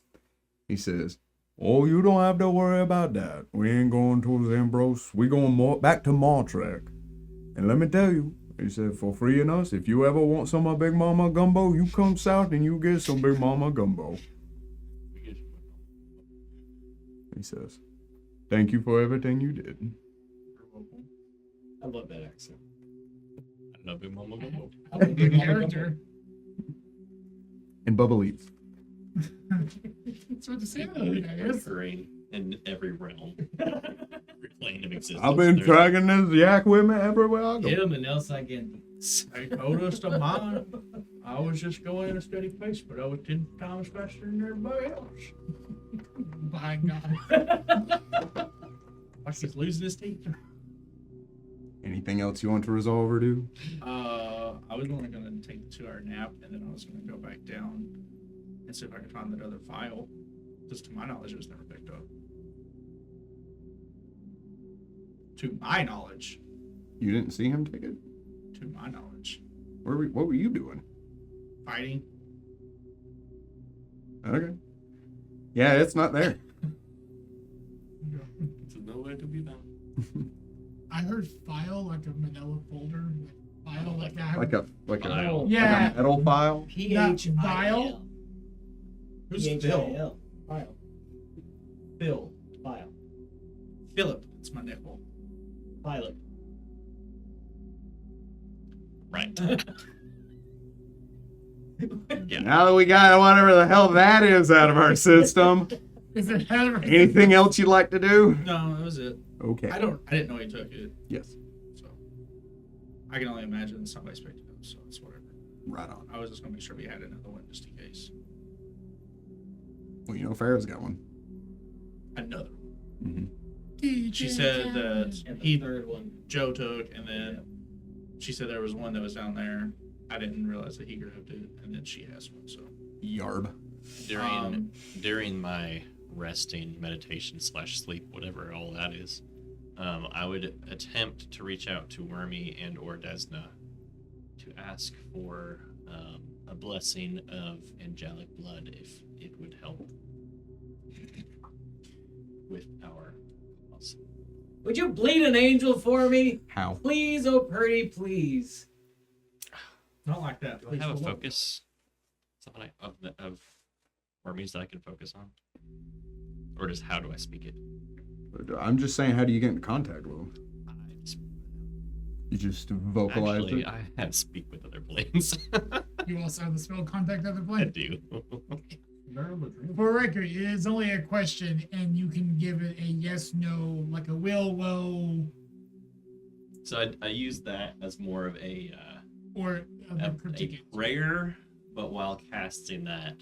He says, "Oh, you don't have to worry about that. We ain't going towards Ambrose. We going back to Martrek. And let me tell you," he said, "for freeing us, if you ever want some of Big Mama gumbo, you come south and you get some Big Mama gumbo." He says, "Thank you for everything you did." I love that accent. I love you, Mama Gogo. I like the character. And Bubba leaves. That's what to say that, I guess. Occurring in every realm. Every plane of existence. I've been There's- dragging this yak with me everywhere I go. Him and El Siguiente. They told us to mine. I was just going at a steady pace, but I was 10 times faster than everybody else. By God. Like he's losing his teeth. Anything else you want to resolve or do? I was only going to take the 2-hour nap, and then I was going to go back down and see if I could find that other file. Just to my knowledge, it was never picked up. To my knowledge. You didn't see him take it? To my knowledge. What were you doing? Fighting. Okay. Yeah, it's not there. It's nowhere to be found. I heard file like a manila folder. Like file like that. like a File. Yeah. metal file. P-H-I-L. Who's Phil? P-H-I-L. File. Phil. File. Philip. It's my nipple. Pilot. Right. Yeah. Now that we got whatever the hell that is out of our system, Is it ever? anything else you'd like to do? No, that was it. Okay. I didn't know he took it, Yes. so I can only imagine somebody's picked it up, so it's whatever. Right on. I was just gonna make sure we had another one just in case. Well, you know, Farrah's got one. Another. Mm-hmm. She said that And the he third one. Joe took, and then she said there was one that was down there. I didn't realize that he grabbed it, and then she has one. So Yarb. During my resting, meditation / sleep, whatever all that is, I would attempt to reach out to Wormy and or Desna to ask for a blessing of angelic blood if it would help with our cause. Would you bleed an angel for me? How? Please, oh pretty, please. not like that. Do I have a focus? Something of Wormies that I can focus on? Or just how do I speak it? I'm just saying, how do you get into contact with him? I just, You just vocalize actually, it? I have speak with other planes. You also have the spell contact other I plane. do. For record, it is only a question, and you can give it a yes, no, like a will, whoa, So I use that as more of a or a cryptic. prayer, but while casting that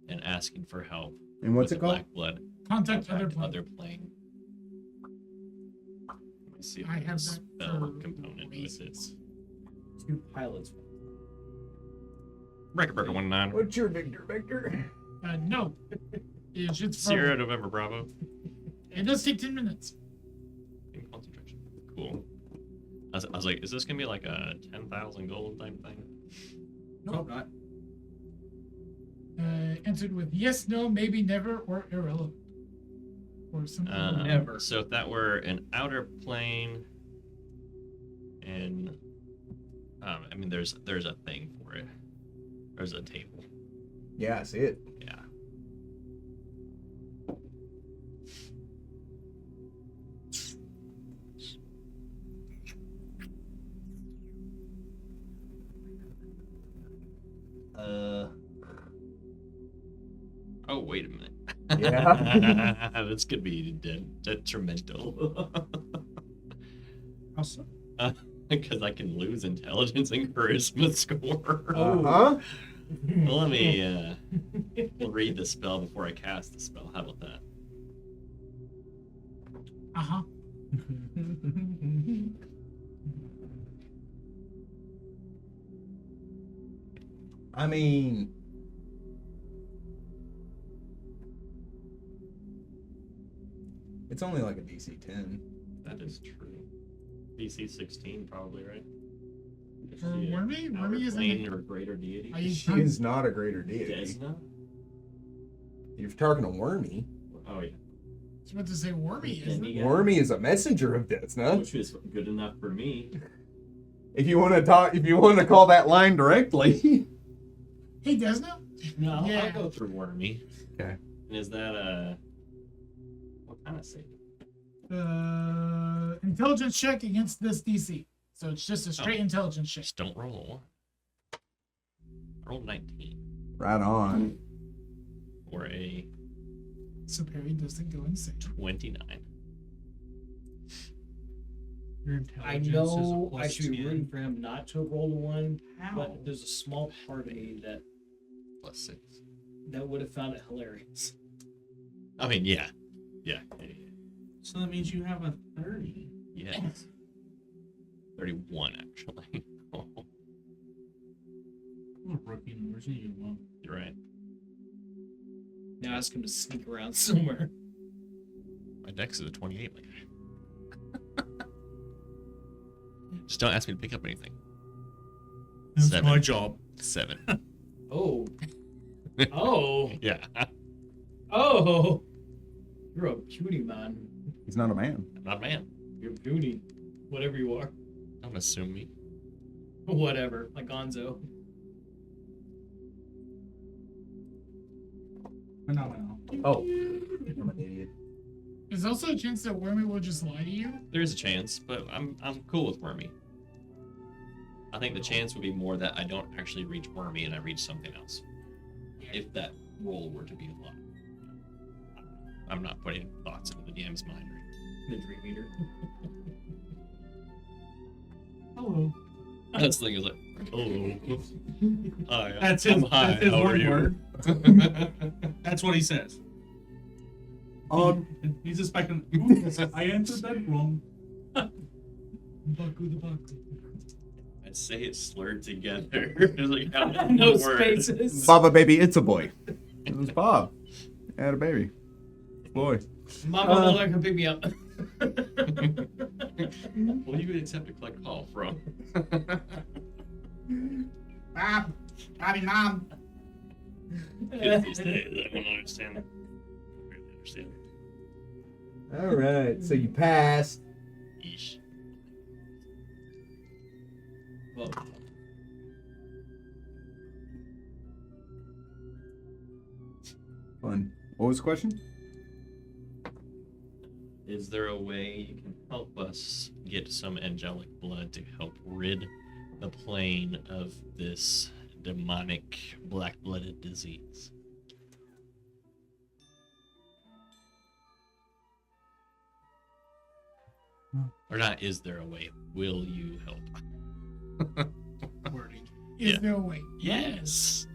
and asking for help. And what's with it the called? Black blood. Contact other Contact plane. other plane. Let me see if I there's have a that spell for component with it. reasons. 2 pilots. Breaker 19. What's your Victor? No. It's just Sierra November Bravo. It does take 10 minutes. In concentration. Cool. I was like, is this gonna be like a 10,000 gold type thing? Nope, not. Answered with yes, no, maybe, never, or irrelevant. Or something. Never. So if that were an outer plane, and I mean, there's a thing for it. There's a table. Yeah, I see it. Yeah. Oh, wait a minute. Yeah. This could be detrimental. Also, Because I can lose intelligence and charisma score. Uh-huh. Well, let me read the spell before I cast the spell. How about that? Uh-huh. I mean, it's only like a DC 10. That is true. DC 16, probably, right? Is For she a Wormy? outer Wormy isn't plane it- or greater deity? Are you She is not a greater deity. Desna? You're talking to Wormy. Oh yeah. I was about to say Wormy, And isn't he it? got- Wormy is a messenger of Desna. Which is good enough for me. If you want to call that line directly. He does know? No, Yeah. I'll go through Wormy. Okay. And is that Kind of safe. Intelligence check against this DC. So it's just a straight intelligence check. Just don't roll a 1. I rolled 19 Right on. or a So Perry doesn't go insane. 29. Your I intelligence is a know I plus should be 10. rooting for him not to roll a 1, How? but there's a small part of me Plus 6. that would have found it hilarious. I mean, yeah. So that means you have a 30. Yes. 31, actually. What a rookie numbers you want. You're right. Now ask him to sneak around somewhere. My dex is a 28. Like, just don't ask me to pick up anything. That's 7. my job. 7. Oh. Oh. Yeah. Oh. You're a puny man. He's not a man. I'm not a man. You're puny. Whatever you are. Don't assume me. Whatever. Like Gonzo. Phenomenal. Oh, I'm an idiot. There's also a chance that Wormy will just lie to you. There is a chance, but I'm cool with Wormy. I think the chance would be more that I don't actually reach Wormy and I reach something else. If that roll were to be a lot. I'm not putting thoughts into the DM's mind. The Dream Eater. Hello. That's the thing is like, oh, hi, That's I'm his, high. that's his How are one you? word. That's what he says. He's expecting. "Oops, I answered that wrong. Baku the Baku. I say it slurred together. It's like, how does No the word- spaces. Baba baby, it's a boy. It was Bob. Had a baby. Boy. Mama Mother can pick me up. Well, you would accept a collect call from. Bob. Bobby, Mom. Kids these days, I don't understand. I really understand. All right, so you passed. Yeesh. Well, Fun. What was the question? Is there a way you can help us get some angelic blood to help rid the plane of this demonic black-blooded disease? Or not, is there a way? Will you help? Wording. Is Yeah. there a way? Yes.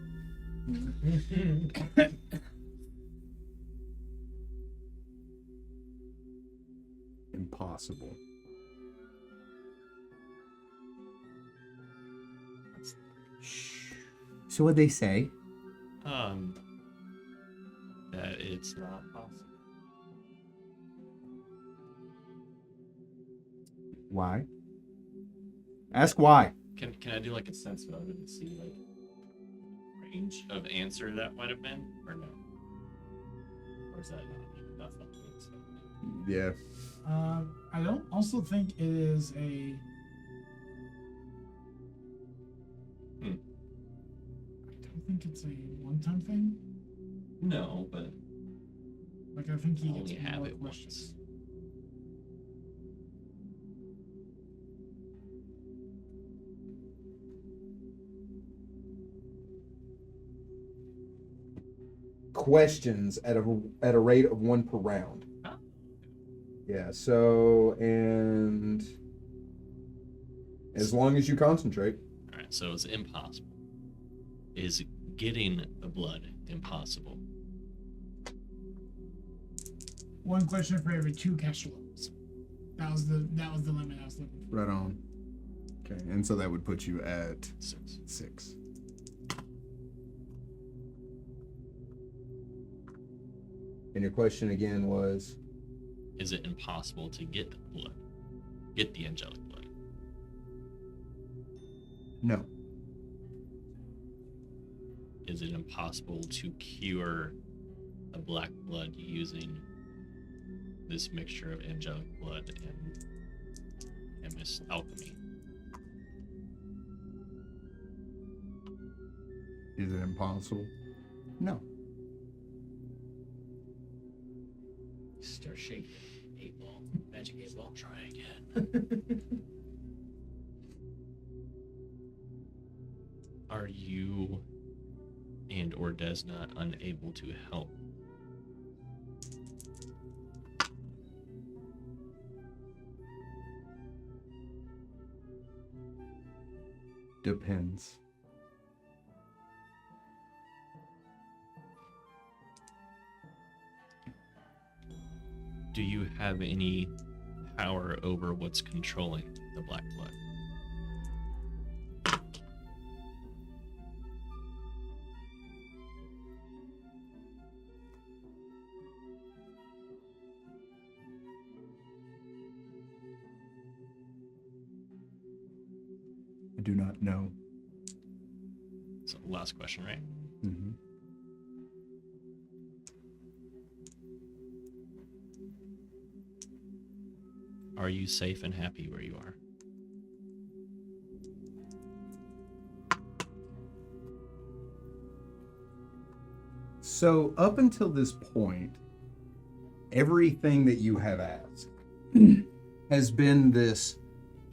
Impossible. So what'd they say? That it's not possible. Why? Ask why. Can I do like a sense vote to see like range of answer that might have been, or no? Or is that not something you expect? Yeah. I don't also think it is a. Hmm. I don't think it's a one-time thing. No, but Like I think he you gets only have more it questions. once. Questions at a rate of 1 per round. Oh. Yeah. So and as long as you concentrate. All right, so it's impossible. Is getting the blood impossible? One question for every 2 caster levels. That was the limit I was looking for. Right on. Okay, and so that would put you at 6. 6. And your question again was? Is it impossible to get the blood? Get the angelic blood? No. Is it impossible to cure the black blood using this mixture of angelic blood and this alchemy? Is it impossible? No. Start shaking. 8-ball. Magic 8-ball. Try again. Are you and or Desna unable to help? Depends. Do you have any power over what's controlling the Black Blood? I do not know. So last question, right? Mm-hmm. Are you safe and happy where you are? So up until this point, everything that you have asked has been this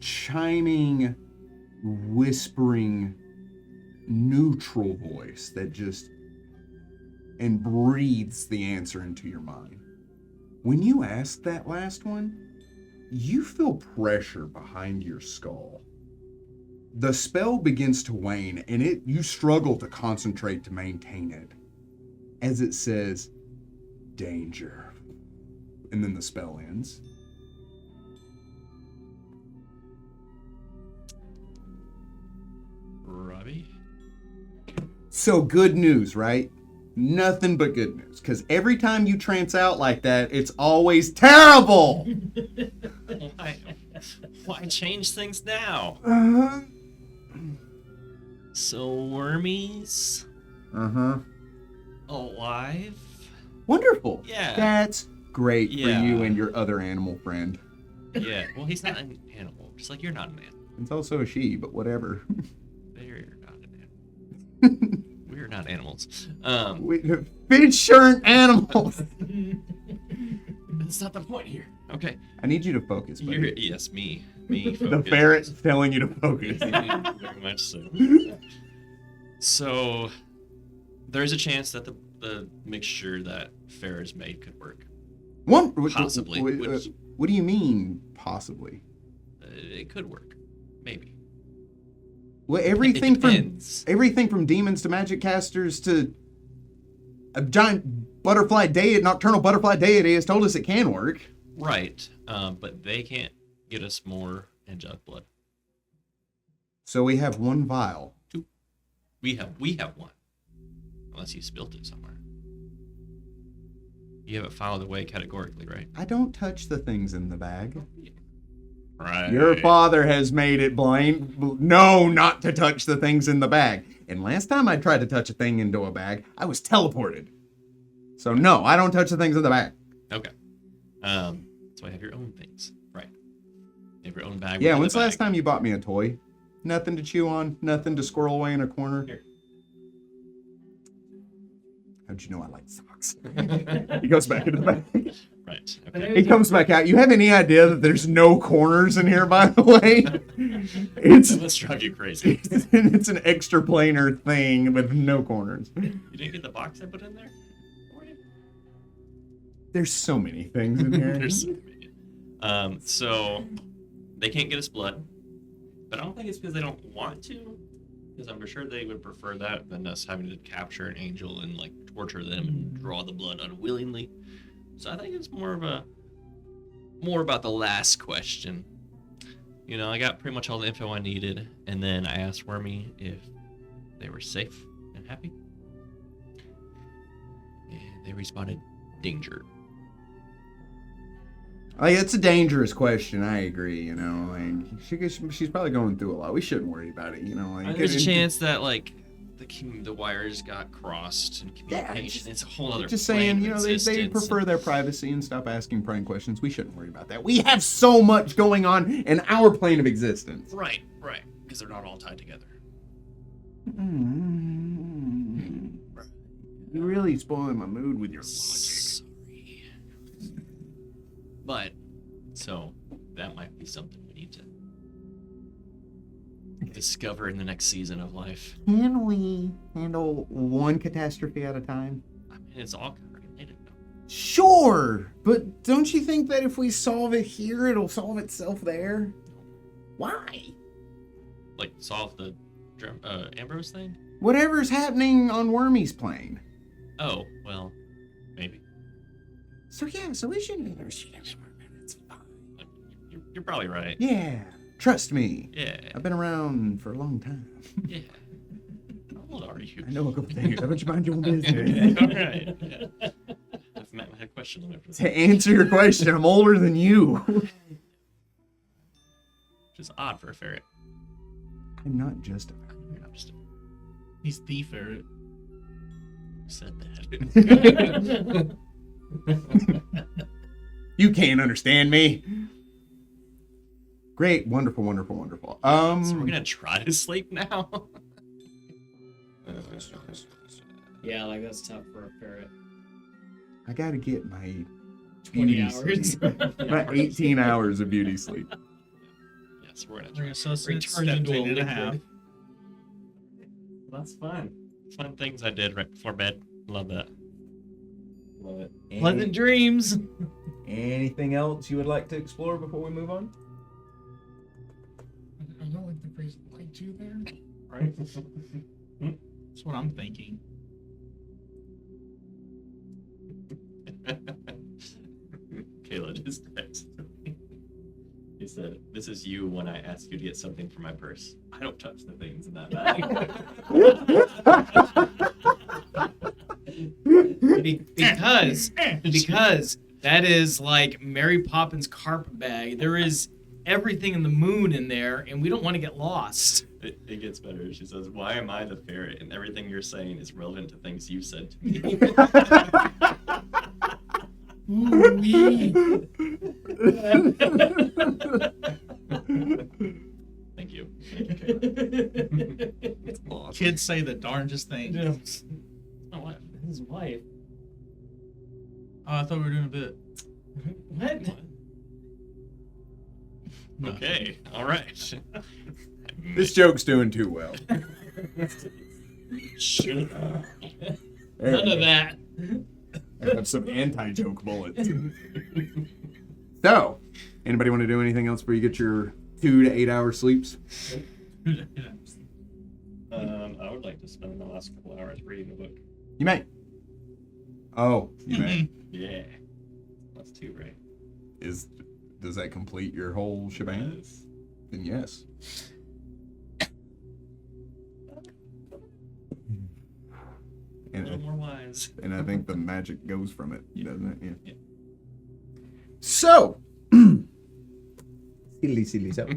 chiming, whispering, neutral voice that just and breathes the answer into your mind. When you ask that last one, you feel pressure behind your skull. The spell begins to wane, and you struggle to concentrate to maintain it. As it says, danger. And then the spell ends. Robbie? So good news, right? Nothing but good news. Because every time you trance out like that, it's always terrible! Why change things now? Uh-huh. So Wormies Uh-huh. alive? Wonderful. Yeah. That's great for Yeah. you and your other animal friend. Yeah. Well, he's not an animal, just like you're not an animal. It's also a she, but whatever. You're not an animal. We're not animals. Fish aren't animals. That's not the point here. Okay. I need you to focus, buddy. Yes, me. Me. The focus. ferret's telling you to focus. Very much so. So, there's a chance that the mixture that Farrah's made could work. Possibly. What do you mean, possibly? It could work. Maybe. Well, It everything depends. from demons to magic casters to a giant butterfly deity, nocturnal butterfly deity has told us it can work. Right. But they can't get us more angelic blood. So we have one vial. We have one. Unless you spilt it somewhere. You have it filed away categorically, right? I don't touch the things in the bag. Right. Your father has made it known not to touch the things in the bag. And last time I tried to touch a thing into a bag, I was teleported. So no, I don't touch the things in the bag. Okay. So I have your own things. Right. You have your own bag. Yeah, within when's the last bag. time you bought me a toy? Nothing to chew on, nothing to squirrel away in a corner. Here. How'd you know I like socks? He goes back into the bag. Right. Okay. He comes back out. You have any idea that there's no corners in here, by the way? Let's drive you crazy. It's an extra planar thing with no corners. You didn't get the box I put in there? For you? There's so many things in here. There's so many. So they can't get us blood, but I don't think it's because they don't want to. Because I'm sure they would prefer that than us having to capture an angel and like torture them and draw the blood unwillingly. So I think it's more about the last question. You know, I got pretty much all the info I needed, and then I asked Wormy if they were safe and happy. And they responded, danger. Like, it's a dangerous question. I agree. You know, like she's probably going through a lot. We shouldn't worry about it. You know, like There's a chance that like the wires got crossed in Yeah, communication. It's a whole other. just plane saying, of you know, they existence. prefer their privacy and stop asking prying questions. We shouldn't worry about that. We have so much going on in our plane of existence. Right, because they're not all tied together. You're really spoiling my mood with your logic. Sorry. But, so, that might be something we need to discover in the next season of life. Can we handle one catastrophe at a time? I mean, it's all kind of related, though. Sure, but don't you think that if we solve it here, it'll solve itself there? Why? Like, solve the Ambrose thing? Whatever's happening on Wormy's plane. Oh, well, maybe. So yeah, so we should it's fine. You're probably right. Yeah, trust me. Yeah. I've been around for a long time. Yeah. How old are you? I know a couple things. How about you mind your own business? All right. Yeah. I've met my question on it. To answer your question, I'm older than you. Which is odd for a ferret. I'm not just a I'm just He's the ferret. said that. You can't understand me. Great, wonderful, wonderful, wonderful. So we're gonna try to sleep now. Yeah, like that's tough for a ferret. I gotta get my 20 beauty hours. sleep. My 18 hours of beauty sleep. Yes, we're gonna We're try. gonna so Return stepped into a in and a liquid. half. That's fun. Fun things I did right before bed. Love that. Love it. Pleasant dreams. Anything else you would like to explore before we move on? I don't like the phrase "like to" there. Right? That's what I'm thinking. Kayla just texted me. He said, "This is you when I ask you to get something from my purse. I don't touch the things in that bag." Because that is like Mary Poppins carpet bag. There is everything in the moon in there, and we don't want to get lost. It gets better. She says, "Why am I the ferret? And everything you're saying is relevant to things you said to me." Ooh-wee. Thank you. It's awesome. Kids say the darndest things. Oh, what? His wife. Oh, I thought we were doing a bit. What? Okay. All right. This joke's doing too well. None of that. I have some anti-joke bullets. So, anybody want to do anything else before you get your 2 to 8 hour sleeps? I would like to spend the last couple hours reading the book. You may. Oh, you may. Yeah. That's 2, right? Does that complete your whole shebang? Yes. Then yes. A little more wise. And I think the magic goes from it, doesn't it? Yeah. Yeah. So, silly. So,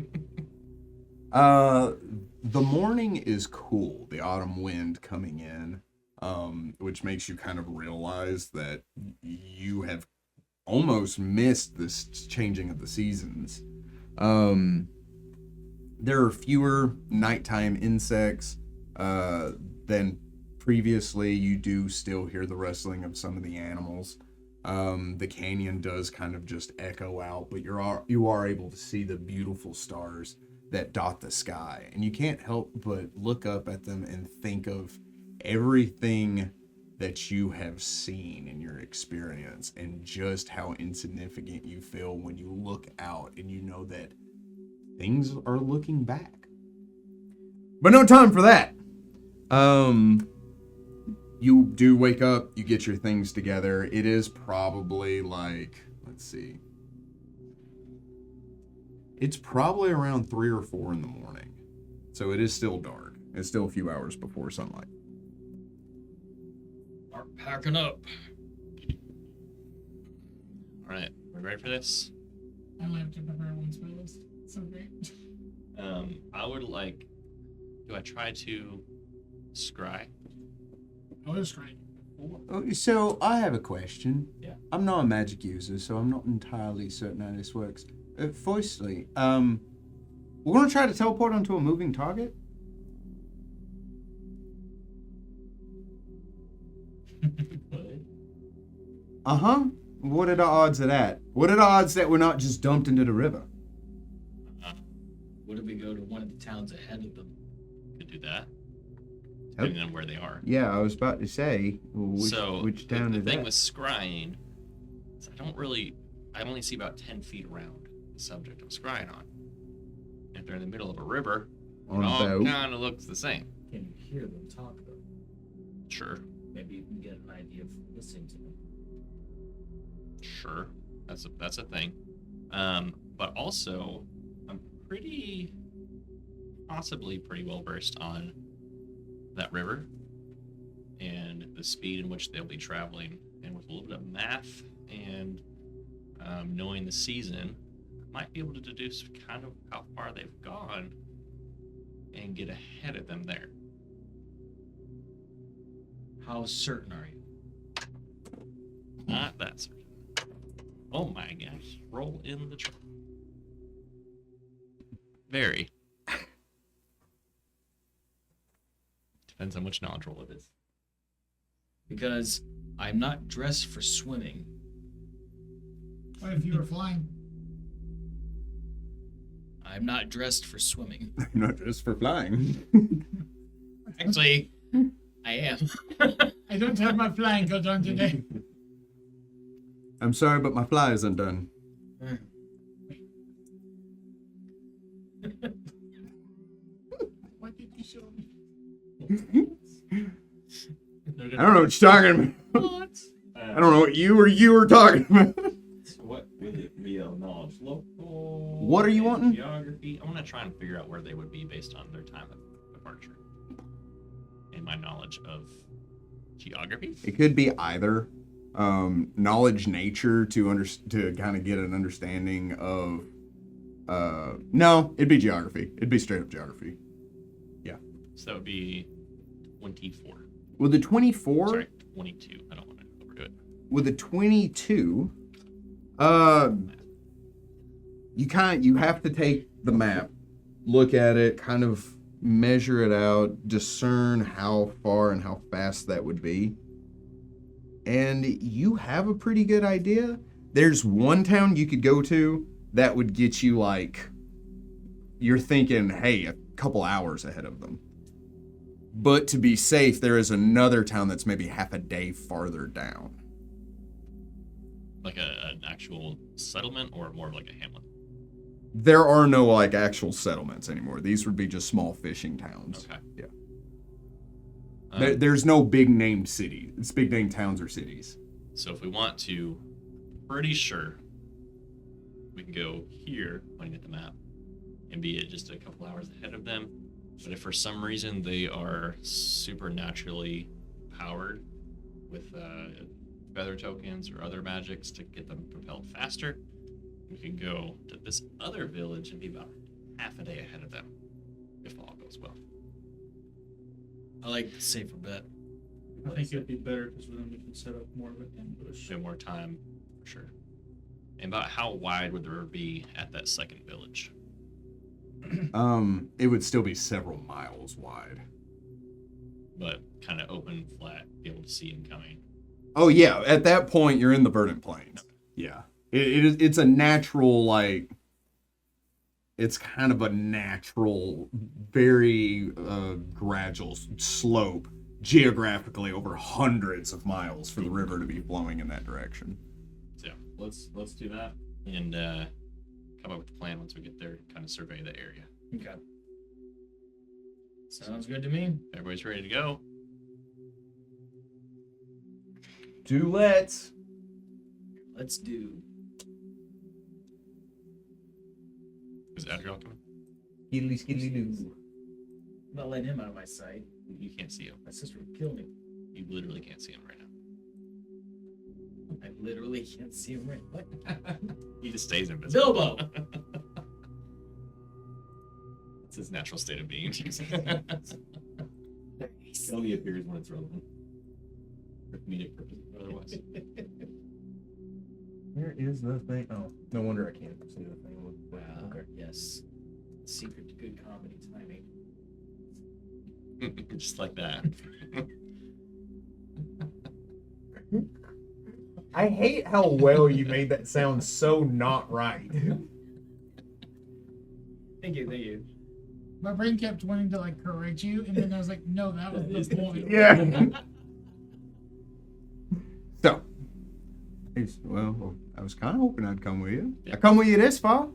the morning is cool. The autumn wind coming in, which makes you kind of realize that you have almost missed this changing of the seasons. There are fewer nighttime insects than previously. You do still hear the rustling of some of the animals. The canyon does kind of just echo out, but you are able to see the beautiful stars that dot the sky, and you can't help but look up at them and think of everything that you have seen in your experience and just how insignificant you feel when you look out and you know that things are looking back. But no time for that. You do wake up, you get your things together. It is probably like, let's see. It's probably around 3 or 4 in the morning. So it is still dark. It's still a few hours before sunlight. Start packing up. All right. We ready for this? I have to prepare one spell list. So great. I would like. Do I try to scry? I was trying. So I have a question. Yeah. I'm not a magic user, so I'm not entirely certain how this works. Firstly, we're going to try to teleport onto a moving target? What? Uh-huh. What are the odds of that? What are the odds that we're not just dumped into the river? What if we go to one of the towns ahead of them? Could do that. Depending on where they are. Yeah, I was about to say, which town the is thing that? with scrying is I only see about 10 feet around the subject I'm scrying on. If they're in the middle of a river, On it a all boat. kind of looks the same. Can you hear them talk though? Sure, Maybe you can get an idea from listening to them. sure, that's a thing. But also, I'm possibly pretty well versed on that river and the speed in which they'll be traveling, and with a little bit of math and knowing the season, I might be able to deduce kind of how far they've gone and get ahead of them there. How certain are you? Not that certain. Oh my gosh! Roll in the truck. Very. Depends on which knowledge roll it is. Because I'm not dressed for swimming. What if you were flying? I'm not dressed for swimming. Not just for flying. Actually, I am. I don't have my flying coat on today. I'm sorry, but my fly is undone. What did you show me? I don't know what you're talking about. I don't know what you were talking about. So what would it be of knowledge? Local. What are you wanting? Geography. I want to try and figure out where they would be based on their time of departure and my knowledge of geography. It could be either knowledge nature to kind of get an understanding of. No, it'd be geography. It'd be straight up geography. So that would be 24. With the 24, Sorry, 22. I don't want to overdo it. with the 22, you have to take the map, look at it, kind of measure it out, discern how far and how fast that would be. And you have a pretty good idea. There's one town you could go to that would get you you're thinking, hey, a couple hours ahead of them. But to be safe, there is another town that's maybe half a day farther down. Like an actual settlement or more of like a hamlet? There are no actual settlements anymore. These would be just small fishing towns. Okay. Yeah. There's no big named city. It's big named towns or cities. So if we want to, pretty sure we can go here, pointing at the map, and be just a couple hours ahead of them. But if for some reason they are supernaturally powered with feather tokens or other magics to get them propelled faster, we can go to this other village and be about half a day ahead of them, if all goes well. I like the safer bet. I think it'd be better because then we can set up more of an ambush. Bit more time, for sure. And about how wide would the river be at that second village? It would still be several miles wide. But kind of open, flat, be able to see incoming. Oh yeah, at that point you're in the verdant plains. Yeah, it's a natural it's kind of a natural, very gradual slope geographically over hundreds of miles for the river to be flowing in that direction. So Let's do that. and come up with a plan once we get there. Kind of survey the area. Okay. Sounds good to me. Everybody's ready to go. Let's. Let's do. Is Adriel coming? Skiddly skiddly doo. I'm not letting him out of my sight. You can't see him. My sister would kill me. You literally can't see him right now. I literally can't see him right. What? He just stays invisible. Bilbo! It's his natural state of being. It only appears when it's relevant. For comedic purposes, otherwise. Where is the thing? Oh, no wonder I can't see the thing. Wow. Okay. Yes. Secret to good comedy timing. Just like that. I hate how well you made that sound so not right. Thank you. My brain kept wanting to like correct you, and then I was like, no, that was the point. Yeah. So, well, I was kind of hoping I'd come with you. I come with you this far.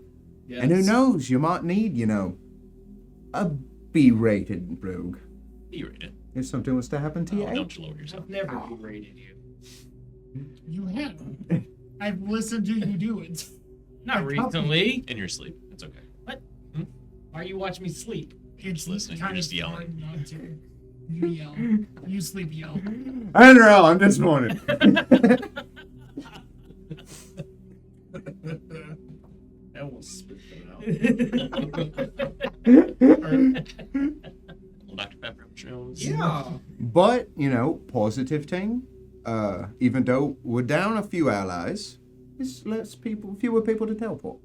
Yes. And who knows, you might need, a B-rated rogue. B-rated. If something was to happen to Oh, you. don't you lower yourself. I've never berated you. You have. I've listened to you do it. Not recently. In your sleep. It's okay. Why are you watching me sleep? It's listening, kind you're of just yelling. hard not to. You yell. You sleep yell. Andrew, I'm disappointed. I will spit that out. Little Dr. Pepper Jones. Yeah. But, positive thing, even though we're down a few allies, it's fewer people to teleport.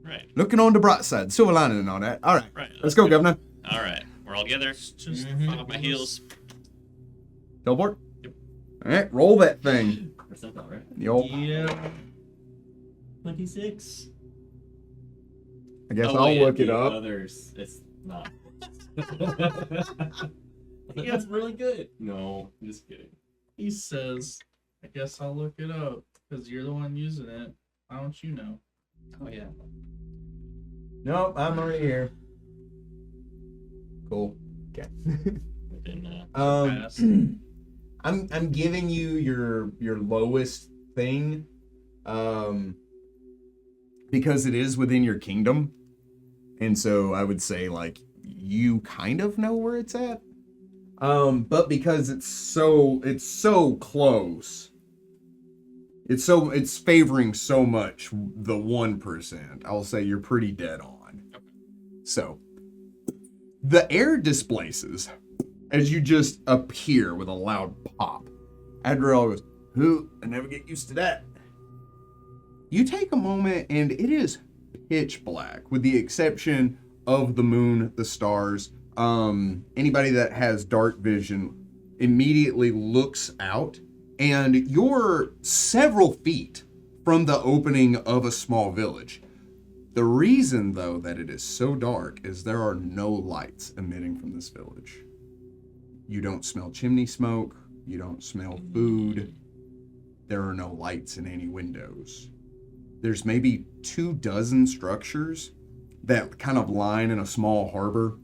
Right. Looking on the bright side, silver lining and all that. All right, Right. let's go, Governor. All right. We're all together. Just Off my heels. Teleport. Yep. All right, roll that thing. That's not right. The old, Yeah. 26. I guess Oh, I'll wait, look it The up. Others, it's not. Yeah, it's really good. No, I'm just kidding. He says, I guess I'll look it up because you're the one using it. Why don't you know? Oh yeah. Nope, I'm already here. Cool. Okay. Within, Pass. I'm giving you your lowest thing. Because it is within your kingdom. And so I would say, you kind of know where it's at. But because it's so close, it's favoring so much the 1%. I'll say you're pretty dead on. So the air displaces as you just appear with a loud pop. Adriel goes, "Who? I never get used to that." You take a moment and it is pitch black with the exception of the moon, the stars. Anybody that has dark vision immediately looks out and you're several feet from the opening of a small village. The reason, though, that it is so dark is there are no lights emitting from this village. You don't smell chimney smoke. You don't smell food. There are no lights in any windows. There's maybe 24 structures that kind of line in a small harbor,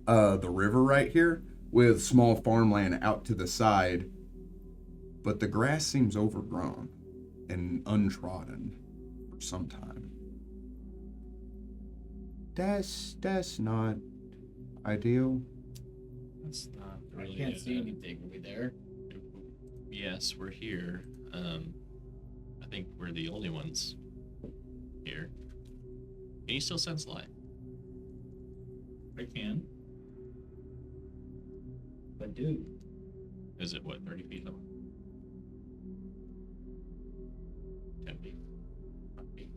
the river right here, with small farmland out to the side. But the grass seems overgrown and untrodden for some time. That's not ideal. That's not I really can't see anything. Are we there? Yes, we're here. I think we're the only ones here. Can you still sense light? I can. But dude, Is it, 30 feet low? 10 feet? 5 feet?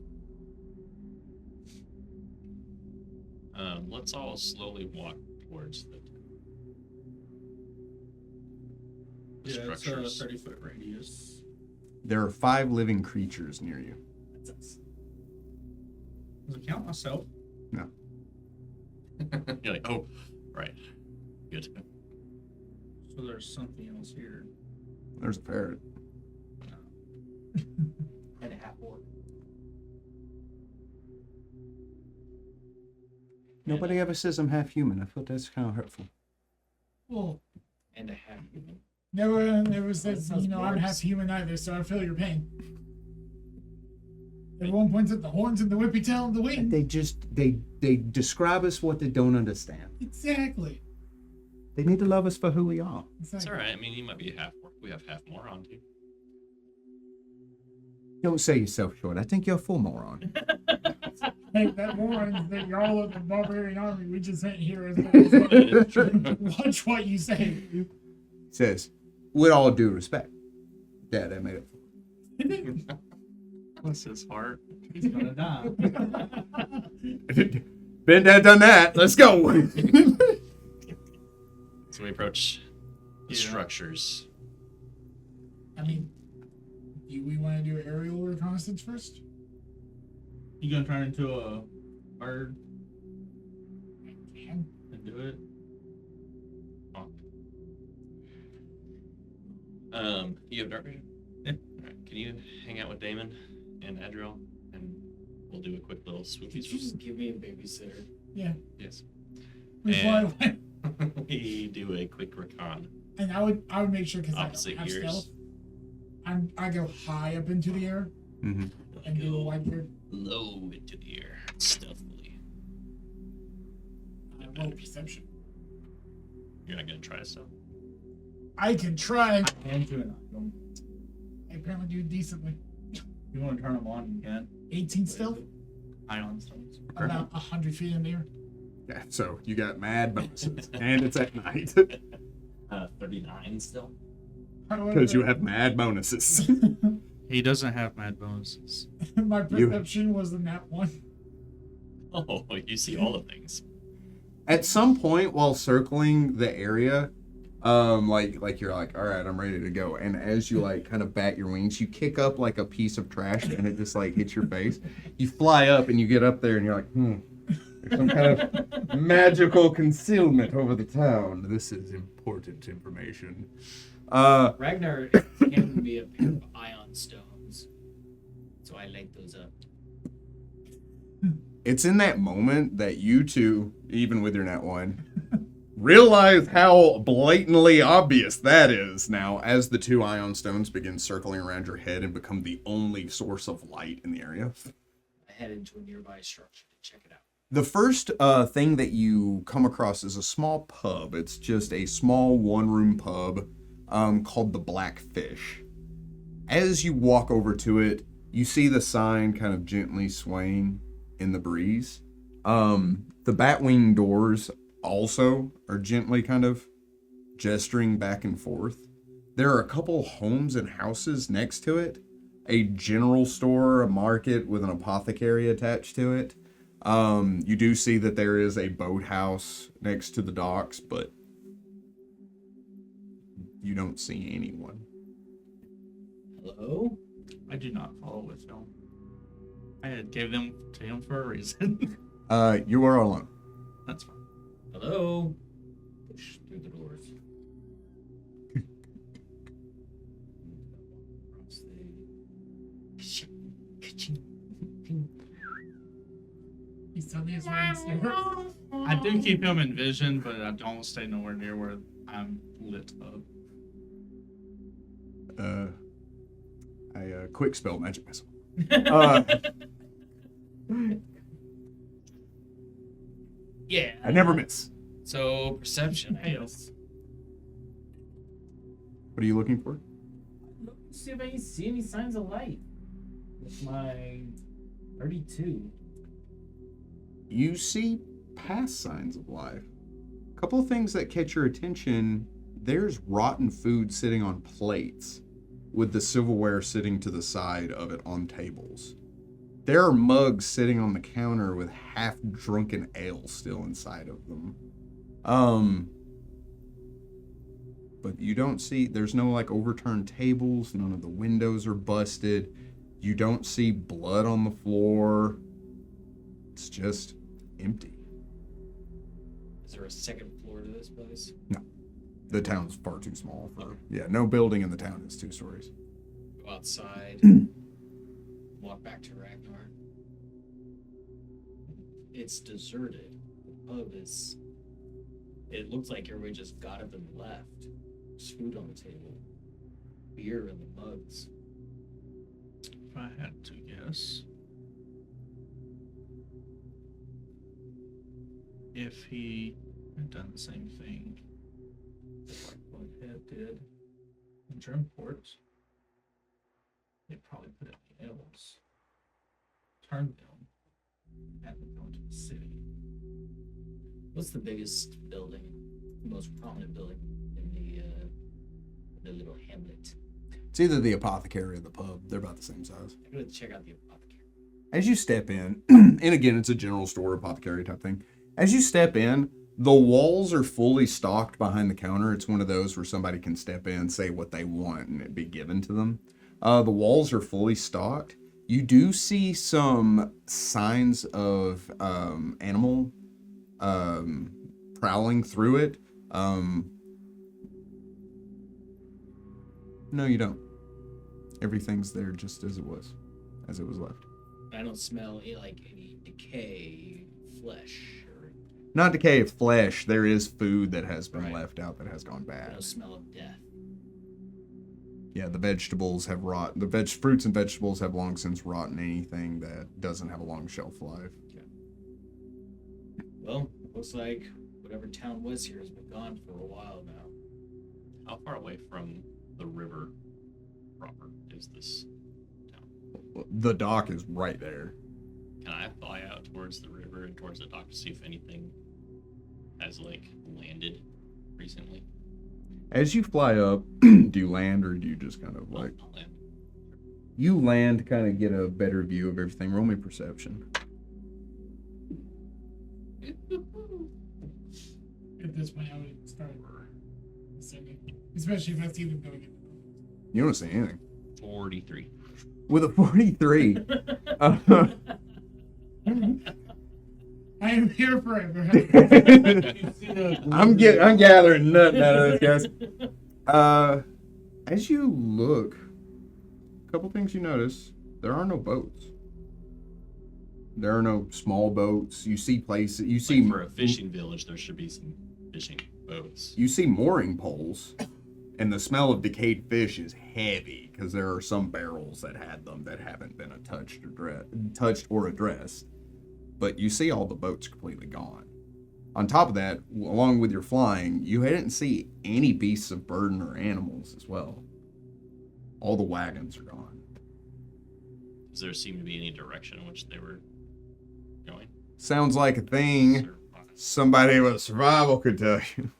Let's all slowly walk towards the Yeah, it's a structures. 30-foot radius. There are 5 living creatures near you. Does it count myself? You're like, oh, right. Good. So there's something else here. There's a ferret. and a half orc. Nobody ever says I'm half human. I thought that's kind of hurtful. Well, And a half human. never says, Sounds I'm worse. half human either, so I feel your pain. Everyone points at the horns and the whippy tail and the wing. They describe us what they don't understand. Exactly. They need to love us for who we are. It's Exactly. all right. I mean, you might be a half orc. We have half moron too. Don't say yourself short. I think you're a full moron. Hey, that moron that you're all of the barbarian army we just sent here as watch what you say. Says, with all due respect. Yeah, that made it. Bless his heart. He's gonna die. Been there, done that. Let's go. So we approach the Yeah. structures. I mean, reconnaissance first? You gonna turn into a bird Can. and do it? You have dark vision? Yeah. Alright, can you hang out with Damon and Adriel? And we'll do a quick little swoopy Did you swoop. just give me a babysitter? Yeah. Yes. We fly And- away. We do a quick recon. And I would make sure because I Opposite don't have ears. stealth. I go high up into the air Mhm. and do a wide bird. Low into the air, stealthily. Roll perception. You're not gonna try stuff. I can try. And to an item. I apparently do decently. You want to turn them on? You can. 18 stealth, Ion stones. about 100 feet in the air. Yeah, so you got mad bonuses, and it's at night 39 still. because you have mad bonuses. He doesn't have mad bonuses. My perception was the nat 1. Oh, you see all the things. At some point while circling the area, like you're like, all right, I'm ready to go. And as you like kind of bat your wings, you kick up like a piece of trash, and it just like hits your face. You fly up, and you get up there, and you're like, there's some kind of magical concealment over the town. This is important information. Ragnar can be a pair of ion stones, so I light those up. It's in that moment that you two, even with your nat 1, realize how blatantly obvious that is now as the 2 ion stones begin circling around your head and become the only source of light in the area. I head into a nearby structure to check it out. The first thing that you come across is a small pub. It's just a small one-room pub called the Blackfish. As you walk over to it, you see the sign kind of gently swaying in the breeze. The batwing doors also are gently kind of gesturing back and forth. There are a couple homes and houses next to it, a general store, a market with an apothecary attached to it. You do see that there is a boathouse next to the docks, but you don't see anyone. Hello? I do not follow with him. I had gave them to him for a reason. You are alone. That's fine. Hello? Push through the doors. He's telling me his rings. I do keep him in vision, but I don't stay nowhere near where I'm lit up. I quick spell magic missile. Yeah. I never miss. So, perception, I Hey, guess. What are you looking for? Look, see if I see any signs of light. With my 32. You see past signs of life. A couple of things that catch your attention. There's rotten food sitting on plates, with the silverware sitting to the side of it on tables. There are mugs sitting on the counter with half-drunken ale still inside of them. But you don't see, there's no like overturned tables, none of the windows are busted. You don't see blood on the floor. It's just empty. Is there a second floor to this place? The town's far too small for, no building in the town is 2 stories. Go outside. Walk back to Ragnar. It's deserted. The pub is... It looks like everybody just got up and left. There's food on the table. Beer in the mugs. If I had to guess, if he had done the same thing like what Head did in Dreamport, they'd probably put it in the ales, turn them, and then go into the city. What's the biggest building? The most prominent building in the little hamlet? It's either the apothecary or the pub. They're about the same size. I'm going to check out the apothecary. As you step in, and again, it's a general store, apothecary type thing. As you step in, the walls are fully stocked behind the counter. It's one of those where somebody can step in, say what they want, and it be given to them. The walls are fully stocked. You do see some signs of animal prowling through it. No, you don't. Everything's there just as it was left. I don't smell like any decay, flesh, or Not decay of flesh. There is food that has been Right. left out that has gone bad. no smell of death. Yeah, the vegetables have rot. The fruits and vegetables have long since rotten anything that doesn't have a long shelf life. Well, looks like whatever town was here has been gone for a while now. How far away from the river proper is this town? The dock is right there. Can I fly out towards the river and towards the dock to see if anything has like landed recently? As you fly up, do you land or do you just kind of like... I'll land. You land to kind of get a better view of everything. Roll me perception. At this point, I would start ascending, especially if I see them going in. You don't see anything. 43. With a 43, I am here forever. I'm gathering nothing out of this, guys. As you look, a couple things you notice. There are no boats. There are no small boats. You see places. You see Like for a fishing village, there should be some fishing boats. You see mooring poles, and the smell of decayed fish is heavy because there are some barrels that had them that haven't been touched or addressed. But you see all the boats completely gone. On top of that, along with your flying, you didn't see any beasts of burden or animals as well. All the wagons are gone. Does there seem to be any direction in which they were going? Sounds like a thing somebody with survival could tell you.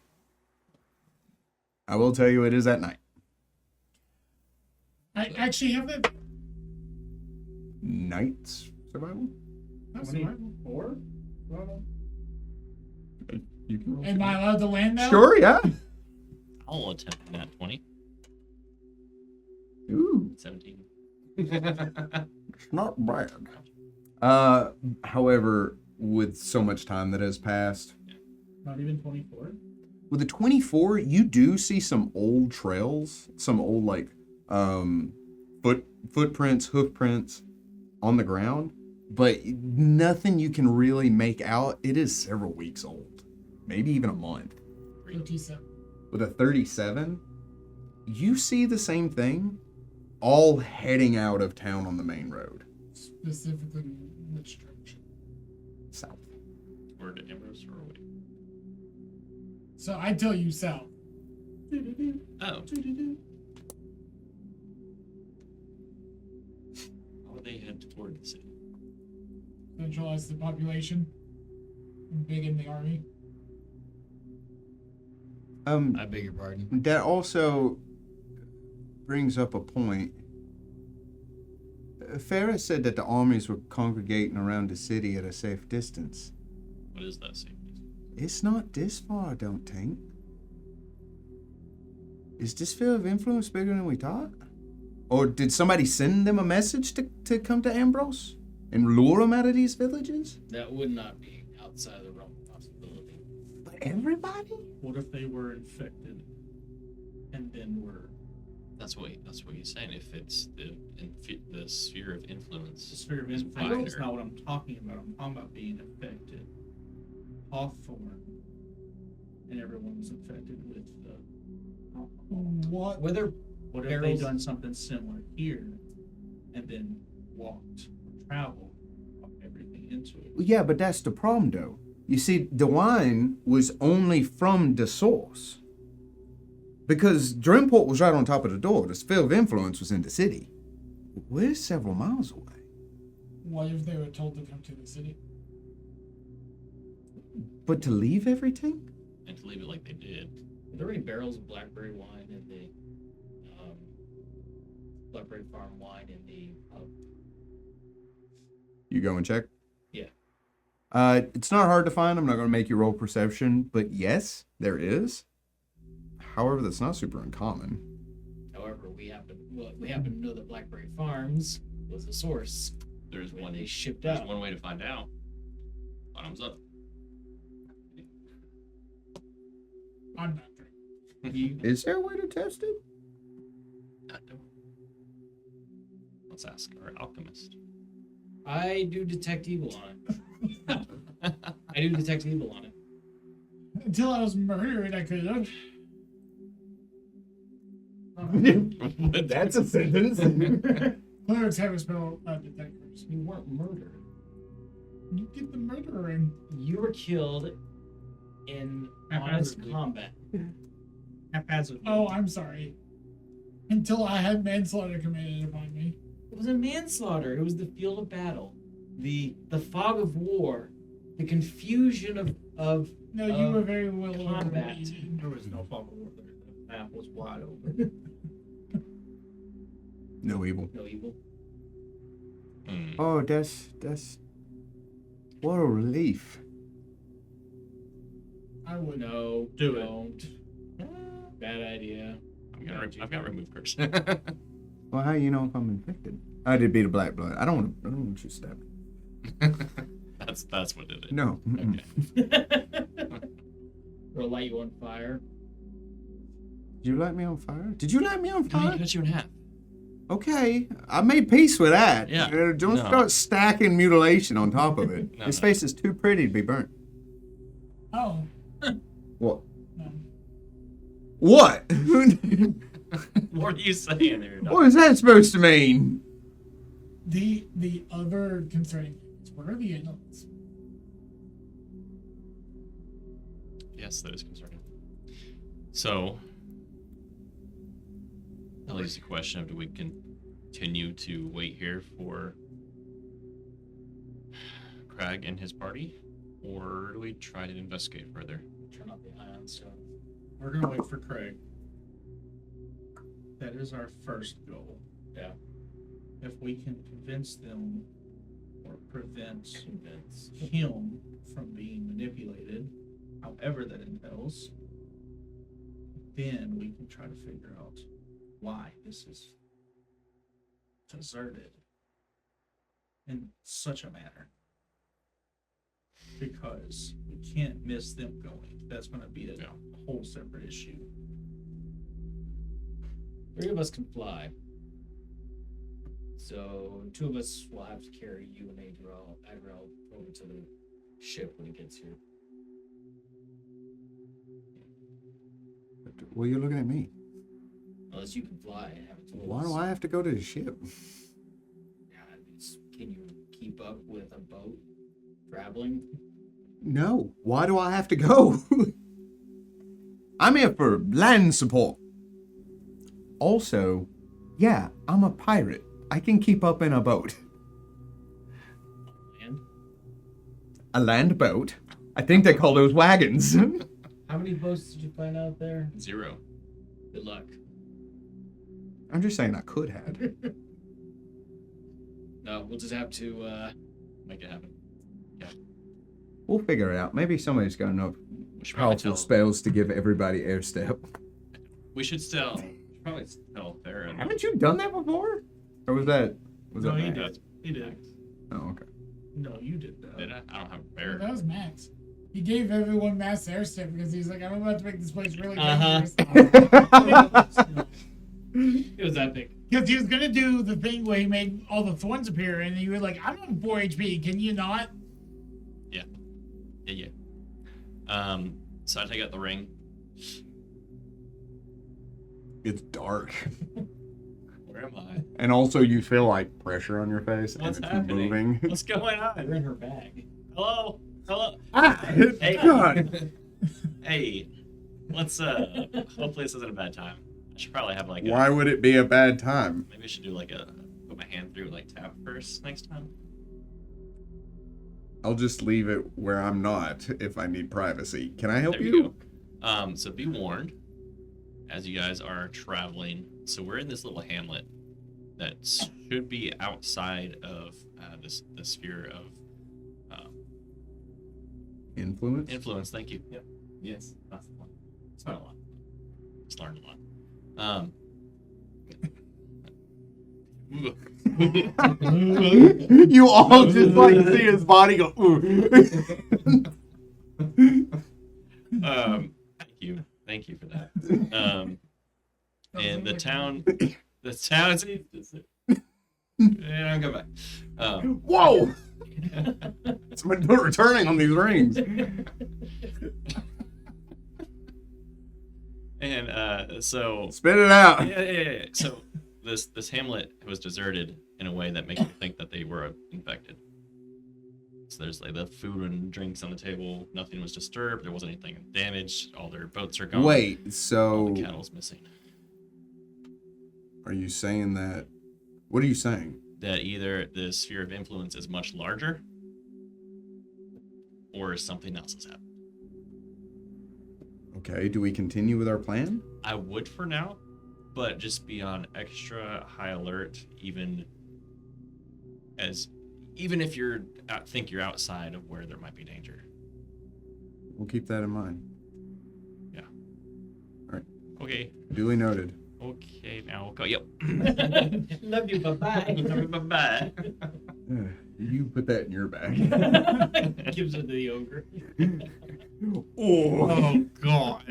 I will tell you it is at night. I actually have that. Night survival? That's survival. 4? You can roll. Am I allowed to land now? Sure, yeah. I'll attempt that 20. Ooh. 17. It's not bad. However, with so much time that has passed, Not even 24? with the 24, you do see some old trails, some old like footprints, hoof prints on the ground, but nothing you can really make out. It is several weeks old, maybe even a month. 37. With a 37, you see the same thing, all heading out of town on the main road, Specifically, which direction? south. Or to Ambrose or away? So I tell you south. Oh. How would they head toward the city? Centralize the population. And big in the army. I beg your pardon. That also brings up a point. Farah said that the armies were congregating around the city at a safe distance. What is that safety? It's not this far, I don't think. Is this sphere of influence bigger than we thought? Or did somebody send them a message to come to Ambrose and lure them out of these villages? That would not be outside of the realm of possibility. But everybody? What if they were infected and then were That's what he's saying. If it's the sphere of the influence. sphere of is influence? That's wider. not what I'm talking about. I'm talking about being affected. Hawthorne and everyone was infected with the. What? Whether What if Barrels- they done something similar here and then walked or traveled everything into it? Yeah, but that's the problem, though. You see, the wine was only from the source. Because Dreamport was right on top of the door. The sphere of influence was in the city. We're several miles away. What if they were told to come to the city? But to leave everything? And to leave it like they did. Are there any barrels of blackberry wine in the Blackberry Farm wine in the pub? You go and check? Yeah. It's not hard to find. I'm not going to make you roll perception. But yes, there is. However, that's not super uncommon. However, we happen to know that Blackberry Farms was the source. There's When one. they shipped There's out. one way to find out. Bottoms up. I'm not drinking. Is there a way to test it? Let's ask our alchemist. I do detect evil on it. I do detect evil on it. Until I was murdered, I could have. That's a sentence. Clerics have a spell detectors. You weren't murdered. You get the murdering. You were killed in honest Haphazardly. combat. Haphazardly. Oh, I'm sorry. Until I had manslaughter committed upon me. It wasn't manslaughter. It was the field of battle, the fog of war, the confusion of No, you were very well aware of what combat. you did. There was no fog of war there. The map was wide open. No evil. no evil. Hmm. Oh, that's what a relief. I would. No, Do it. don't. Bad idea. I've got remove curse. Well, how you know if I'm infected? I did beat a black blood. I don't want you stabbed. That's what did it. No. Mm-mm. Okay. Or light you on fire. Did you light me on fire? Did you light me on No, he fire? cut you in half. Okay, I made peace with that. Yeah. Don't No. start stacking mutilation on top of it. No, His no. face is too pretty to be burnt. Oh, What? no. What? What are you saying there? Doc? What is that supposed to mean? The other concerning things. What are the inlets? Yes, that is concerning. So, that leaves the question of do we continue to wait here for Crag and his party, or do we try to investigate further? Turn off the ion stone. We're gonna wait for Craig. That is our first goal. Yeah. If we can convince them or prevent him from being manipulated, however that entails, then we can try to figure out why this is deserted in such a manner. Because we can't miss them going. That's going to be a whole separate issue. 3 of us can fly. So 2 of us will have to carry you and Adrel over to the ship when it gets here. Well, you're looking at me. Unless you can fly and have it told Why us. do I have to go to the ship? Can you keep up with a boat traveling? No. Why do I have to go? I'm here for land support. Also, yeah, I'm a pirate. I can keep up in a boat. And A land boat? I think they call those wagons. how many boats did you find out there? 0. Good luck. I'm just saying I could have. No, we'll just have to Make it happen. We'll figure it out. Maybe somebody's got enough We should probably powerful tell. spells to give everybody air step. We should still probably tell Theron. Haven't you done that before? Or was that No, he Max? did. He did. Oh, okay. No, you did that. Did I? I don't have a Well, bear. that was Max. He gave everyone mass air step because he's like, I'm about to make this place really Uh-huh. dangerous. It was epic. Because he was gonna do the thing where he made all the thorns appear, and you were like, I'm on 4 HP. Can you not? Yeah. So I take out the ring. It's dark. Where am I? And also you feel like pressure on your face What's and it's happening? moving. What's going on? They're in her bag. Hello? Ah, Hey. God. Hey. Let's hopefully this isn't a bad time. I should probably have like Why would it be a bad time? maybe I should do like put my hand through like tap first next time. I'll just leave it where I'm not if I need privacy. Can I help There you? go. So be warned as you guys are traveling. So we're in this little hamlet that should be outside of the sphere of Influence? influence. Thank you. Yep. Yes, that's the one. It's not a lot. Just learned a lot. You all just like see his body go. Ooh. Thank you for that. And the town, yeah, I'll go back. Whoa! Someone returning on these rings. And so Spit it out. yeah. So this hamlet was deserted in a way that makes you think that they were infected. So there's like the food and drinks on the table. Nothing was disturbed. There wasn't anything damaged. All their boats are gone. Wait, All so the cattle's missing. are you saying that? What are you saying? That either the sphere of influence is much larger, or something else has happened. Okay, do we continue with our plan? I would for now, but just be on extra high alert, even if you're think you're outside of where there might be danger. We'll keep that in mind. Yeah. All right. Okay. Duly noted. Okay. Now we'll go. Yep. Love you. Bye bye. Bye bye. You put that in your bag. Gives it to the ogre. Oh God.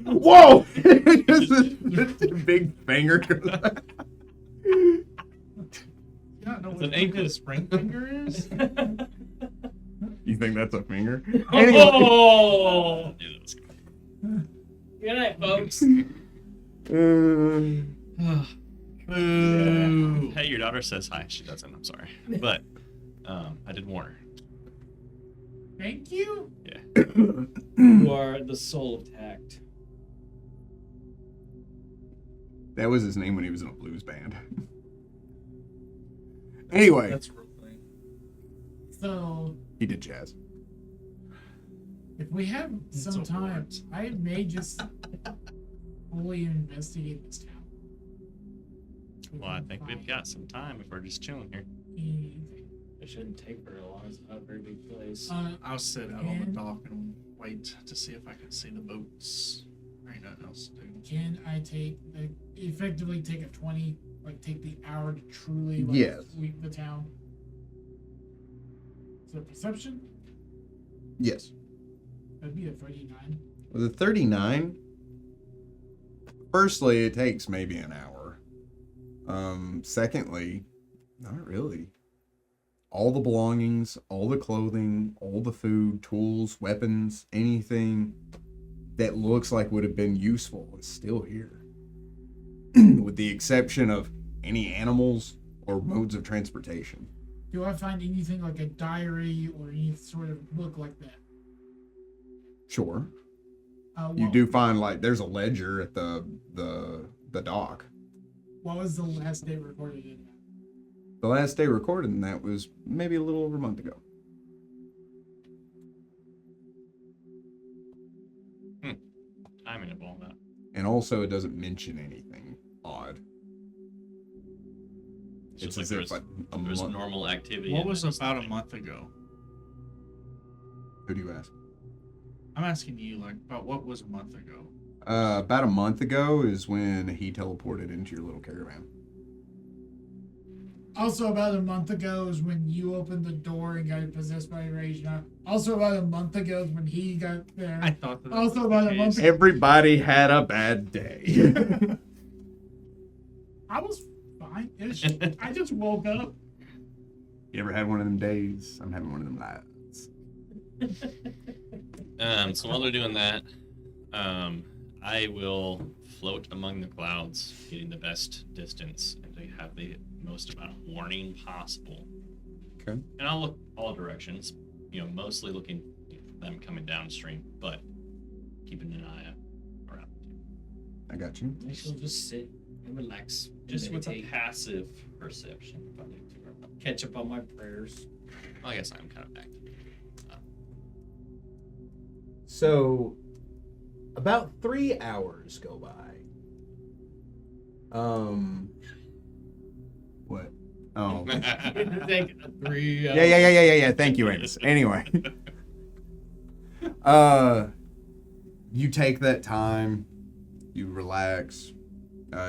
Whoa! Just a big finger goes out. You don't know It's what an an ankle. spring finger is? You think that's a finger? Oh! Good night, folks. Boo. Hey, your daughter says hi. She doesn't. I'm sorry, but I did warn her. Thank you. You are the soul of tact. That was his name when he was in a blues band. Anyway, That's a real thing. So he did jazz. if we have some It's a time, wart. I may just fully investigate this town. Well, I think we've got some time if we're just chilling here. It shouldn't take very long. It's not a very big place. I'll sit out on the And- dock and wait to see if I can see the boats. There ain't nothing else to do. Can I effectively take a 20, like take the hour to truly Yes. sweep the town? Is it perception? Yes. That'd be a 39. With a 39, firstly, it takes maybe an hour. Secondly, not really. All the belongings, all the clothing, all the food, tools, weapons, anything that looks like would have been useful is still here. With the exception of any animals or modes of transportation. Do I find anything like a diary or any sort of book like that? Sure. You What- do find like there's a ledger at the dock. What was the last day recorded in that? The last day recorded in that was maybe a little over a month ago. Timing of all that. And also it doesn't mention anything odd. It's It's just as like if a there's month. normal activity. What and was then just about a nothing. month ago? Who do you ask? I'm asking you, like, about what was a month ago? About a month ago is when he teleported into your little caravan. Also, about a month ago is when you opened the door and got possessed by Rajna. Also, about a month ago is when he got there. I thought that. Also was about the a month case. Everybody had a bad day. I was fine. I just woke up. You ever had one of them days? I'm having one of them nights. So while they're doing that, I will float among the clouds, getting the best distance and to have the most amount of warning possible. Okay. And I'll look all directions, mostly looking for them coming downstream, but keeping an eye around. I got you. I shall just sit and relax. Just with a meditate, passive perception, if I need to. catch up on my prayers. Well, I guess I'm kind of active. So, about 3 hours go by. What? Oh. Take 3 hours. Yeah. Thank you, Amos. Anyway. You take that time, you relax.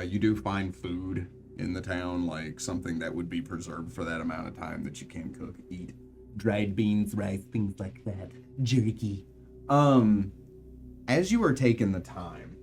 You do find food in the town, like something that would be preserved for that amount of time that you can cook, eat. Dried beans, rice, things like that. Jerky. As you are taking the time,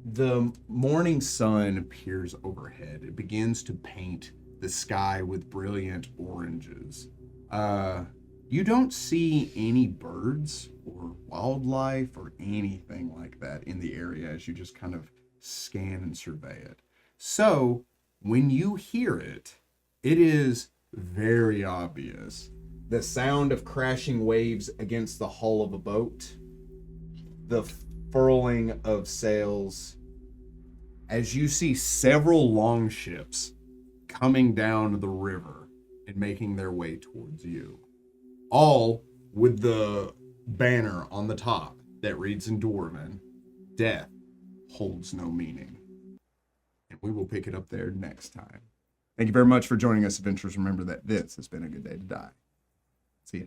the morning sun peers overhead. It begins to paint the sky with brilliant oranges. You don't see any birds or wildlife or anything like that in the area as you just kind of scan and survey it. So, when you hear it, it is very obvious. The sound of crashing waves against the hull of a boat, the furling of sails, as you see several longships coming down the river and making their way towards you, all with the banner on the top that reads in Dwarven, "Death holds no meaning." And we will pick it up there next time. Thank you very much for joining us, adventurers. Remember that this has been a good day to die. See ya.